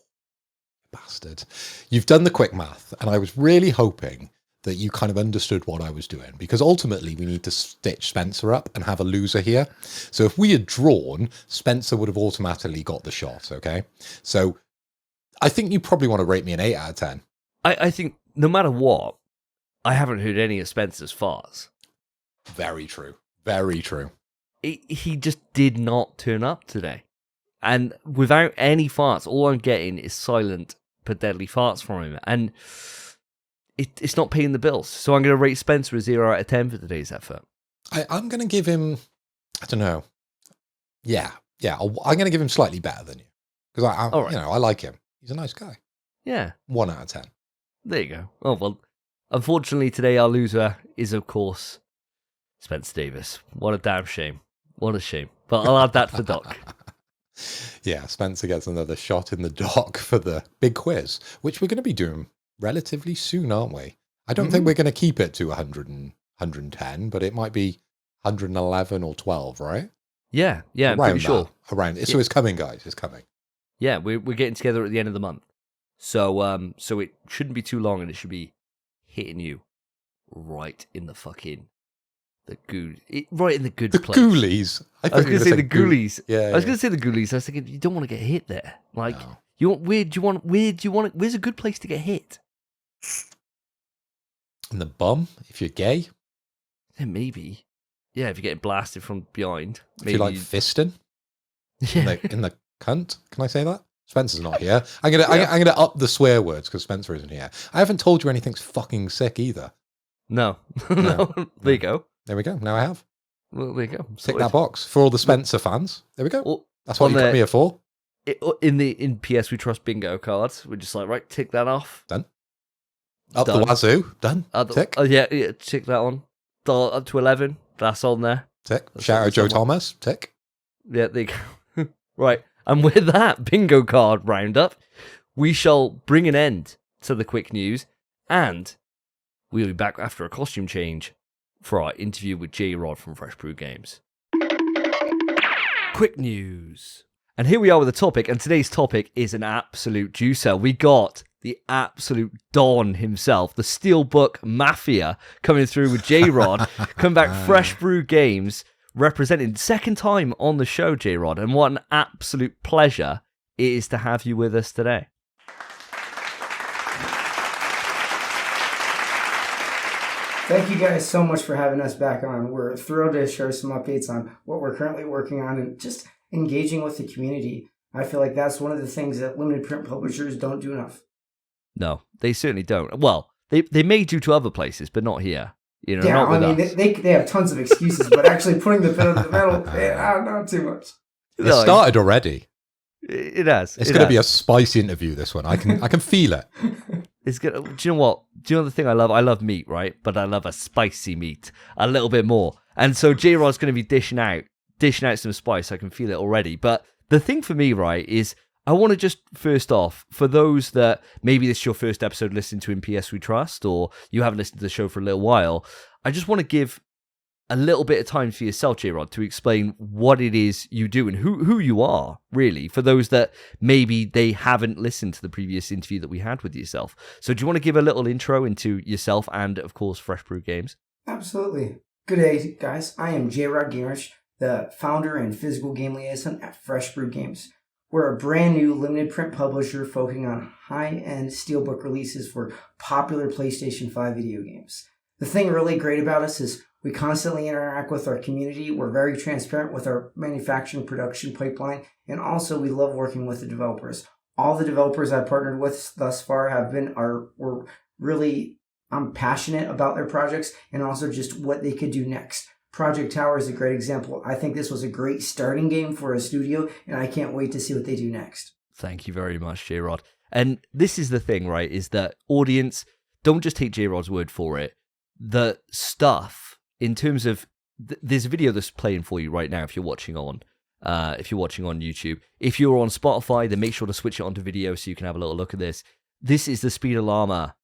bastard! You've done the quick math, and I was really hoping that you kind of understood what I was doing, because ultimately we need to stitch Spencer up and have a loser here. So if we had drawn, Spencer would have automatically got the shot. Okay, so I think you probably want to rate me an 8 out of 10. I think no matter what, I haven't heard any of Spencer's farts. Very true. Very true. He just did not turn up today. And without any farts, all I'm getting is silent but deadly farts from him. And it's not paying the bills. So I'm going to rate Spencer a 0 out of 10 for today's effort. I'm going to give him, I don't know. Yeah. I'm going to give him slightly better than you. Because I like him. He's a nice guy. Yeah. 1 out of 10. There you go. Oh, well, unfortunately today our loser is, of course, Spencer Davis. What a damn shame. What a shame. But I'll add that to the doc. Yeah, Spencer gets another shot in the doc for the big quiz, which we're going to be doing relatively soon, aren't we? I don't think we're going to keep it to 100 and 110, but it might be 111 or 12, right? Yeah, I'm pretty sure. Around it. So it's coming, guys. It's coming. Yeah, we're getting together at the end of the month. So it shouldn't be too long, and it should be hitting you right in the fucking... right in the good place. The ghoulies. I was going to say the ghoulies. Yeah, I was going to say the ghoulies. I was thinking, you don't want to get hit there. Like, no. Where's a good place to get hit? In the bum, if you're gay. Yeah, maybe. Yeah, if you're getting blasted from behind. Maybe. If you like fisting. Yeah. In the cunt. Can I say that? Spencer's not here. I'm gonna up the swear words because Spencer isn't here. I haven't told you anything's fucking sick either. No. There you go. There we go. Now I have. Well, there you go. Tick that box for all the Spencer fans. There we go. That's what you got me here for? In PS We Trust bingo cards, we're just like, right, tick that off. Done. Up the wazoo. Done. Tick. Yeah, tick that on. Up to 11. That's on there. Tick. Shout out Joe Thomas. Tick. Yeah, there you go. Right. And with that bingo card roundup, we shall bring an end to the quick news, and we'll be back after a costume change for our interview with Jrod from Fresh Brewed Games. Quick news. And here we are with the topic, and today's topic is an absolute juicer. We got the absolute Don himself, the Steelbook Mafia, coming through with Jrod, coming back Fresh Brewed Games, representing second time on the show, Jrod, and what an absolute pleasure it is to have you with us today. Thank you guys so much for having us back on. We're thrilled to share some updates on what we're currently working on and just engaging with the community. I feel like that's one of the things that limited print publishers don't do enough. No, they certainly don't. Well, they may do to other places, but not here. You know, yeah, not with us. They have tons of excuses, but actually putting the pedal to the metal, not too much. It started already. It has. It's going to be a spicy interview, this one. I can feel it. It's good. Do you know what? Do you know the thing I love? I love meat, right? But I love a spicy meat a little bit more. And so Jrod's going to be dishing out some spice. I can feel it already. But the thing for me, right, is I want to just, first off, for those that maybe this is your first episode listening to In PS We Trust, or you haven't listened to the show for a little while, I just want to give a little bit of time for yourself, Jrod, to explain what it is you do and who you are, really, for those that maybe they haven't listened to the previous interview that we had with yourself. So do you want to give a little intro into yourself and, of course, Fresh Brewed Games? Absolutely. Good day, guys. I am Jrod Gamers, the founder and physical game liaison at Fresh Brewed Games. We're a brand new limited print publisher focusing on high-end steelbook releases for popular PlayStation 5 video games. The thing really great about us is we constantly interact with our community. We're very transparent with our manufacturing production pipeline, and also we love working with the developers. All the developers I've partnered with thus far I'm passionate about their projects and also just what they could do next. Project Tower is a great example. I think this was a great starting game for a studio, and I can't wait to see what they do next. Thank you very much, Jrod. And this is the thing, right, is that audience, don't just take Jrod's word for it. The stuff, in terms of, there's a video that's playing for you right now if you're watching on YouTube. If you're on Spotify, then make sure to switch it onto video so you can have a little look at this. This is the Speedollama,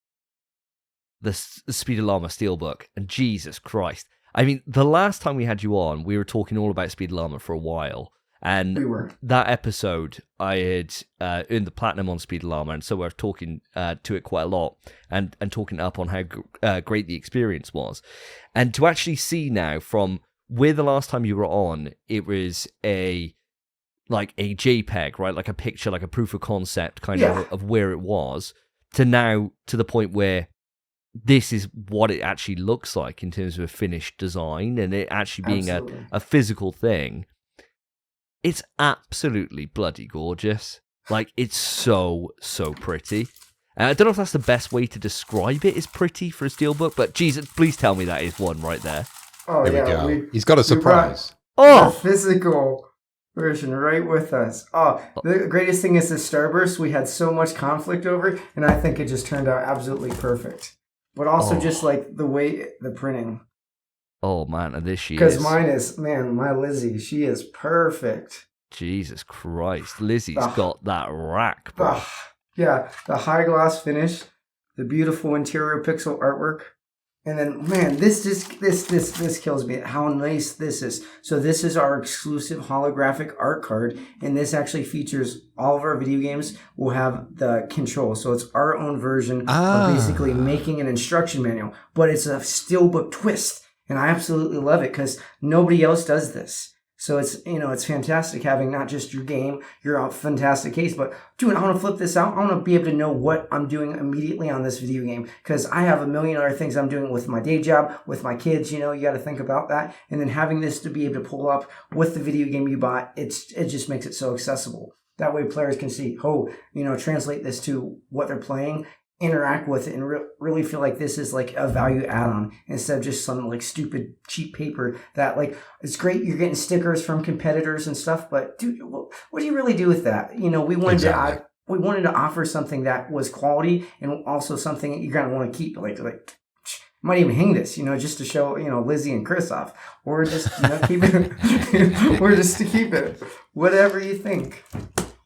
the Speedollama Steelbook, and Jesus Christ. I mean, the last time we had you on, we were talking all about Speedollama for a while, and that episode, I had earned the platinum on Speedollama, and so we're talking to it quite a lot, and talking up on how great the experience was. And to actually see now from where the last time you were on, it was a JPEG, right? Like a picture, like a proof of concept kind of where it was, to now to the point where this is what it actually looks like in terms of a finished design and it actually being a physical thing. It's absolutely bloody gorgeous. Like, it's so pretty. I don't know if that's the best way to describe it, is pretty for a steelbook, but Jesus, please tell me that is one right there. Oh, there we go. He's got a surprise. The physical version right with us. Oh, the greatest thing is the Starburst. We had so much conflict over it, and I think it just turned out absolutely perfect. But also just like the way, the printing. Oh, man, and this she is. Because mine is, my Lizzie, she is perfect. Jesus Christ. Lizzie's got that rack, bro. Yeah, the high gloss finish, the beautiful interior pixel artwork. And then, man, this kills me. How nice this is. So this is our exclusive holographic art card, and this actually features all of our video games will have the control. So it's our own version of basically making an instruction manual, but it's a steelbook twist, and I absolutely love it because nobody else does this. So it's fantastic having not just your game, your fantastic case, but dude, I want to flip this out. I want to be able to know what I'm doing immediately on this video game because I have a million other things I'm doing with my day job, with my kids. You got to think about that. And then having this to be able to pull up with the video game you bought, it just makes it so accessible. That way players can see, translate this to what they're playing. interact with it and really feel like this is like a value add-on instead of just some like stupid cheap paper that like it's great you're getting stickers from competitors and stuff, but dude, what do you really do with that? You know, we wanted to offer something that was quality and also something that you're gonna want to keep, like might even hang this, you know, just to show, you know, Lizzie and Chris off, or just, you know, keep it, or just to keep it, whatever you think.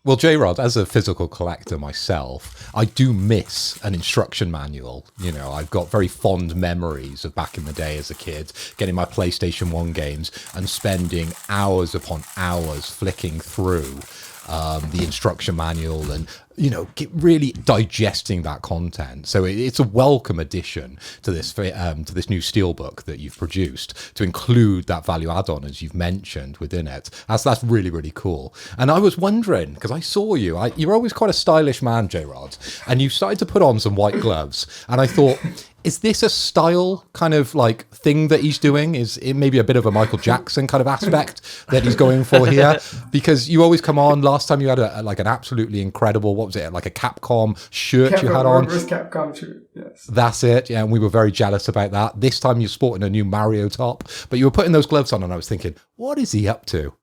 Well, Jrod, as a physical collector myself, I do miss an instruction manual. You know, I've got very fond memories of back in the day as a kid, getting my PlayStation 1 games and spending hours upon hours flicking through the instruction manual and, you know, really digesting that content. So it's a welcome addition to this new steelbook that you've produced to include that value add-on, as you've mentioned, within it. That's really, really cool. And I was wondering, because I saw you're always quite a stylish man, Jrod, and you started to put on some white gloves, and I thought, is this a style kind of like thing that he's doing? Is it maybe a bit of a Michael Jackson kind of aspect that he's going for here? Because you always come on. Last time you had like an absolutely incredible, what was it, like a Capcom shirt you had on? Capcom shirt, yes. That's it, yeah, and we were very jealous about that. This time you're sporting a new Mario top, but you were putting those gloves on and I was thinking, what is he up to?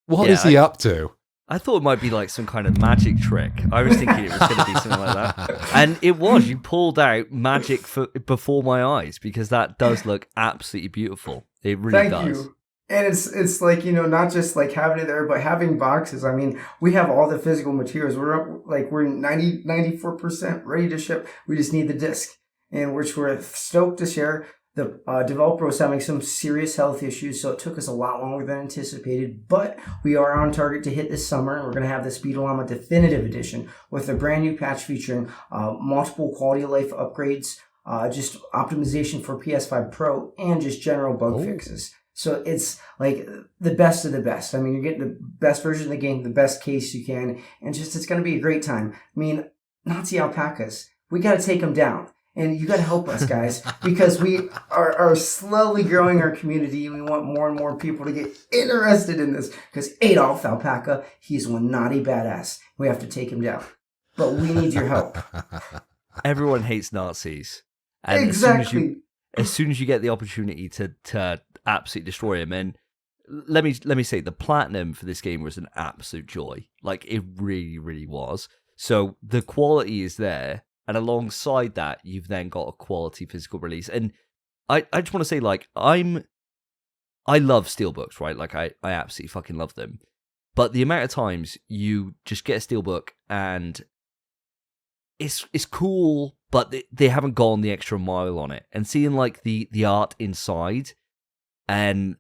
What is he up to? I thought it might be like some kind of magic trick. I was thinking it was going to be something like that. And it was. You pulled out magic before my eyes, because that does look absolutely beautiful. It really does. Thank you. And it's like, you know, not just like having it there, but having boxes. I mean, we have all the physical materials. We're 94% ready to ship. We just need the disc, and which we're stoked to share. The developer was having some serious health issues, so it took us a lot longer than anticipated, but we are on target to hit this summer, and we're going to have the Speedollama Definitive Edition with a brand new patch featuring multiple quality of life upgrades, just optimization for PS5 Pro, and just general bug fixes. So it's like the best of the best. I mean, you're getting the best version of the game, the best case you can, and just it's going to be a great time. I mean, Nazi alpacas, we got to take them down. And you got to help us, guys, because we are slowly growing our community, and we want more and more people to get interested in this. Because Adolf Alpaca, he's one naughty badass. We have to take him down. But we need your help. Everyone hates Nazis. And exactly. As soon as you get the opportunity to absolutely destroy him, and let me say, the platinum for this game was an absolute joy. Like, it really, really was. So the quality is there. And alongside that, you've then got a quality physical release. And I just want to say, like, I love steelbooks, right? Like, I absolutely fucking love them. But the amount of times you just get a steelbook and it's cool, but they haven't gone the extra mile on it. And seeing, like, the art inside and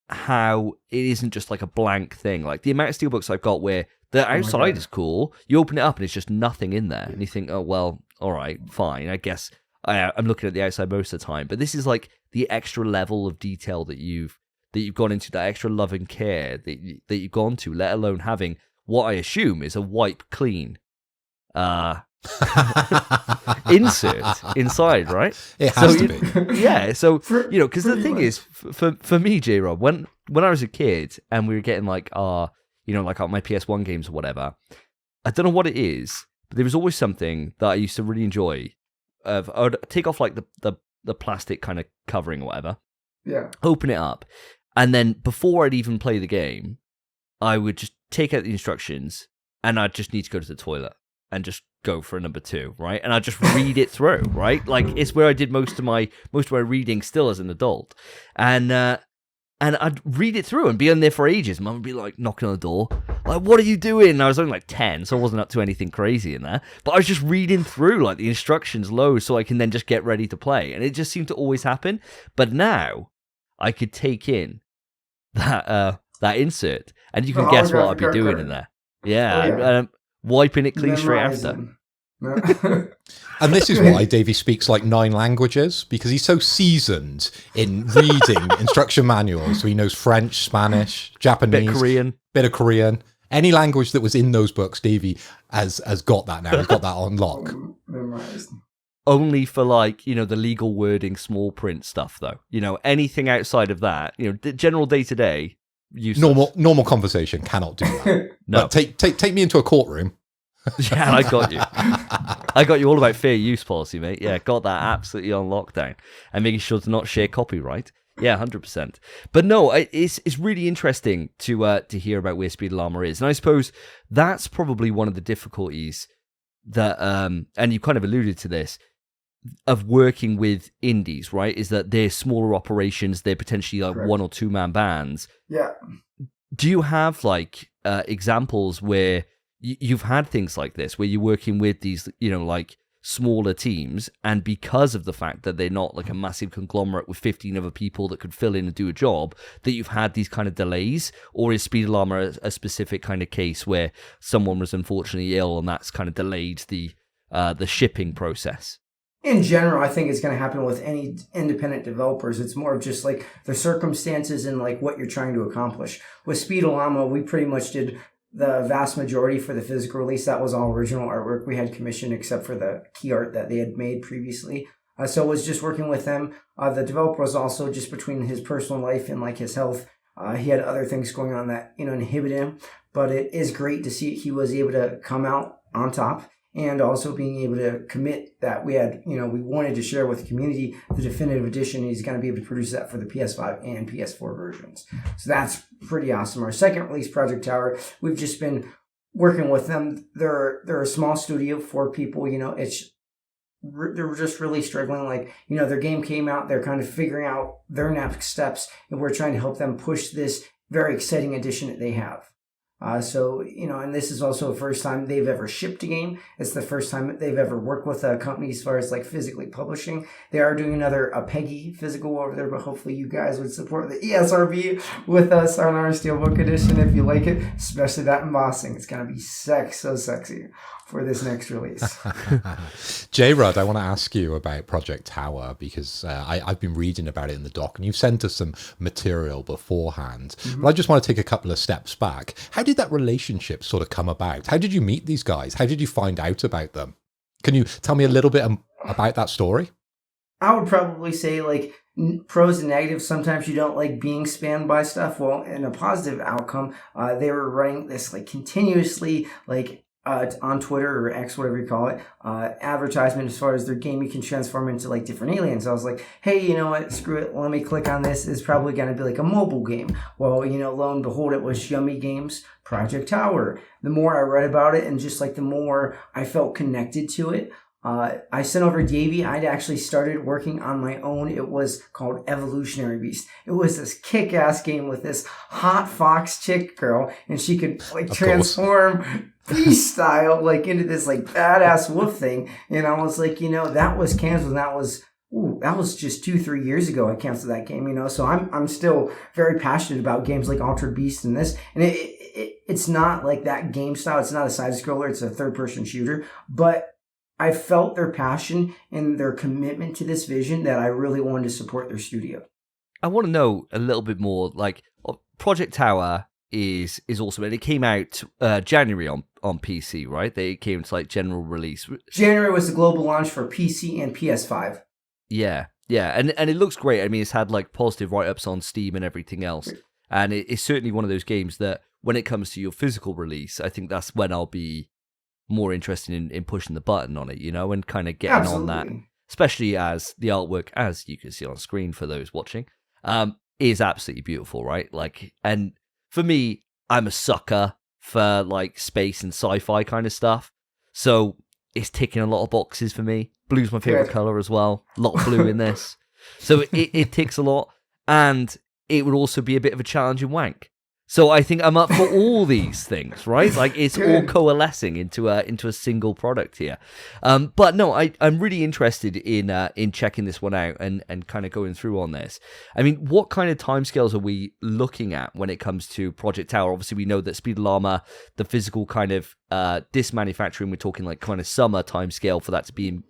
how it isn't just like a blank thing. Like, the amount of steelbooks I've got where the outside is cool, you open it up and it's just nothing in there. And you think, oh, well, all right, fine. I guess I'm looking at the outside most of the time, but this is like the extra level of detail that you've gone into, that extra love and care that you've gone to, let alone having what I assume is a wipe clean insert inside, right? It has to be. Yeah. So you know, because the thing is, for me, Jrod, when I was a kid and we were getting like my PS1 games or whatever, I don't know what it is. But there was always something that I used to really enjoy. I would take off like the plastic kind of covering or whatever. Yeah. Open it up. And then before I'd even play the game, I would just take out the instructions and I'd just need to go to the toilet and just go for a number 2, right? And I'd just read it through, right? Like, it's where I did most of my reading still as an adult. And I'd read it through and be in there for ages. Mum would be like knocking on the door, like, "What are you doing?" And I was only like 10, so I wasn't up to anything crazy in there. But I was just reading through like the instructions low so I can then just get ready to play. And it just seemed to always happen. But now I could take in that insert, and you can guess what I'd be doing in there. Yeah, wiping it clean straight after. And this is why Davey speaks like 9 languages, because he's so seasoned in reading instruction manuals. So he knows French, Spanish, Japanese, bit of Korean. Any language that was in those books, Davey has got that now. He's got that on lock. Memorized. Only for, like, you know, the legal wording, small print stuff, though. You know, anything outside of that, you know, general day-to-day, useless. Normal conversation cannot do that. No. But take me into a courtroom. Yeah, I got you. I got you all about fair use policy, mate. Yeah, got that absolutely on lockdown. And making sure to not share copyright. Yeah, 100%. But no, it's really interesting to hear about where Speedollama is. And I suppose that's probably one of the difficulties that, and you kind of alluded to this, of working with indies, right? Is that they're smaller operations, they're potentially like Correct. 1 or 2 man bands. Yeah. Do you have like examples where you've had things like this, where you're working with these, like smaller teams, and because of the fact that they're not like a massive conglomerate with 15 other people that could fill in and do a job, that you've had these kind of delays? Or is Speedollama a specific kind of case where someone was unfortunately ill and that's kind of delayed the shipping process? In general, I think it's going to happen with any independent developers. It's more of just like the circumstances and like what you're trying to accomplish. With Speedollama, we pretty much did the vast majority for the physical release. That was all original artwork we had commissioned, except for the key art that they had made previously. So it was just working with them. The developer was also just between his personal life and like his health. He had other things going on that, inhibited him. But it is great to see he was able to come out on top. And also being able to commit that we had, we wanted to share with the community the definitive edition. He's going to be able to produce that for the PS5 and PS4 versions. So that's pretty awesome. Our second release, Project Tower, we've just been working with them. They're a small studio, 4 people. They're just really struggling. Like, their game came out. They're kind of figuring out their next steps, and we're trying to help them push this very exciting edition that they have. And this is also the first time they've ever shipped a game. It's the first time they've ever worked with a company as far as like physically publishing. They are doing another Peggy physical over there, but hopefully you guys would support the ESRB with us on our Steelbook edition if you like it, especially that embossing. It's going to be so sexy for this next release. Jrod, I want to ask you about Project Tower, because I've been reading about it in the doc, and you've sent us some material beforehand. Mm-hmm. But I just want to take a couple of steps back. How did that relationship sort of come about? How did you meet these guys? How did you find out about them? Can you tell me a little bit about that story? I would probably say like pros and negatives. Sometimes you don't like being spammed by stuff. Well, in a positive outcome, they were running this like continuously like on Twitter or X, whatever you call it, advertisement as far as their game you can transform into like different aliens. I was like, hey, you know what? Screw it. Let me click on this. It's probably going to be like a mobile game. Well, lo and behold, it was Yummy Games Project Tower. The more I read about it and just like the more I felt connected to it, I sent over Davey. I'd actually started working on my own. It was called Evolutionary Beast. It was this kick-ass game with this hot fox chick girl, and she could like transform beast style like into this like badass wolf thing. And I was like, that was canceled. And that was just 2-3 years ago. I canceled that game, So I'm still very passionate about games like Altered Beast and this. And it's not like that game style. It's not a side scroller. It's a third-person shooter, but I felt their passion and their commitment to this vision that I really wanted to support their studio. I want to know a little bit more. Like Project Tower is awesome, and it came out January on PC, right? They came to like general release. January was the global launch for PC and PS5. Yeah, and it looks great. I mean, it's had like positive write-ups on Steam and everything else, and it's certainly one of those games that when it comes to your physical release, I think that's when I'll be more interested in pushing the button on it, and kind of getting on that, especially as the artwork, as you can see on screen for those watching, is absolutely beautiful, right? Like, and for me, I'm a sucker for like space and sci-fi kind of stuff, so it's ticking a lot of boxes for me. Blue's my favorite color as well. A lot of blue in this, so it ticks a lot, and it would also be a bit of a challenging wank. So I think I'm up for all these things, right? Like it's all coalescing into a single product here. But no, I'm really interested in checking this one out and kind of going through on this. I mean, what kind of timescales are we looking at when it comes to Project Tower? Obviously, we know that Speedollama, the physical kind of disc manufacturing, we're talking like kind of summer timescale for that to be,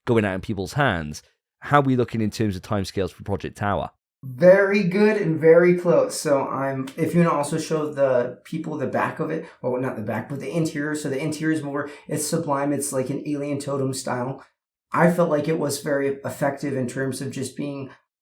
going out in people's hands. How are we looking in terms of timescales for Project Tower? Very good and very close. So if you want to also show the people the back of it, well, not the back, but the interior. So the interior is it's sublime. It's like an alien totem style. I felt like it was very effective in terms of just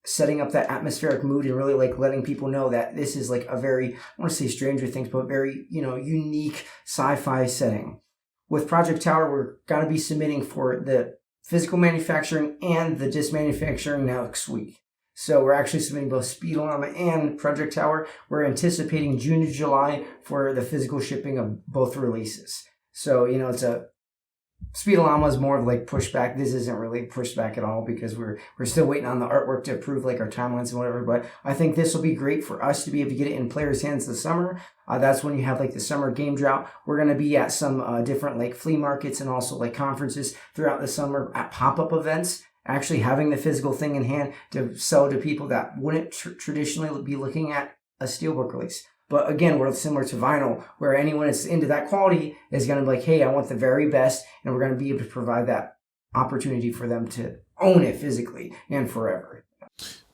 setting up that atmospheric mood and really like letting people know that this is like a very, I want to say Stranger Things, but very, unique sci-fi setting. with Project Tower, we're going to be submitting for the physical manufacturing and the disc manufacturing next week. So we're actually submitting both Speedollama and Project Tower. We're anticipating June to July for the physical shipping of both releases. So, it's Speedollama is more of like pushback. This isn't really pushback at all because we're still waiting on the artwork to approve like our timelines and whatever. But I think this will be great for us to be able to get it in players' hands this summer. That's when you have like the summer game drought. We're going to be at some different like flea markets and also like conferences throughout the summer at pop-up events. Actually having the physical thing in hand to sell to people that wouldn't traditionally be looking at a steelbook release. But again, we're similar to vinyl, where anyone that's into that quality is going to be like, hey, I want the very best, and we're going to be able to provide that opportunity for them to own it physically and forever.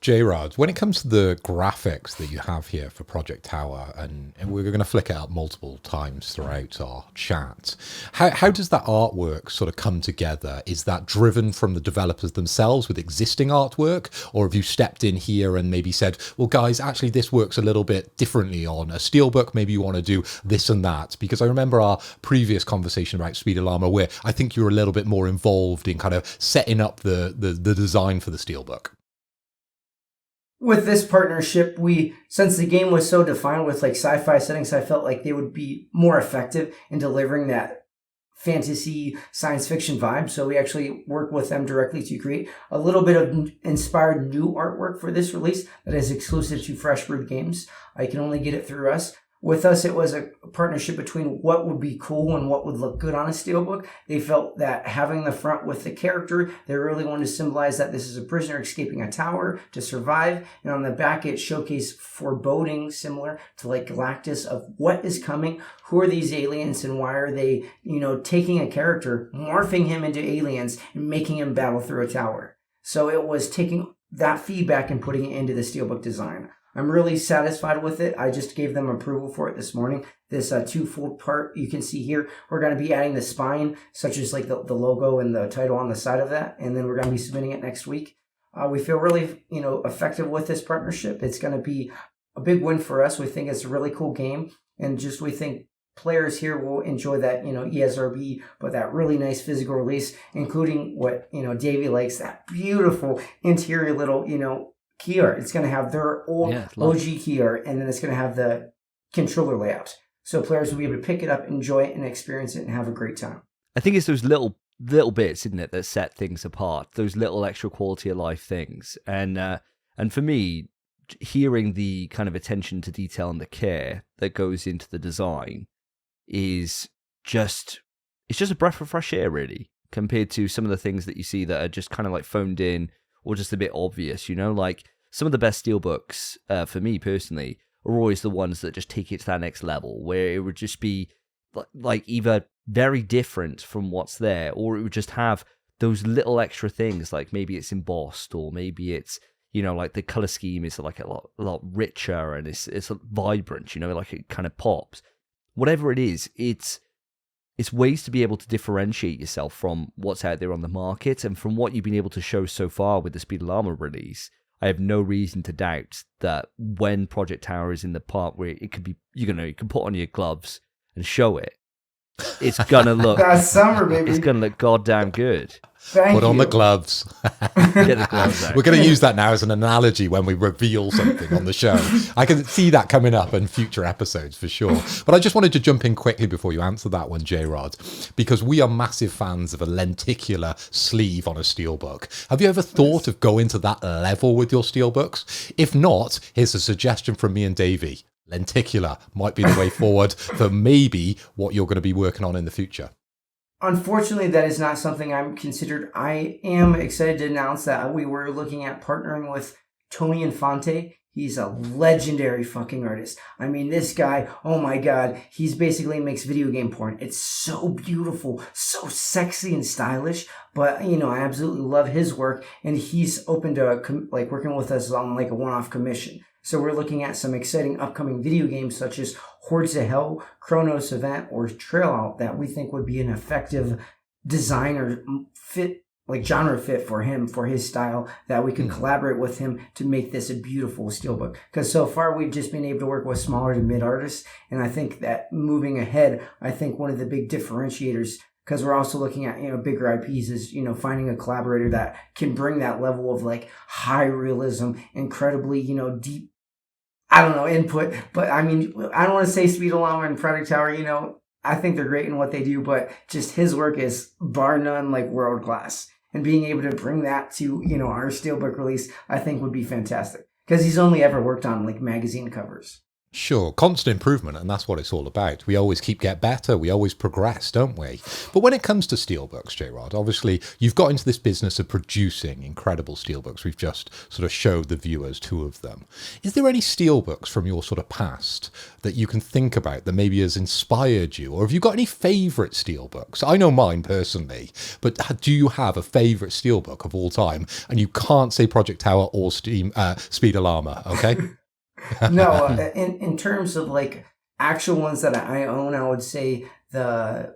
Jrod, when it comes to the graphics that you have here for Project Tower, and we're going to flick it up multiple times throughout our chat, how does that artwork sort of come together? Is that driven from the developers themselves with existing artwork, or have you stepped in here and maybe said, well, guys, actually this works a little bit differently on a steelbook, maybe you want to do this and that? Because I remember our previous conversation about Speedollama where I think you were a little bit more involved in kind of setting up the design for the steelbook. With this partnership, since the game was so defined with like sci-fi settings, I felt like they would be more effective in delivering that fantasy science fiction vibe. So we actually worked with them directly to create a little bit of inspired new artwork for this release that is exclusive to Fresh Brewed Games. I can only get it through us. With us, it was a partnership between what would be cool and what would look good on a steelbook. They felt that having the front with the character, they really wanted to symbolize that this is a prisoner escaping a tower to survive. And on the back, it showcased foreboding, similar to like Galactus, of what is coming, who are these aliens, and why are they, taking a character, morphing him into aliens, and making him battle through a tower. So it was taking that feedback and putting it into the steelbook design. I'm really satisfied with it. I just gave them approval for it this morning. This two-fold part you can see here, we're going to be adding the spine, such as like the logo and the title on the side of that, and then we're going to be submitting it next week. We feel really, effective with this partnership. It's going to be a big win for us. We think it's a really cool game, and we think players here will enjoy that, ESRB, but that really nice physical release, including what, Davey likes, that beautiful interior little, key art. It's going to have their old OG key art, and then it's going to have the controller layout. So players will be able to pick it up, enjoy it, and experience it, and have a great time. I think it's those little bits, isn't it, that set things apart. Those little extra quality of life things, and for me, hearing the kind of attention to detail and the care that goes into the design is just a breath of fresh air, really, compared to some of the things that you see that are just kind of like phoned in or just a bit obvious, like some of the best steelbooks, for me personally, are always the ones that just take it to that next level, where it would just be like either very different from what's there, or it would just have those little extra things, like maybe it's embossed, or maybe it's, like the color scheme is like a lot richer and it's vibrant, like it kind of pops. Whatever it is, it's ways to be able to differentiate yourself from what's out there on the market, and from what you've been able to show so far with the Speedollama release, I have no reason to doubt that when Project Tower is in the part where it could be, you can put on your gloves and show it, it's gonna look that summer, baby. It's gonna look goddamn good. Put on the gloves. Get the gloves out. We're going to use that now as an analogy when we reveal something on the show. I can see that coming up in future episodes for sure. But I just wanted to jump in quickly before you answer that one, Jrod, because we are massive fans of a lenticular sleeve on a steelbook. Have you ever thought of going to that level with your steelbooks? If not, here's a suggestion from me and Davey. Lenticular might be the way forward for maybe what you're going to be working on in the future. Unfortunately, that is not something I'm considered. I am excited to announce that we were looking at partnering with Tony Infante. He's a legendary fucking artist. I mean, this guy, oh my God, he's basically makes video game porn. It's so beautiful, so sexy and stylish, but, I absolutely love his work, and he's open to, working with us on, a one-off commission. So we're looking at some exciting upcoming video games such as Hordes of Hell, Chronos Event, or Trail Out that we think would be an effective design or fit like genre fit for him, for his style, that we can collaborate with him to make this a beautiful steelbook. Because so far we've just been able to work with smaller to mid artists, and I think that moving ahead, I think one of the big differentiators, because we're also looking at, bigger IPs, is, finding a collaborator that can bring that level of like high realism, incredibly, deep, input. But I mean, I don't want to say Speedollama and Project Tower, I think they're great in what they do, but just his work is bar none like world class. And being able to bring that to, our steelbook release, I think would be fantastic. Because he's only ever worked on like magazine covers. Sure, constant improvement, and that's what it's all about. We always get better, we always progress, don't we? But when it comes to steelbooks, Jrod, obviously you've got into this business of producing incredible steelbooks. We've just sort of showed the viewers 2 of them. Is there any steelbooks from your sort of past that you can think about that maybe has inspired you? Or have you got any favourite steelbooks? I know mine personally, but do you have a favourite steelbook of all time? And you can't say Project Tower or Speedollama, okay? No, in terms of like actual ones that I own, I would say the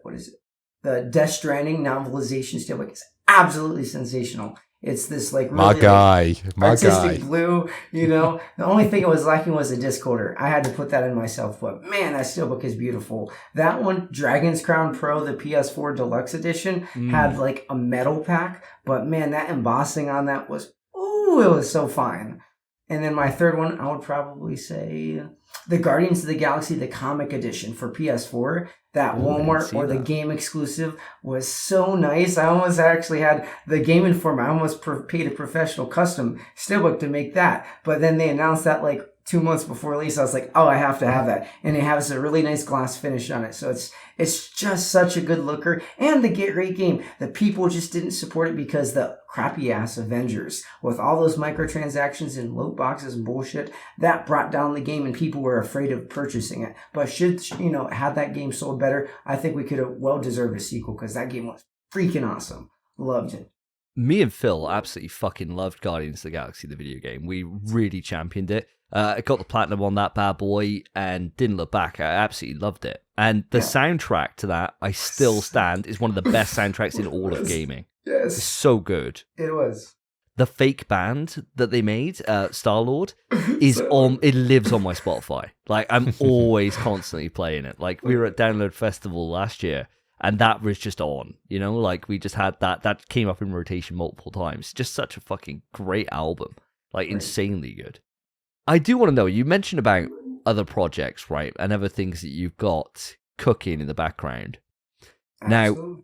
Death Stranding novelization steelbook is absolutely sensational. It's this like really artistic blue, The only thing it was lacking was a disc holder. I had to put that in myself, but man, that steelbook is beautiful. That one, Dragon's Crown Pro, the PS4 Deluxe Edition, had like a metal pack, but man, that embossing on that was, it was so fine. And then my third one, I would probably say the Guardians of the Galaxy, the comic edition for PS4. That Walmart or the game exclusive was so nice. I almost actually had the Game Informer. I almost paid a professional custom steelbook to make that. But then they announced that like 2 months before release. I was like, I have to have that. And it has a really nice gloss finish on it. So it's just such a good looker. And the great game. The people just didn't support it because the crappy ass Avengers with all those microtransactions and loot boxes and bullshit that brought down the game, and people were afraid of purchasing it. But had that game sold better, I think we could have well deserved a sequel, because that game was freaking awesome. Loved it. Me and Phil absolutely fucking loved Guardians of the Galaxy, the video game. We really championed it. I got the platinum on that bad boy and didn't look back. I absolutely loved it. And the soundtrack to that, I still stand, is one of the best soundtracks in all of gaming. Yes. It's so good. It was. The fake band that they made, Star-Lord, it lives on my Spotify. Like, I'm always constantly playing it. Like, we were at Download Festival last year, and that was just on, like we just had that came up in rotation multiple times. Just such a fucking great album, like insanely good. I do want to know, you mentioned about other projects, right? And other things that you've got cooking in the background. Absolutely. Now,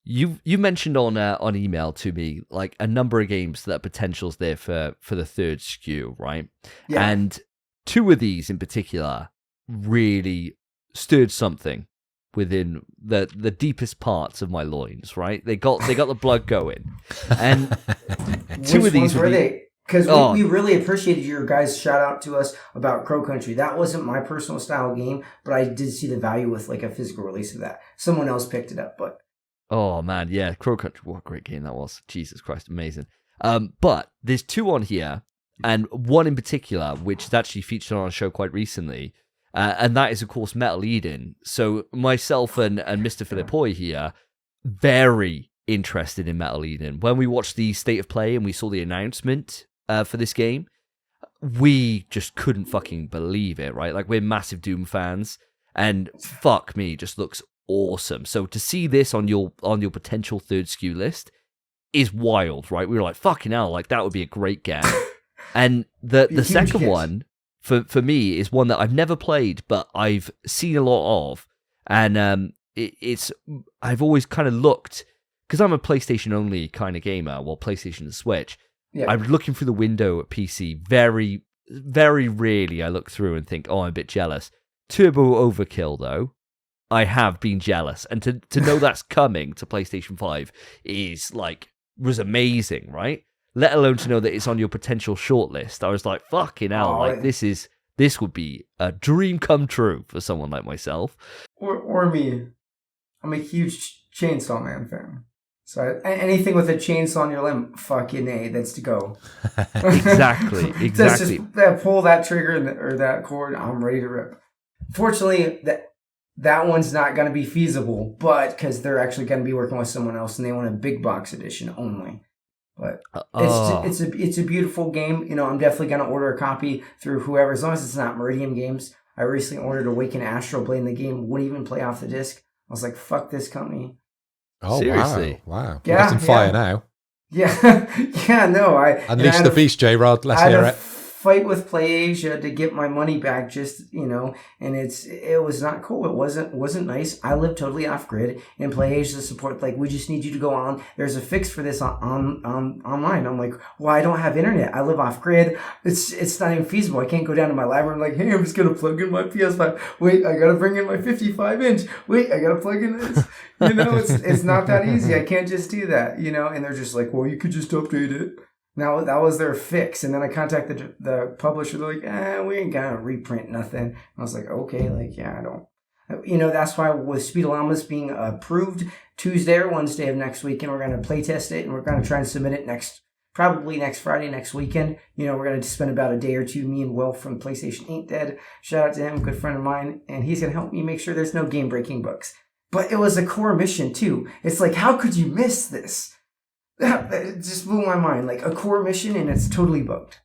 you mentioned on email to me, like a number of games that potential's there for the third SKU, right? Yeah. And 2 of these in particular really stirred something within the deepest parts of my loins, right? They got the blood going. And 2 of these were they? Because we really appreciated your guys' shout out to us about Crow Country. That wasn't my personal style game, but I did see the value with like a physical release of that. Someone else picked it up, but oh man, yeah, Crow Country, what a great game that was. Jesus Christ, amazing. But there's 2 on here, and one in particular, which is actually featured on our show quite recently, and that is, of course, Metal Eden. So myself and Mr. Philippoy here, very interested in Metal Eden. When we watched the State of Play and we saw the announcement for this game, we just couldn't fucking believe it, right? Like, we're massive Doom fans, and fuck me, just looks awesome. So to see this on your potential third SKU list is wild, right? We were like, fucking hell, like that would be a great game. And the second one for me is one that I've never played, but I've seen a lot of, and I've always kind of looked, because I'm a PlayStation only kind of gamer, well, PlayStation and Switch. Yeah. I'm looking through the window at PC. Very, very rarely I look through and think, I'm a bit jealous. Turbo Overkill, though, I have been jealous. And to know that's coming to PlayStation 5 was amazing, right? Let alone to know that it's on your potential shortlist. I was like, fucking hell, this would be a dream come true for someone like myself. Or me. I'm a huge Chainsaw Man fan. So anything with a chainsaw on your limb, fucking A, that's to go. Exactly. Just pull that trigger or that cord, I'm ready to rip. Fortunately, that one's not going to be feasible, but because they're actually going to be working with someone else and they want a big box edition only. But it's a beautiful game. You know, I'm definitely going to order a copy through whoever, as long as it's not Meridian Games. I recently ordered Awaken Astral Blade, and the game wouldn't even play off the disc. I was like, fuck this company. Oh, seriously? Wow. Yeah, You're fire now. Yeah. Yeah, no. Unleash the beast, Jrod. Let's hear it. Fight with PlayAsia to get my money back, just, you know, and it was not cool. It wasn't nice. I live totally off grid, and PlayAsia support, like, we just need you to go on. There's a fix for this on online. I'm like, well, I don't have internet. I live off grid. It's not even feasible. I can't go down to my library. I'm like, hey, I'm just gonna plug in my PS5. Wait, I gotta bring in my 55-inch. Wait, I gotta plug in this. You know, it's not that easy. I can't just do that. You know, and they're just like, well, you could just update it. Now, that was their fix. And then I contacted the publisher. They're like, we ain't gonna reprint nothing. I was like, okay, like, yeah, I don't. You know, that's why with Speedollamas being approved Tuesday or Wednesday of next week, and we're going to play test it, and we're going to try and submit it probably next Friday, next weekend. You know, we're going to spend about a day or two, me and Will from PlayStation Ain't Dead. Shout out to him, good friend of mine. And he's going to help me make sure there's no game-breaking bugs. But it was a core mission, too. It's like, how could you miss this? It just blew my mind. Like, a core mission, and it's totally bugged.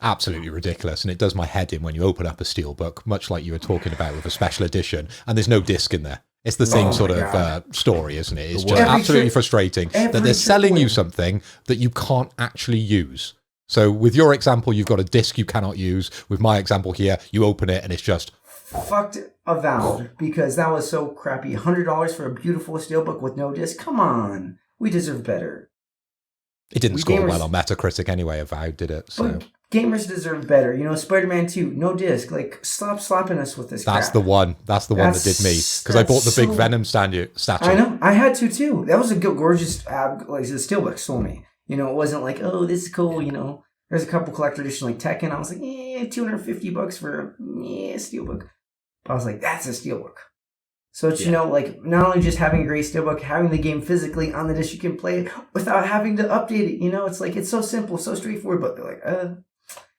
Absolutely ridiculous. And it does my head in when you open up a steelbook, much like you were talking about with a special edition, and there's no disc in there. It's the same sort of story, isn't it? It's just absolutely frustrating that they're selling you something that you can't actually use. So with your example, you've got a disc you cannot use. With my example here, you open it and it's just... fucked avowed, because that was so crappy. $100 for a beautiful steelbook with no disc? Come on. We deserve better. It didn't score well on Metacritic anyway, Avowed, did it? So gamers deserve better. You know, Spider-Man 2, no disc. Like, stop slapping us with this That's crap. the one. That's the one that did me. Because I bought the big Venom statue. I know. I had to, too. That was a good, gorgeous, like, the steelbook sold me. You know, it wasn't like, oh, this is cool, you know. There's a couple collector edition like Tekken. I was like, $250 for a steelbook. But I was like, that's a steelbook. So it's, you know, like, not only just having a great steelbook, having the game physically on the disc, you can play it without having to update it. You know, it's like, it's so simple, so straightforward, but they're like,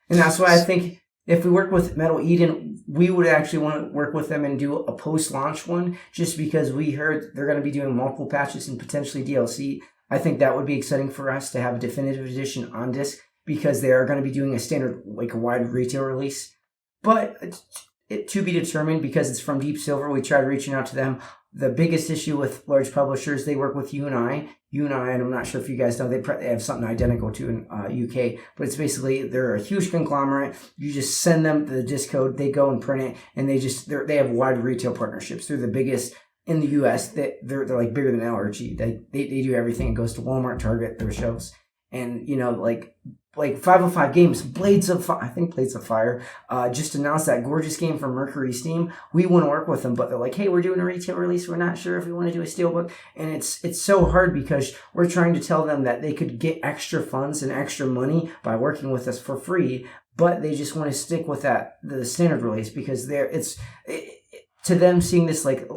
And that's why I think if we work with Metal Eden, we would actually want to work with them and do a post-launch one, just because we heard they're going to be doing multiple patches and potentially DLC. I think that would be exciting for us to have a definitive edition on disc, because they are going to be doing a standard, like a wide retail release. But it to be determined, because it's from Deep Silver. We tried reaching out to them. The biggest issue with large publishers, they work with you and I, and I'm not sure if you guys know, they have something identical to in UK, but it's basically, they're a huge conglomerate. You just send them the disc code, they go and print it, and they have wide retail partnerships. They're the biggest in the US. They're like bigger than LRG. They do everything. It goes to Walmart, Target, their shelves. And, you know, like 505 Games, Blades of Fire, just announced that gorgeous game from Mercury Steam. We want to work with them, but they're like, hey, we're doing a retail release. We're not sure if we want to do a steelbook. And it's so hard, because we're trying to tell them that they could get extra funds and extra money by working with us for free, but they just want to stick with the standard release, because to them, seeing this, like,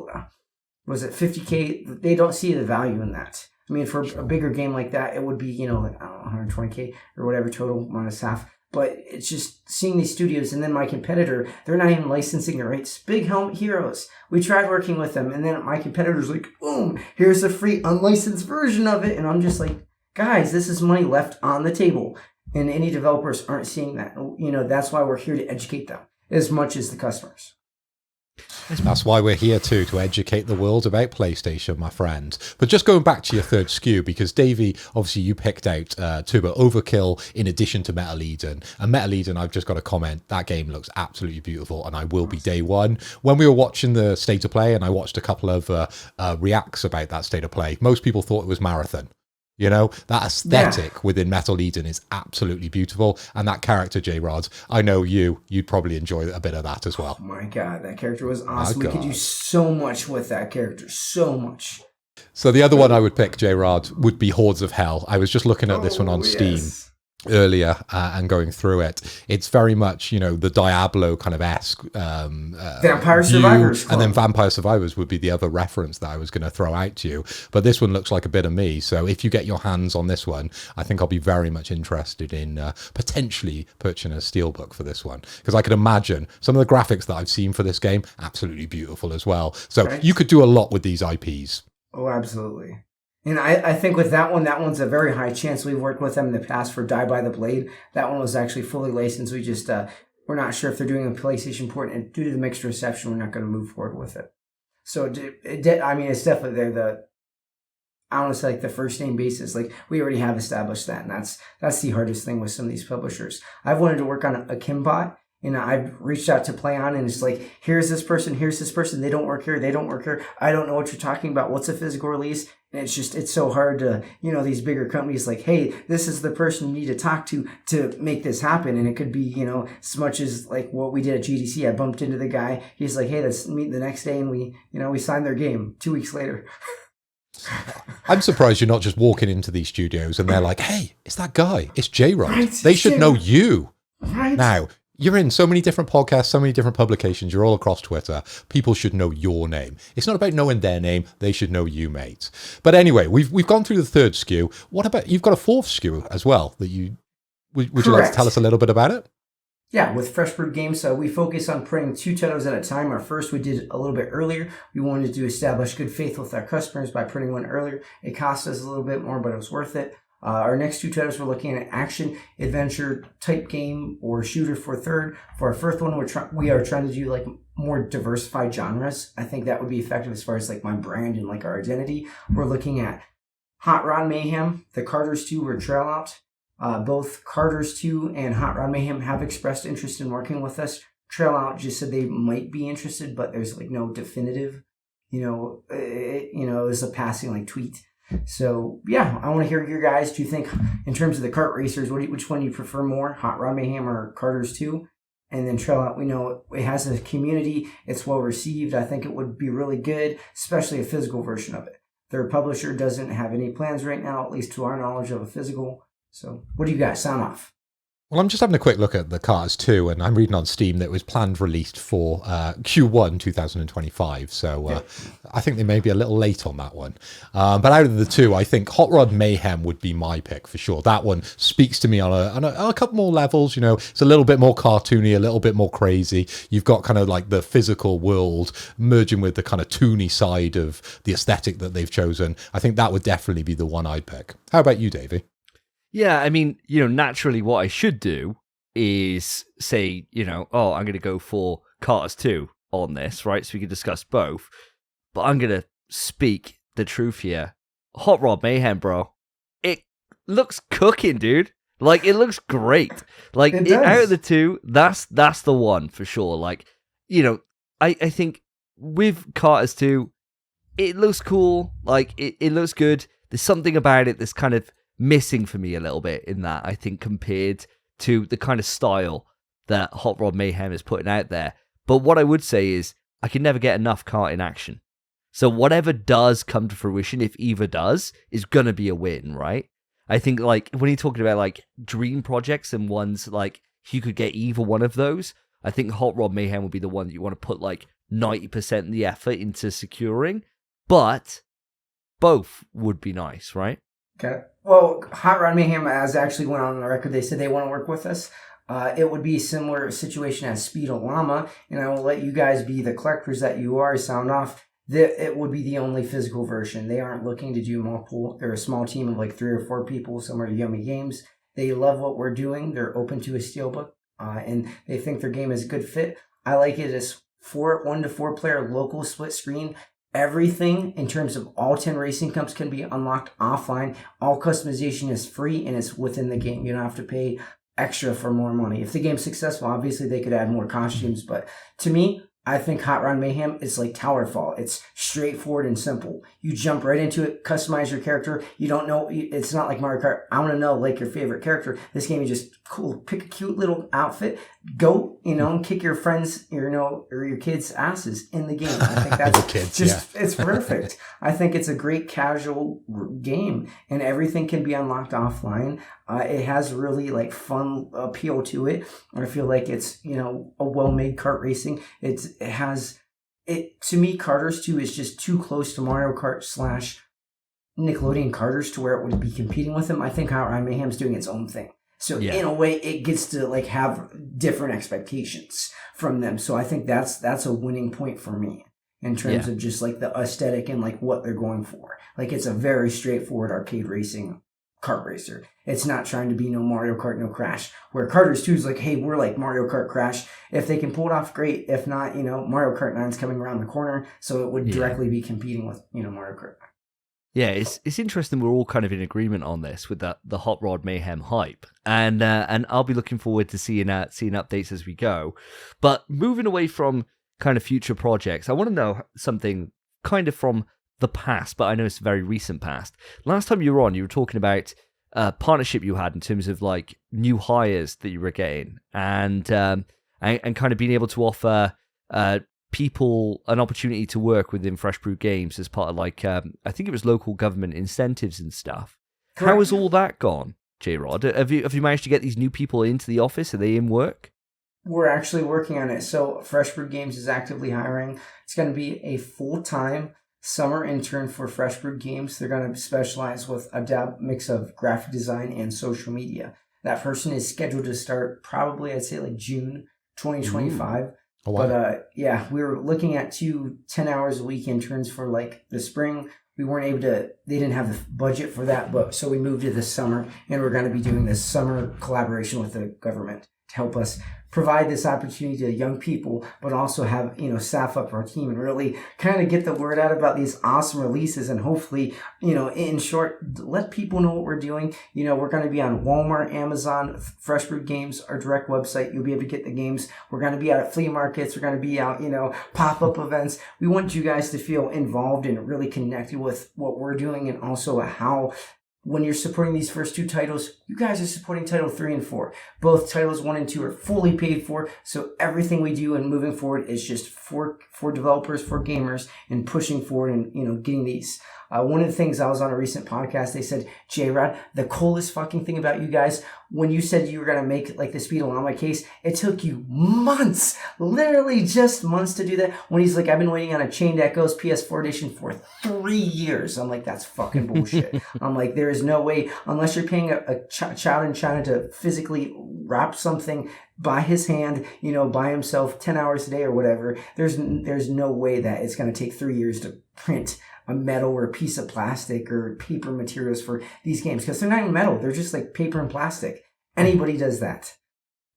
was it 50K? They don't see the value in that. I mean, for a bigger game like that, it would be, you know, like, I don't know, 120K or whatever total minus half. But it's just seeing these studios, and then my competitor, they're not even licensing the rights. Big Helmet Heroes. We tried working with them, and then my competitor's like, boom, here's a free unlicensed version of it. And I'm just like, guys, this is money left on the table. And any developers aren't seeing that. You know, that's why we're here to educate them as much as the customers. That's why we're here too, to educate the world about PlayStation, my friend. But just going back to your third SKU, because Davey, obviously you picked out Turbo Overkill in addition to Metal Eden. And Metal Eden, I've just got to comment, that game looks absolutely beautiful, and I will be day one. When we were watching the State of Play, and I watched a couple of reacts about that State of Play, most people thought it was Marathon. You know, that aesthetic within Metal Eden is absolutely beautiful. And that character, Jrod, I know you'd probably enjoy a bit of that as well. Oh my God, that character was awesome. We could do so much with that character, so much. So the other one I would pick, Jrod, would be Hordes of Hell. I was just looking at this one on Steam. earlier and going through it, it's very much, you know, the Diablo kind of esque Vampire Survivors Club. And then Vampire Survivors would be the other reference that I was going to throw out to you. But this one looks like a bit of me. So if you get your hands on this one, I think I'll be very much interested in potentially purchasing a steelbook for this one, because I could imagine some of the graphics that I've seen for this game, absolutely beautiful as well. So you could do a lot with these IPs. Oh, absolutely. And I think with that one's a very high chance. We've worked with them in the past for Die by the Blade. That one was actually fully licensed. We just, we're not sure if they're doing a PlayStation port, and due to the mixed reception, we're not going to move forward with it. So, I mean, it's definitely I want to say like the first name basis. Like, we already have established that, and that's the hardest thing with some of these publishers. I've wanted to work on a Kimbot. And I've reached out to PlayOn, and it's like, here's this person. They don't work here. I don't know what you're talking about. What's a physical release? And it's so hard to, you know, these bigger companies like, hey, this is the person you need to talk to make this happen. And it could be, you know, as much as like what we did at GDC. I bumped into the guy. He's like, hey, let's meet the next day. And we signed their game 2 weeks later. I'm surprised you're not just walking into these studios and they're like, hey, it's that guy. It's Jrod. Right, they should know you. Right. Now, you're in so many different podcasts, so many different publications. You're all across Twitter. People should know your name. It's not about knowing their name. They should know you, mate. But anyway, we've gone through the third SKU. What about, you've got a fourth SKU as well that you, would you like to tell us a little bit about it? Yeah, with Fresh Brewed Games, we focus on printing 2 titles at a time. Our first we did a little bit earlier. We wanted to establish good faith with our customers by printing one earlier. It cost us a little bit more, but it was worth it. Our next 2 titles, we're looking at action, adventure type game or shooter for third. For our first one, we are trying to do like more diversified genres. I think that would be effective as far as like my brand and like our identity. We're looking at Hot Rod Mayhem, the Carters 2 or Trail Out. Both Carters 2 and Hot Rod Mayhem have expressed interest in working with us. Trail Out just said they might be interested, but there's like no definitive, it was a passing like tweet. So yeah, I want to hear your guys. Do you think in terms of the kart racers, which one do you prefer more, Hot Rod Mayhem or Carters 2? And then Trail Out, we know it has a community. It's well received. I think it would be really good, especially a physical version of it. Their publisher doesn't have any plans right now, at least to our knowledge, of a physical. So what do you guys sound off? Well, I'm just having a quick look at the Carters 2, and I'm reading on Steam that it was planned released for Q1 2025. So I think they may be a little late on that one. But out of the 2, I think Hot Rod Mayhem would be my pick for sure. That one speaks to me on a couple more levels. You know, it's a little bit more cartoony, a little bit more crazy. You've got kind of like the physical world merging with the kind of toony side of the aesthetic that they've chosen. I think that would definitely be the one I'd pick. How about you, Davey? Yeah, I mean, naturally what I should do is say, I'm going to go for Carters 2 on this, right? So we can discuss both. But I'm going to speak the truth here. Hot Rod Mayhem, bro. It looks cooking, dude. Like, it looks great. Like, out of the 2, that's the one for sure. Like, I think with Carters 2, it looks cool. Like, it looks good. There's something about it that's kind of missing for me a little bit in that, I think, compared to the kind of style that Hot Rod Mayhem is putting out there. But what I would say is I can never get enough kart in action. So whatever does come to fruition, if either does, is going to be a win, right? I think like when you're talking about like dream projects and ones like you could get either one of those, I think Hot Rod Mayhem would be the one that you want to put like 90% of the effort into securing. But both would be nice, right? Okay. Well, Hot Rod Mayhem has actually went on the record. They said they want to work with us. It would be a similar situation as Speedollama, and I will let you guys be the collectors that you are, sound off. It would be the only physical version. They aren't looking to do multiple. They're a small team of like 3 or 4 people, similar to Yummy Games. They love what we're doing. They're open to a steelbook, and they think their game is a good fit. I like it as 1 to 4 player local split screen. Everything in terms of all 10 racing cups can be unlocked offline. All customization is free and it's within the game. You don't have to pay extra for more money. If the game's successful, obviously they could add more costumes. But to me, I think Hot Rod Mayhem is like Towerfall. It's straightforward and simple. You jump right into it, customize your character. You don't know, it's not like Mario Kart. I want to know like your favorite character. This game is just cool. Pick a cute little outfit, go, and kick your friends, or your kids' asses in the game. I think that's it's perfect. I think it's a great casual game, and everything can be unlocked offline. It has really like fun appeal to it. I feel like it's, a well-made kart racing. To me, Karters 2 is just too close to Mario Kart / Nickelodeon Karters to where it would be competing with them. I think Outrun Mayhem's doing its own thing. So in a way, it gets to like have different expectations from them. So I think that's a winning point for me in terms of just like the aesthetic and like what they're going for. Like it's a very straightforward arcade racing kart racer. It's not trying to be no Mario Kart, no Crash. Where Karters 2 is like, hey, we're like Mario Kart Crash. If they can pull it off, great. If not, Mario Kart 9's coming around the corner, so it would directly be competing with Mario Kart 9. Yeah, it's interesting. We're all kind of in agreement on this with the Hot Rod Mayhem hype, and I'll be looking forward to seeing updates as we go. But moving away from kind of future projects, I want to know something kind of from the past, but I know it's a very recent past. Last time you were on, you were talking about a partnership you had in terms of like new hires that you were getting, and kind of being able to offer people an opportunity to work within Fresh Brewed Games as part of like I think it was local government incentives and stuff. Correct. How has all that gone, Jrod? Have you managed to get these new people into the office? Are they in work? We're actually working on it. So Fresh Brewed Games is actively hiring. It's going to be a full-time summer intern for Fresh Brewed Games. They're going to specialize with a mix of graphic design and social media. That person is scheduled to start probably, I'd say like June 2025. Ooh. Oh, wow. But we were looking at 2 10 hours a week interns for like the spring. We weren't able to, they didn't have the budget for that, but so we moved to this summer, and we're going to be doing this summer collaboration with the government to help us provide this opportunity to young people, but also have, staff up our team and really kind of get the word out about these awesome releases, and hopefully, in short, let people know what we're doing. We're going to be on Walmart, Amazon, Fresh Brewed Games, our direct website. You'll be able to get the games. We're going to be out at flea markets. We're going to be out, pop-up events. We want you guys to feel involved and really connected with what we're doing, and also how when you're supporting these first 2 titles, you guys are supporting title 3 and 4. Both titles 1 and 2 are fully paid for. So everything we do and moving forward is just for developers, for gamers, and pushing forward and, getting these. One of the things, I was on a recent podcast, they said, Jrod, the coolest fucking thing about you guys, when you said you were going to make like the Speedollama case, it took you months, literally just months to do that. When he's like, I've been waiting on a Chained Echoes PS4 edition for 3 years. I'm like, that's fucking bullshit. I'm like, there is no way, unless you're paying a child in China to physically wrap something by his hand, by himself 10 hours a day or whatever, there's no way that it's going to take 3 years to print a metal or a piece of plastic or paper materials for these games, because they're not even metal. They're just like paper and plastic. Anybody does that.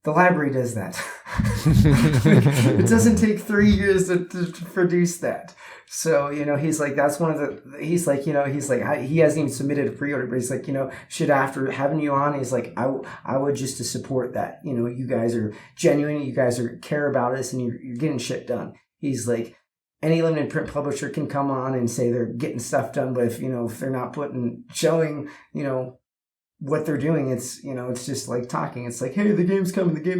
The library does that. It doesn't take 3 years to produce that. So, he's like, that's one of the, he hasn't even submitted a pre-order, but he's like, should after having you on, he's like, I would just to support that. You guys are genuine, you guys care about us, and you're getting shit done. He's like, any limited print publisher can come on and say they're getting stuff done, but if they're not showing, what they're doing, it's just like talking. It's like, hey, the game's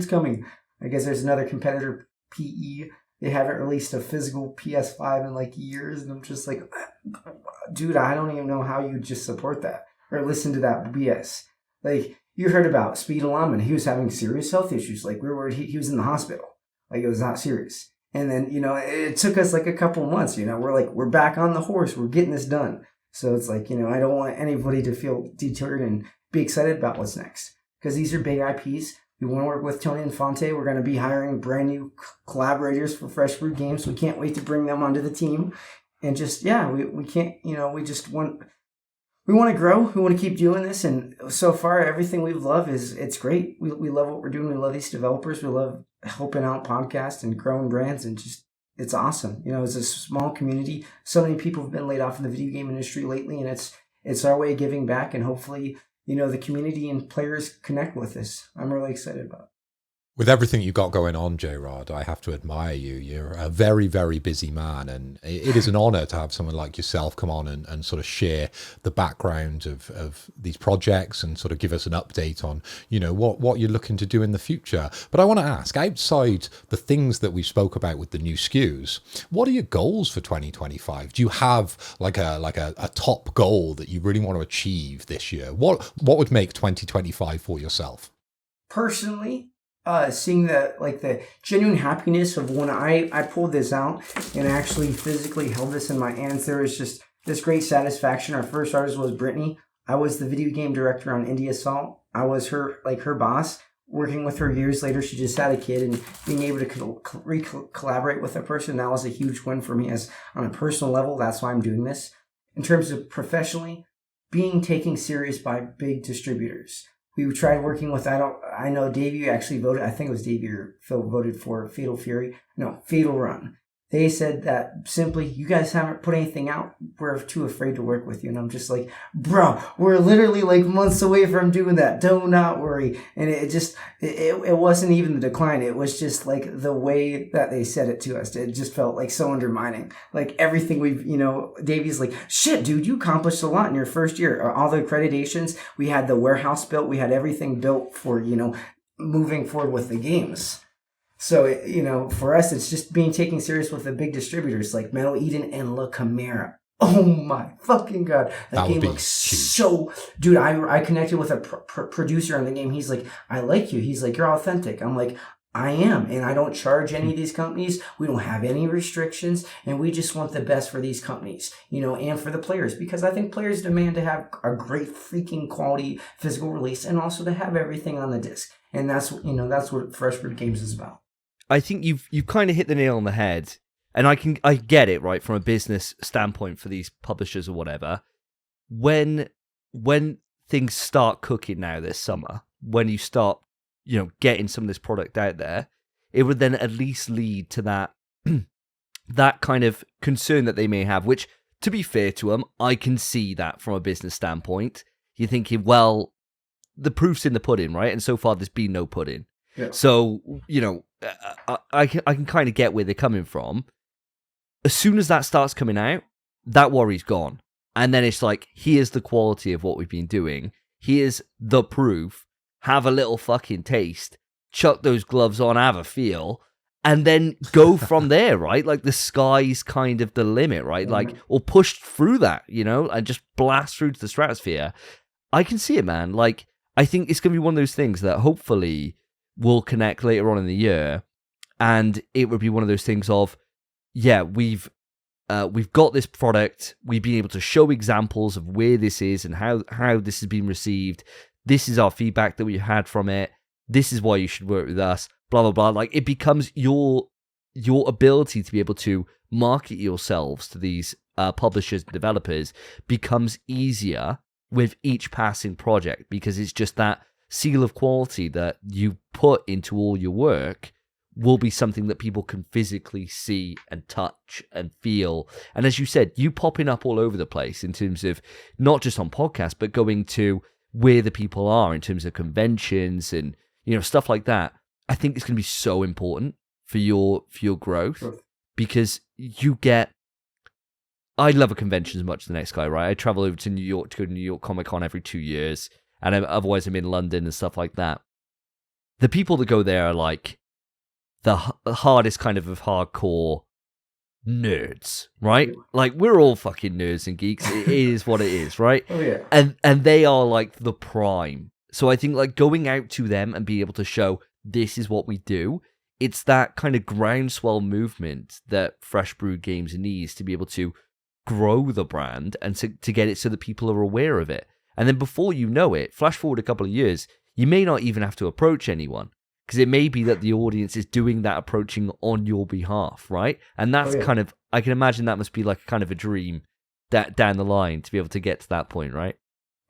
coming. I guess there's another competitor, PE. They haven't released a physical PS5 in like years, and I'm just like, dude, I don't even know how you just support that or listen to that BS. Like, you heard about Speedollama, and he was having serious health issues. Like, he was in the hospital. Like, it was not serious. And then, it took us like a couple months, we're back on the horse. We're getting this done. So it's like, I don't want anybody to feel deterred and be excited about what's next. Because these are big IPs. We want to work with Tony and Fonte. We're going to be hiring brand new collaborators for Fresh Brewed Games. We can't wait to bring them onto the team. And just, we can't, we want to grow. We want to keep doing this. And so far, everything we love it's great. We love what we're doing. We love these developers. We love helping out podcasts and growing brands, and just, it's awesome. It's a small community. So many people have been laid off in the video game industry lately, and it's our way of giving back, and hopefully, the community and players connect with us. I'm really excited about it. With everything you've got going on, Jrod, I have to admire you. You're a very, very busy man, and it is an honor to have someone like yourself come on and sort of share the background of these projects and sort of give us an update on, what you're looking to do in the future. But I want to ask, outside the things that we spoke about with the new SKUs, what are your goals for 2025? Do you have like a top goal that you really want to achieve this year? What would make 2025 for yourself? Personally, seeing the genuine happiness of when I pulled this out and actually physically held this in my hands, there was just this great satisfaction. Our first artist was Brittany. I was the video game director on Indie Assault. I was her boss. Working with her years later, she just had a kid, and being able to collaborate with a person, that was a huge win for me as on a personal level. That's why I'm doing this. In terms of professionally, being taken serious by big distributors. We tried working with, I know Davey actually voted, I think it was Davey or Phil voted for Fatal Run. They said that simply, you guys haven't put anything out, we're too afraid to work with you. And I'm just like, bro, we're literally like months away from doing that. Do not worry. And it wasn't even the decline. It was just like the way that they said it to us. It just felt like so undermining. Like everything Davey's like, shit, dude, you accomplished a lot in your first year. All the accreditations, we had the warehouse built. We had everything built for, moving forward with the games. So, for us, it's just being taken serious with the big distributors like Metal Eden and La Chimera. Oh my fucking God. That game looks so... Dude, I connected with a producer on the game. He's like, I like you. He's like, you're authentic. I'm like, I am. And I don't charge any of these companies. We don't have any restrictions. And we just want the best for these companies, and for the players. Because I think players demand to have a great freaking quality physical release and also to have everything on the disc. And that's what Fresh Brewed Games is about. I think you've kind of hit the nail on the head, and I get it, right, from a business standpoint for these publishers or whatever. When things start cooking now this summer, when you start, getting some of this product out there, it would then at least lead to that that kind of concern that they may have. Which, to be fair to them, I can see that from a business standpoint. You're thinking, well, the proof's in the pudding, right? And so far, there's been no pudding. Yeah. So, I can kind of get where they're coming from. As soon as that starts coming out, that worry's gone. And then it's like, here's the quality of what we've been doing. Here's the proof. Have a little fucking taste. Chuck those gloves on, have a feel. And then go from there, right? Like the sky's kind of the limit, right? Mm-hmm. Like, or push through that, and just blast through to the stratosphere. I can see it, man. Like, I think it's going to be one of those things that hopefully will connect later on in the year, and it would be one of those things of, yeah, we've got this product, we've been able to show examples of where this is and how this has been received. This is our feedback that we had from it. This is why you should work with us. Blah blah blah. Like it becomes your ability to be able to market yourselves to these publishers and developers becomes easier with each passing project, because it's just that seal of quality that you put into all your work will be something that people can physically see and touch and feel. And as you said, you popping up all over the place in terms of not just on podcasts, but going to where the people are in terms of conventions and stuff like that. I think it's going to be so important for your growth, because you get... I love a convention as much as the next guy, right? I travel over to New York to go to New York Comic Con every 2 years. And otherwise I'm in London and stuff like that. The people that go there are like the hardest kind of hardcore nerds, right? Like we're all fucking nerds and geeks. It is what it is, right? Oh yeah. And they are like the prime. So I think like going out to them and being able to show this is what we do, it's that kind of groundswell movement that Fresh Brewed Games needs to be able to grow the brand and to get it so that people are aware of it. And then before you know it, flash forward a couple of years, you may not even have to approach anyone, because it may be that the audience is doing that approaching on your behalf, right? And that's kind of, I can imagine that must be like kind of a dream that down the line to be able to get to that point, right?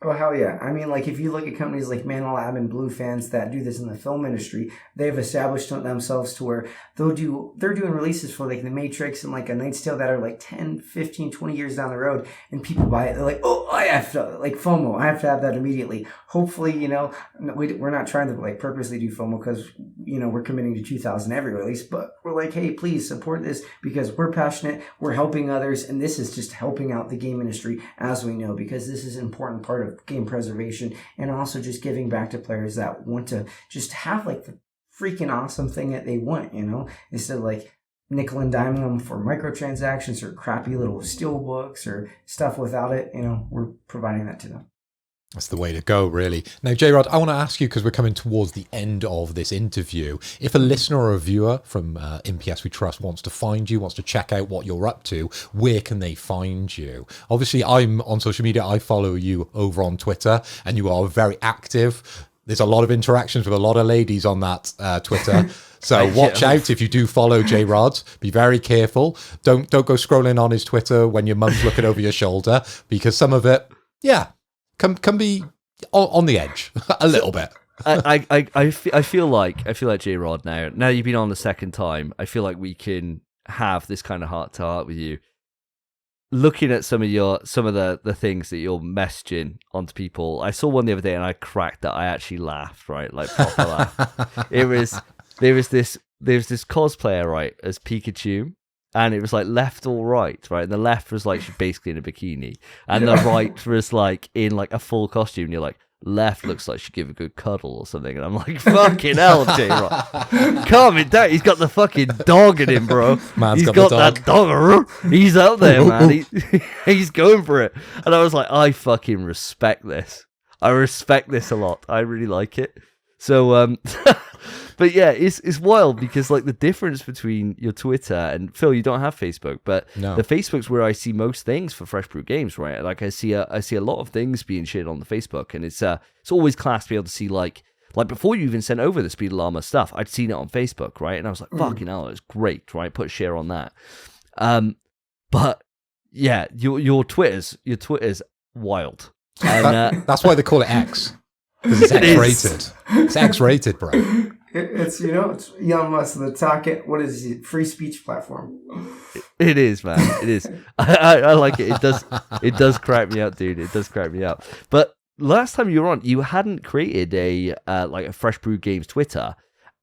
Oh, hell yeah. I mean, like, if you look at companies like Manolab and Blue Fans that do this in the film industry, they've established themselves to where they're doing releases for, like, The Matrix and, like, A Knight's Tale that are, like, 10, 15, 20 years down the road, and people buy it. They're like, oh, I have to, like, FOMO. I have to have that immediately. Hopefully, you know, we're not trying to, like, purposely do FOMO because, you know, we're committing to 2,000 every release, but we're like, hey, please support this because we're passionate, we're helping others, and this is just helping out the game industry, as we know, because this is an important part of game preservation and also just giving back to players that want to just have like the freaking awesome thing that they want, you know, instead of like nickel and diming them for microtransactions or crappy little steel books or stuff without it. You know, we're providing that to them. That's the way to go, really. Now, Jrod, I want to ask you, because we're coming towards the end of this interview, if a listener or a viewer from NPS We Trust wants to find you, wants to check out what you're up to, where can they find you? Obviously, I'm on social media. I follow you over on Twitter, and you are very active. There's a lot of interactions with a lot of ladies on that Twitter. So watch out if you do follow Jrod. Be very careful. Don't go scrolling on his Twitter when your mum's looking over your shoulder, because some of it, can be on the edge a little bit. I feel like Jrod now. Now you've been on the second time, I feel like we can have this kind of heart to heart with you. Looking at some of the things that you're messaging onto people, I saw one the other day and I cracked that. I actually laughed, right, like proper laugh. There was this cosplayer, right, as Pikachu. And it was like left or right, right? And the left was like she's basically in a bikini. And the right was like in like a full costume. And you're like, left looks like she'd give a good cuddle or something. And I'm like, fucking hell, Jrod. Calm it down. He's got the fucking dog in him, bro. He's got that dog. He's out there, man. He's going for it. And I was like, I fucking respect this. I respect this a lot. I really like it. So, but yeah, it's wild because like the difference between your Twitter and Phil, you don't have Facebook, but the Facebook's where I see most things for Fresh Brew Games, right? Like I see a lot of things being shared on the Facebook, and it's always class to be able to see like before you even sent over the Speedollama stuff, I'd seen it on Facebook, right? And I was like, fucking hell, it's great, right? Put a share on that. But yeah, your Twitter's wild, and that's why they call it X. Because it's X-rated. It's X-rated, bro. It's Elon Musk, the talking, what is it, free speech platform. It is, man. It is. I like it. It does crack me up, dude. It does crack me up. But last time you were on, you hadn't created a Fresh Brew Games Twitter.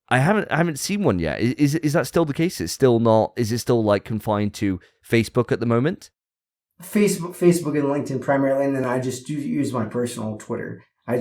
I haven't seen one yet. Is that still the case? It's still not. Is it still like confined to Facebook at the moment? Facebook and LinkedIn primarily, and then I just do use my personal Twitter. I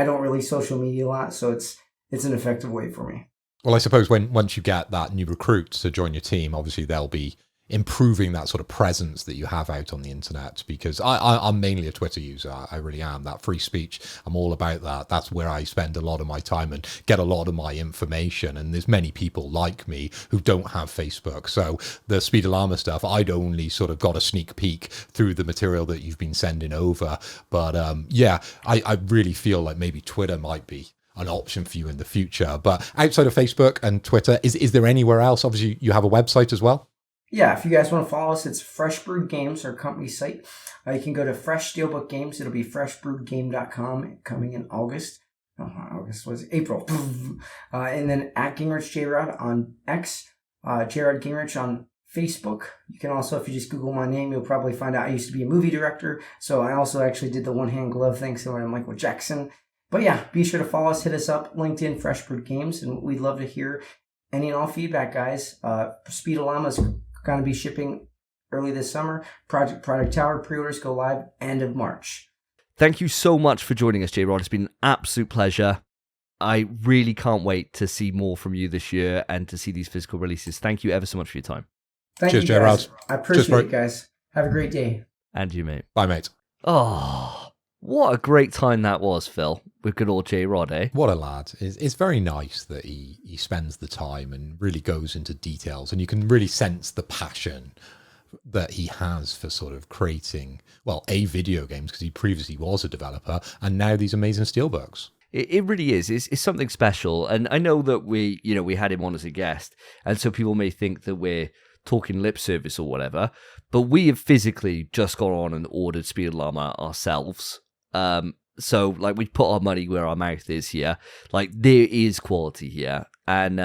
don't really social media a lot, so it's an effective way for me. Well, I suppose once you get that new recruit to join your team, obviously they'll be improving that sort of presence that you have out on the internet, because I'm mainly a Twitter user. I really am. That free speech, I'm all about that. That's where I spend a lot of my time and get a lot of my information. And there's many people like me who don't have Facebook. So the Speedollama stuff, I'd only sort of got a sneak peek through the material that you've been sending over. But I really feel like maybe Twitter might be an option for you in the future. But outside of Facebook and Twitter, is there anywhere else? Obviously, you have a website as well. Yeah, if you guys want to follow us, it's Fresh Brewed Games, our company site. You can go to Fresh Steelbook Games. It'll be freshbrewedgame.com coming in August. August was April. And then at Gingrich Jrod on X, Jrod Gingrich on Facebook. You can also, if you just Google my name, you'll probably find out I used to be a movie director. So I also actually did the one-hand glove thing similar to Michael Jackson. But yeah, be sure to follow us, hit us up, LinkedIn, Fresh Brewed Games, and we'd love to hear any and all feedback, guys. Speedollama is going to be shipping early this summer. Project Tower pre-orders go live end of March. Thank you so much for joining us, Jrod. It's been an absolute pleasure. I really can't wait to see more from you this year and to see these physical releases. Thank you ever so much for your time. Thank you, guys. I appreciate it, guys. Have a great day. And you, mate. Bye, mate. Oh, what a great time that was, Phil, with good old Jrod, eh? What a lad. It's very nice that he spends the time and really goes into details, and you can really sense the passion that he has for sort of creating, well, video games, because he previously was a developer, and now these amazing steelbooks. It really is. It's something special. And I know that we had him on as a guest, and so people may think that we're talking lip service or whatever, but we have physically just gone on and ordered Speedollama ourselves. So, like, we put our money where our mouth is here. Like, there is quality here. And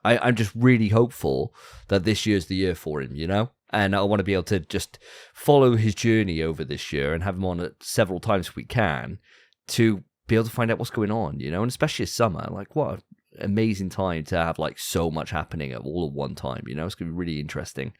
I'm just really hopeful that this year's the year for him, you know? And I want to be able to just follow his journey over this year and have him on it several times if we can to be able to find out what's going on, you know? And especially this summer, like, what an amazing time to have, like, so much happening at all at one time, you know? It's going to be really interesting.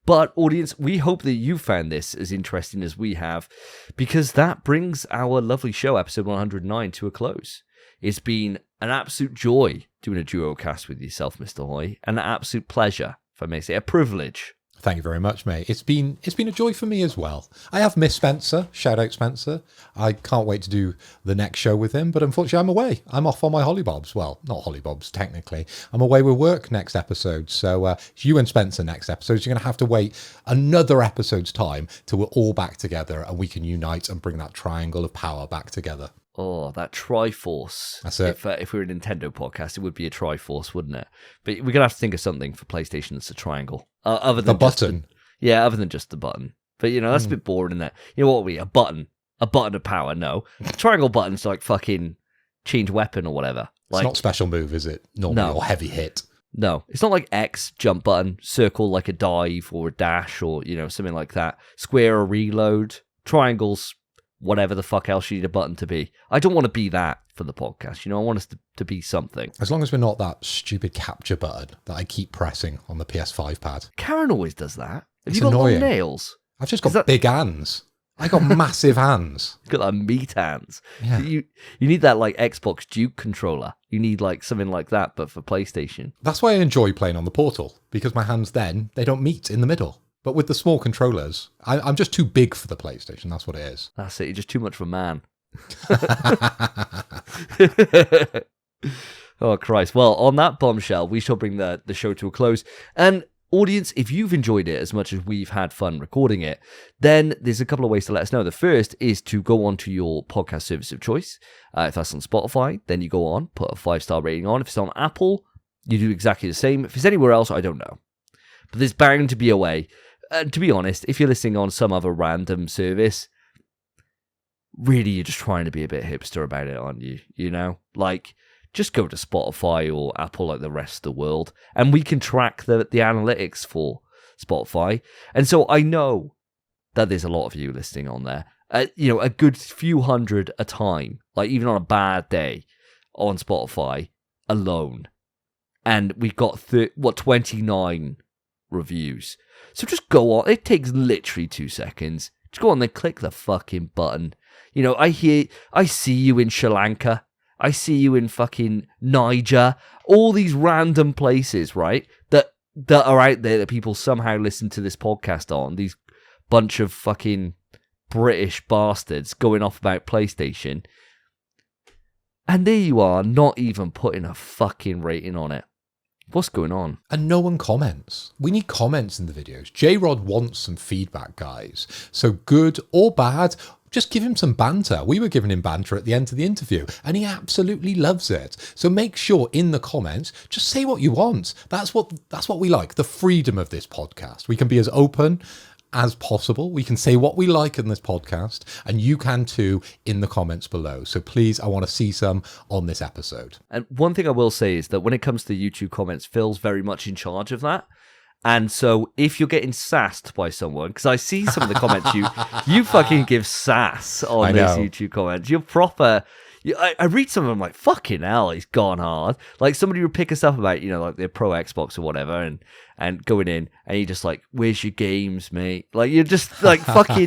But, audience, we hope that you found this as interesting as we have, because that brings our lovely show, episode 109, to a close. It's been an absolute joy doing a duo cast with yourself, Mr. Hoy, and an absolute pleasure, if I may say, a privilege. Thank you very much, mate. It's been a joy for me as well. I have missed Spencer. Shout out Spencer. I can't wait to do the next show with him, but unfortunately I'm away. I'm off on my hollybobs. Well, not hollybobs technically. I'm away with work next episode. So it's you and Spencer next episode. So you're going to have to wait another episode's time till we're all back together and we can unite and bring that triangle of power back together. Oh, that Triforce. That's it. If we were a Nintendo podcast, it would be a Triforce, wouldn't it? But we're going to have to think of something for PlayStation that's a triangle. Other than the button. Other than just the button. But, you know, that's a bit boring, isn't it? You know what are we? A button. A button of power, no. Triangle buttons like fucking change weapon or whatever. Like, it's not special move, is it? Normally, or heavy hit. No. It's not like X, jump button, circle like a dive or a dash or, you know, something like that. Square or reload. Triangles, whatever the fuck else you need a button to be. I don't want to be that for the podcast. You know, I want us to be something. As long as we're not that stupid capture button that I keep pressing on the PS5 pad. Karen always does that. Have It's you got annoying. long nails? I've just got big hands. I got massive hands. You've got like meat hands. Yeah. You need that like Xbox Duke controller. You need like something like that, but for PlayStation. That's why I enjoy playing on the Portal, because my hands then, they don't meet in the middle. But with the small controllers, I'm just too big for the PlayStation. That's what it is. That's it. You're just too much of a man. Oh, Christ. Well, on that bombshell, we shall bring the show to a close. And audience, if you've enjoyed it as much as we've had fun recording it, then there's a couple of ways to let us know. The first is to go on to your podcast service of choice. If that's on Spotify, then you go on, put a 5-star rating on. If it's on Apple, you do exactly the same. If it's anywhere else, I don't know. But there's bound to be a way. To be honest, if you're listening on some other random service, really you're just trying to be a bit hipster about it, aren't you? You know? Like, just go to Spotify or Apple like the rest of the world, and we can track the analytics for Spotify. And so I know that there's a lot of you listening on there. You know, a good few hundred a time, like even on a bad day on Spotify alone. And we've got 29 reviews. So just go on. It takes literally 2 seconds. Just go on there, click the fucking button. You know, I see you in Sri Lanka. I see you in fucking Niger. All these random places, right? That are out there that people somehow listen to this podcast on. These bunch of fucking British bastards going off about PlayStation. And there you are, not even putting a fucking rating on it. What's going on? And no one comments. We need comments in the videos. Jrod wants some feedback, guys. So good or bad, just give him some banter. We were giving him banter at the end of the interview, and he absolutely loves it. So make sure in the comments, just say what you want. That's what we like, the freedom of this podcast. We can be as open as possible. We can say what we like in this podcast, and you can too in the comments below. So please, I want to see some on this episode. And one thing I will say is that when it comes to YouTube comments, Phil's very much in charge of that. And so if you're getting sassed by someone, because I see some of the comments you fucking give sass on these YouTube comments. You're proper. I read some of them like, fucking hell, he's gone hard. Like somebody would pick us up about, you know, like their Pro Xbox or whatever, and going in, and you're just like, where's your games, mate? Like you're just like fucking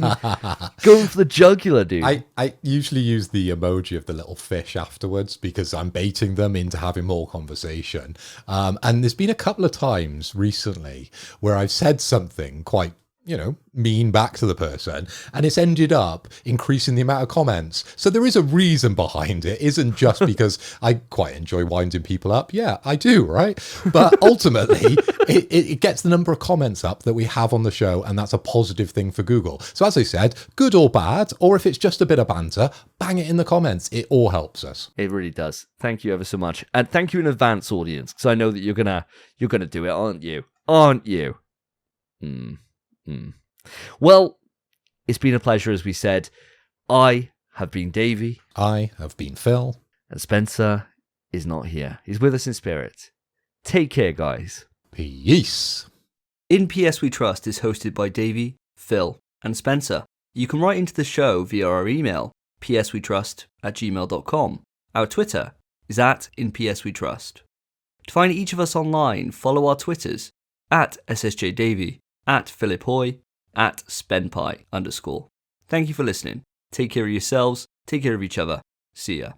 going for the jugular, dude. I usually use the emoji of the little fish afterwards because I'm baiting them into having more conversation. And there's been a couple of times recently where I've said something quite, you know, mean back to the person, and it's ended up increasing the amount of comments. So there is a reason behind it. It isn't just because I quite enjoy winding people up. Yeah, I do, right? But ultimately, it gets the number of comments up that we have on the show, and that's a positive thing for Google. So as I said, good or bad, or if it's just a bit of banter, bang it in the comments. It all helps us. It really does. Thank you ever so much. And thank you in advance, audience, because I know that you're gonna do it, aren't you? Aren't you? Well, it's been a pleasure, as we said. I have been Davey. I have been Phil. And Spencer is not here. He's with us in spirit. Take care, guys. Peace. In PS We Trust is hosted by Davey, Phil, and Spencer. You can write into the show via our email, pswetrust@gmail.com. Our Twitter is @InPSWeTrust. To find each of us online, follow our Twitters @SSJDavey, @PhilipHoy, @SpenPie_. Thank you for listening. Take care of yourselves. Take care of each other. See ya.